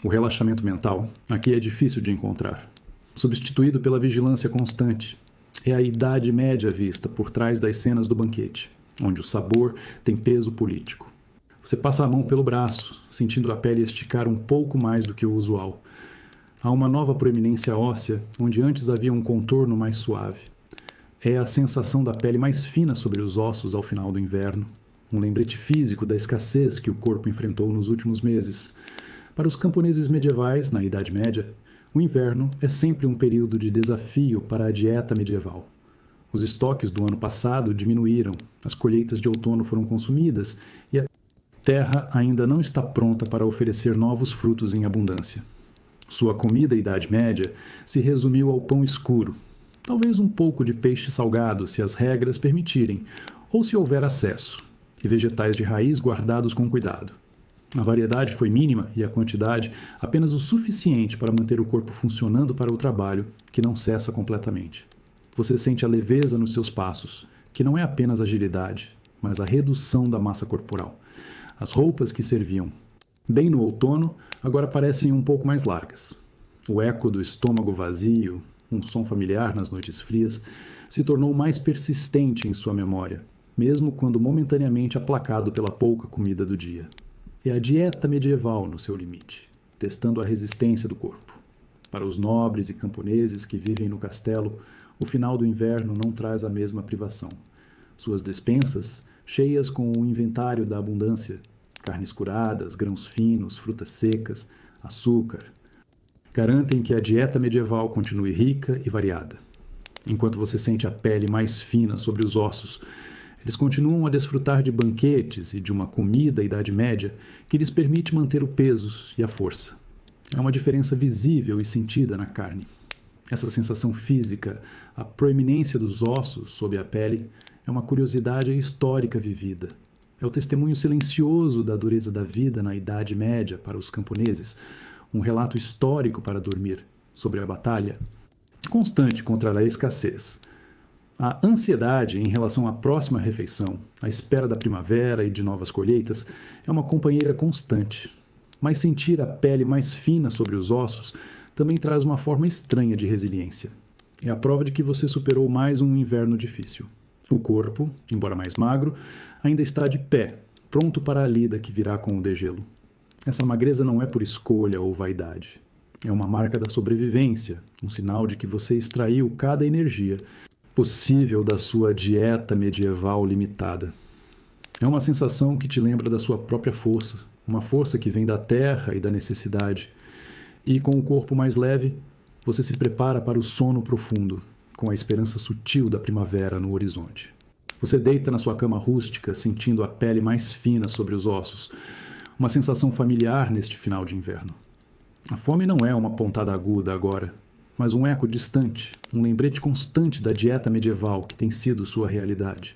O relaxamento mental aqui é difícil de encontrar. Substituído pela vigilância constante, é a Idade Média vista por trás das cenas do banquete, onde o sabor tem peso político. Você passa a mão pelo braço, sentindo a pele esticar um pouco mais do que o usual. Há uma nova proeminência óssea, onde antes havia um contorno mais suave. É a sensação da pele mais fina sobre os ossos ao final do inverno, um lembrete físico da escassez que o corpo enfrentou nos últimos meses. Para os camponeses medievais, na Idade Média, o inverno é sempre um período de desafio para a dieta medieval. Os estoques do ano passado diminuíram, as colheitas de outono foram consumidas e a terra ainda não está pronta para oferecer novos frutos em abundância. Sua comida da Idade Média se resumiu ao pão escuro, talvez um pouco de peixe salgado, se as regras permitirem, ou se houver acesso, e vegetais de raiz guardados com cuidado. A variedade foi mínima e a quantidade apenas o suficiente para manter o corpo funcionando para o trabalho, que não cessa completamente. Você sente a leveza nos seus passos, que não é apenas agilidade, mas a redução da massa corporal. As roupas que serviam bem no outono agora parecem um pouco mais largas. O eco do estômago vazio, um som familiar nas noites frias, se tornou mais persistente em sua memória, mesmo quando momentaneamente aplacado pela pouca comida do dia. É a dieta medieval no seu limite, testando a resistência do corpo. Para os nobres e camponeses que vivem no castelo, o final do inverno não traz a mesma privação. suas despensas cheias com o inventário da abundância, carnes curadas, grãos finos, frutas secas, açúcar, garantem que a dieta medieval continue rica e variada. Enquanto você sente a pele mais fina sobre os ossos, eles continuam a desfrutar de banquetes e de uma comida Idade Média que lhes permite manter o peso e a força. Há uma diferença visível e sentida na carne. Essa sensação física, a proeminência dos ossos sob a pele, é uma curiosidade histórica vivida. É o testemunho silencioso da dureza da vida na Idade Média para os camponeses, um relato histórico para dormir sobre a batalha constante contra a escassez. A ansiedade em relação à próxima refeição, a espera da primavera e de novas colheitas, é uma companheira constante. Mas sentir a pele mais fina sobre os ossos também traz uma forma estranha de resiliência. É a prova de que você superou mais um inverno difícil. O corpo, embora mais magro, ainda está de pé, pronto para a lida que virá com o degelo. Essa magreza não é por escolha ou vaidade. É uma marca da sobrevivência, um sinal de que você extraiu cada energia possível da sua dieta medieval limitada. É uma sensação que te lembra da sua própria força, uma força que vem da terra e da necessidade. E com o corpo mais leve, você se prepara para o sono profundo, com a esperança sutil da primavera no horizonte. Você deita na sua cama rústica, sentindo a pele mais fina sobre os ossos, uma sensação familiar neste final de inverno. A fome não é uma pontada aguda agora, mas um eco distante, um lembrete constante da dieta medieval que tem sido sua realidade.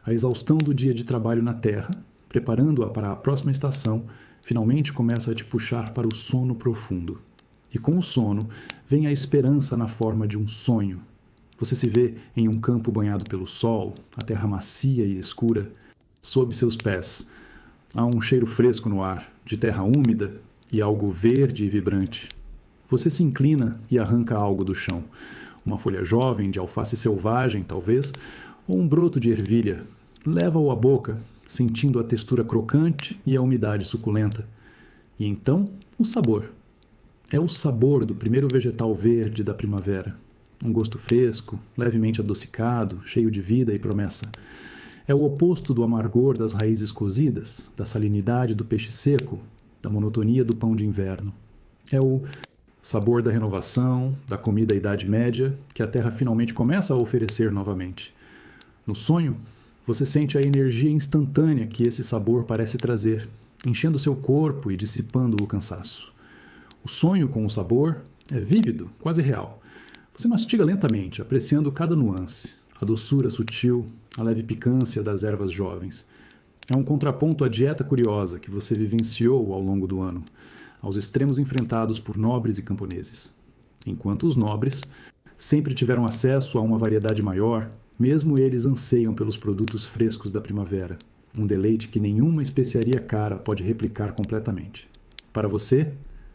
A exaustão do dia de trabalho na terra, preparando-a para a próxima estação, finalmente começa a te puxar para o sono profundo. E com o sono, vem a esperança na forma de um sonho. Você se vê em um campo banhado pelo sol, a terra macia e escura. Sob seus pés, há um cheiro fresco no ar, de terra úmida e algo verde e vibrante. Você se inclina e arranca algo do chão. Uma folha jovem de alface selvagem, talvez, ou um broto de ervilha. Leva-o à boca, sentindo a textura crocante e a umidade suculenta. E então, o sabor. É o sabor do primeiro vegetal verde da primavera. Um gosto fresco, levemente adocicado, cheio de vida e promessa. É o oposto do amargor das raízes cozidas, da salinidade do peixe seco, da monotonia do pão de inverno. É o sabor da renovação, da comida Idade Média, que a terra finalmente começa a oferecer novamente. No sonho, você sente a energia instantânea que esse sabor parece trazer, enchendo seu corpo e dissipando o cansaço. O sonho com o sabor é vívido, quase real. Você mastiga lentamente, apreciando cada nuance, a doçura sutil, a leve picância das ervas jovens. É um contraponto à dieta curiosa que você vivenciou ao longo do ano, aos extremos enfrentados por nobres e camponeses. Enquanto os nobres sempre tiveram acesso a uma variedade maior, mesmo eles anseiam pelos produtos frescos da primavera, um deleite que nenhuma especiaria cara pode replicar completamente. Para você,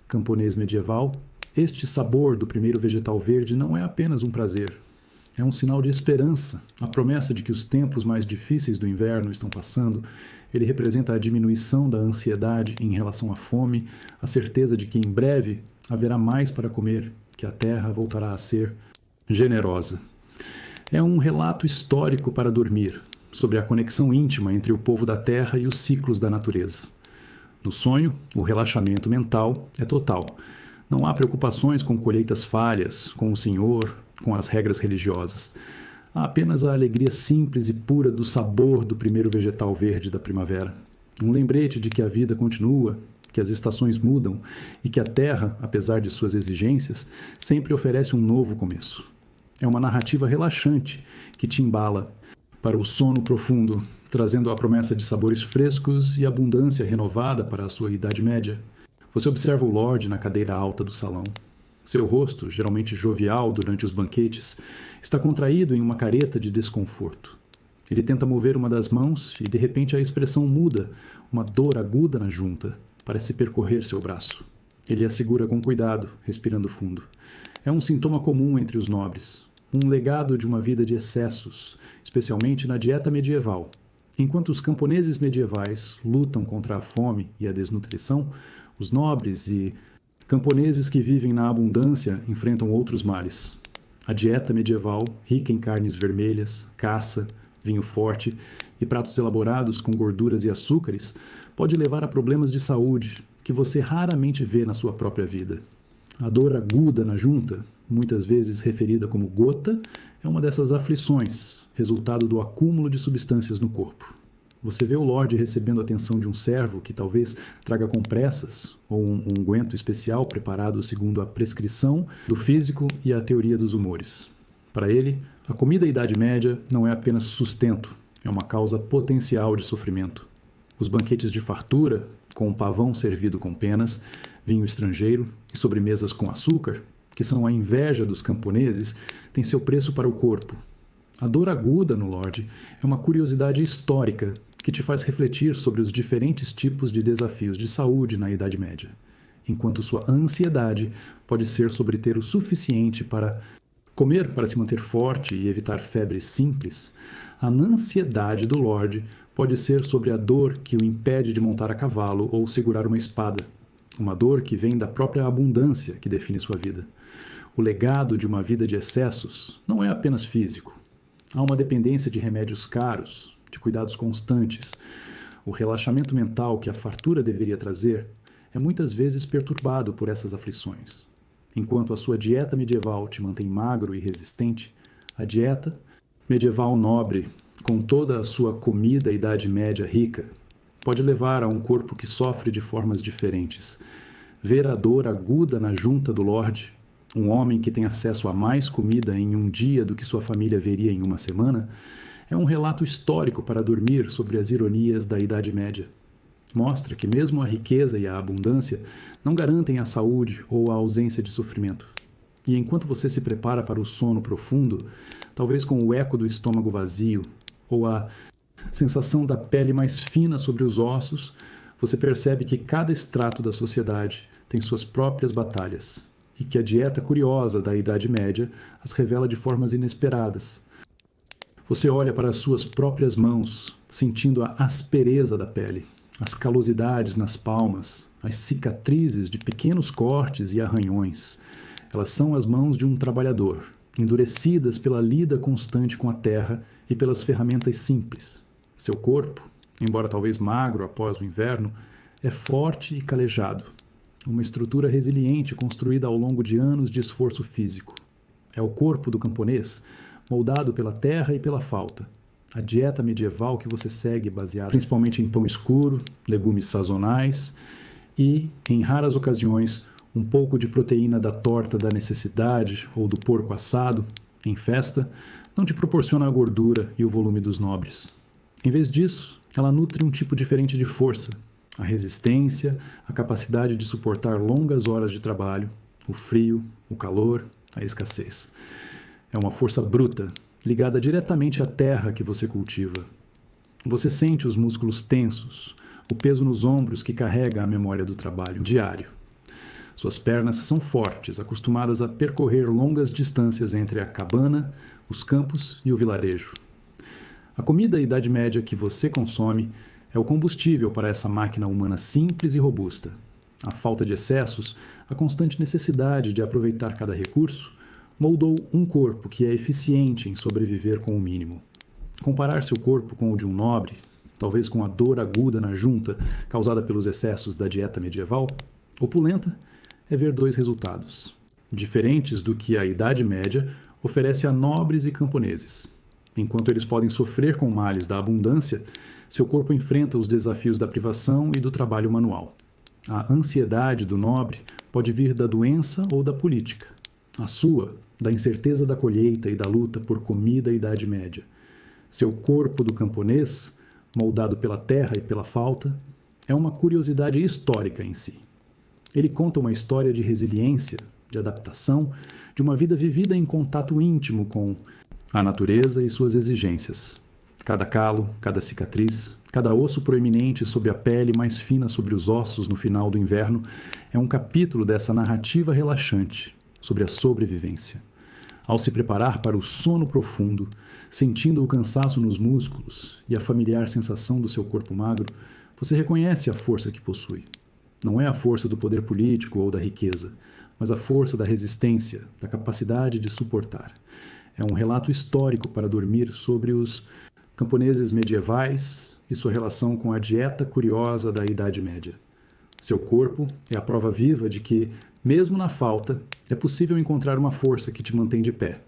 camponês medieval, este sabor do primeiro vegetal verde não é apenas um prazer. É um sinal de esperança, a promessa de que os tempos mais difíceis do inverno estão passando. Ele representa a diminuição da ansiedade em relação à fome, a certeza de que em breve haverá mais para comer, que a terra voltará a ser generosa. É um relato histórico para dormir, sobre a conexão íntima entre o povo da terra e os ciclos da natureza. No sonho, o relaxamento mental é total. Não há preocupações com colheitas falhas, com o Senhor, com as regras religiosas. Há apenas a alegria simples e pura do sabor do primeiro vegetal verde da primavera. Um lembrete de que a vida continua, que as estações mudam e que a terra, apesar de suas exigências, sempre oferece um novo começo. É uma narrativa relaxante que te embala para o sono profundo, trazendo a promessa de sabores frescos e abundância renovada para a sua Idade Média. Você observa o Lorde na cadeira alta do salão. Seu rosto, geralmente jovial durante os banquetes, está contraído em uma careta de desconforto. Ele tenta mover uma das mãos e, de repente, a expressão muda, uma dor aguda na junta, parece percorrer seu braço. Ele a segura com cuidado, respirando fundo. É um sintoma comum entre os nobres, um legado de uma vida de excessos, especialmente na dieta medieval. Enquanto os camponeses medievais lutam contra a fome e a desnutrição, os nobres e camponeses que vivem na abundância enfrentam outros males. A dieta medieval, rica em carnes vermelhas, caça, vinho forte e pratos elaborados com gorduras e açúcares pode levar a problemas de saúde que você raramente vê na sua própria vida. A dor aguda na junta, muitas vezes referida como gota, é uma dessas aflições, resultado do acúmulo de substâncias no corpo. Você vê o Lorde recebendo a atenção de um servo que talvez traga compressas ou um unguento especial preparado segundo a prescrição do físico e a teoria dos humores. Para ele, a comida da Idade Média não é apenas sustento, é uma causa potencial de sofrimento. Os banquetes de fartura, com um pavão servido com penas, vinho estrangeiro e sobremesas com açúcar, que são a inveja dos camponeses, têm seu preço para o corpo. A dor aguda no Lorde é uma curiosidade histórica que te faz refletir sobre os diferentes tipos de desafios de saúde na Idade Média, enquanto sua ansiedade pode ser sobre ter o suficiente para comer para se manter forte e evitar febres simples. A ansiedade do Lorde pode ser sobre a dor que o impede de montar a cavalo ou segurar uma espada, uma dor que vem da própria abundância que define sua vida. O legado de uma vida de excessos não é apenas físico. Há uma dependência de remédios caros, de cuidados constantes. O relaxamento mental que a fartura deveria trazer é muitas vezes perturbado por essas aflições. Enquanto a sua dieta medieval te mantém magro e resistente, a dieta medieval nobre, com toda a sua comida Idade Média rica, pode levar a um corpo que sofre de formas diferentes. Ver a dor aguda na junta do Lorde, um homem que tem acesso a mais comida em um dia do que sua família veria em uma semana, é um relato histórico para dormir sobre as ironias da Idade Média. Mostra que mesmo a riqueza e a abundância não garantem a saúde ou a ausência de sofrimento. E enquanto você se prepara para o sono profundo, talvez com o eco do estômago vazio ou a sensação da pele mais fina sobre os ossos, você percebe que cada estrato da sociedade tem suas próprias batalhas e que a dieta curiosa da Idade Média as revela de formas inesperadas. Você olha para as suas próprias mãos, sentindo a aspereza da pele, as calosidades nas palmas, as cicatrizes de pequenos cortes e arranhões. Elas são as mãos de um trabalhador, endurecidas pela lida constante com a terra e pelas ferramentas simples. Seu corpo, embora talvez magro após o inverno, é forte e calejado, uma estrutura resiliente construída ao longo de anos de esforço físico. É o corpo do camponês, moldado pela terra e pela falta. A dieta medieval que você segue, baseada principalmente em pão escuro, legumes sazonais e, em raras ocasiões, um pouco de proteína da torta da necessidade ou do porco assado, em festa, não te proporciona a gordura e o volume dos nobres. Em vez disso, ela nutre um tipo diferente de força, a resistência, a capacidade de suportar longas horas de trabalho, o frio, o calor, a escassez. É uma força bruta, ligada diretamente à terra que você cultiva. Você sente os músculos tensos, o peso nos ombros que carrega a memória do trabalho diário. Suas pernas são fortes, acostumadas a percorrer longas distâncias entre a cabana, os campos e o vilarejo. A comida da Idade Média que você consome é o combustível para essa máquina humana simples e robusta. A falta de excessos, a constante necessidade de aproveitar cada recurso, moldou um corpo que é eficiente em sobreviver com o mínimo. Comparar seu corpo com o de um nobre, talvez com a dor aguda na junta causada pelos excessos da dieta medieval, opulenta, é ver dois resultados, diferentes do que a Idade Média oferece a nobres e camponeses. Enquanto eles podem sofrer com males da abundância, seu corpo enfrenta os desafios da privação e do trabalho manual. A ansiedade do nobre pode vir da doença ou da política. A sua, da incerteza da colheita e da luta por comida da Idade Média. Seu corpo do camponês, moldado pela terra e pela falta, é uma curiosidade histórica em si. Ele conta uma história de resiliência, de adaptação, de uma vida vivida em contato íntimo com a natureza e suas exigências. Cada calo, cada cicatriz, cada osso proeminente sob a pele mais fina sobre os ossos no final do inverno é um capítulo dessa narrativa relaxante sobre a sobrevivência. Ao se preparar para o sono profundo, sentindo o cansaço nos músculos e a familiar sensação do seu corpo magro, você reconhece a força que possui. Não é a força do poder político ou da riqueza, mas a força da resistência, da capacidade de suportar. É um relato histórico para dormir sobre os camponeses medievais e sua relação com a dieta curiosa da Idade Média. Seu corpo é a prova viva de que, mesmo na falta, é possível encontrar uma força que te mantém de pé.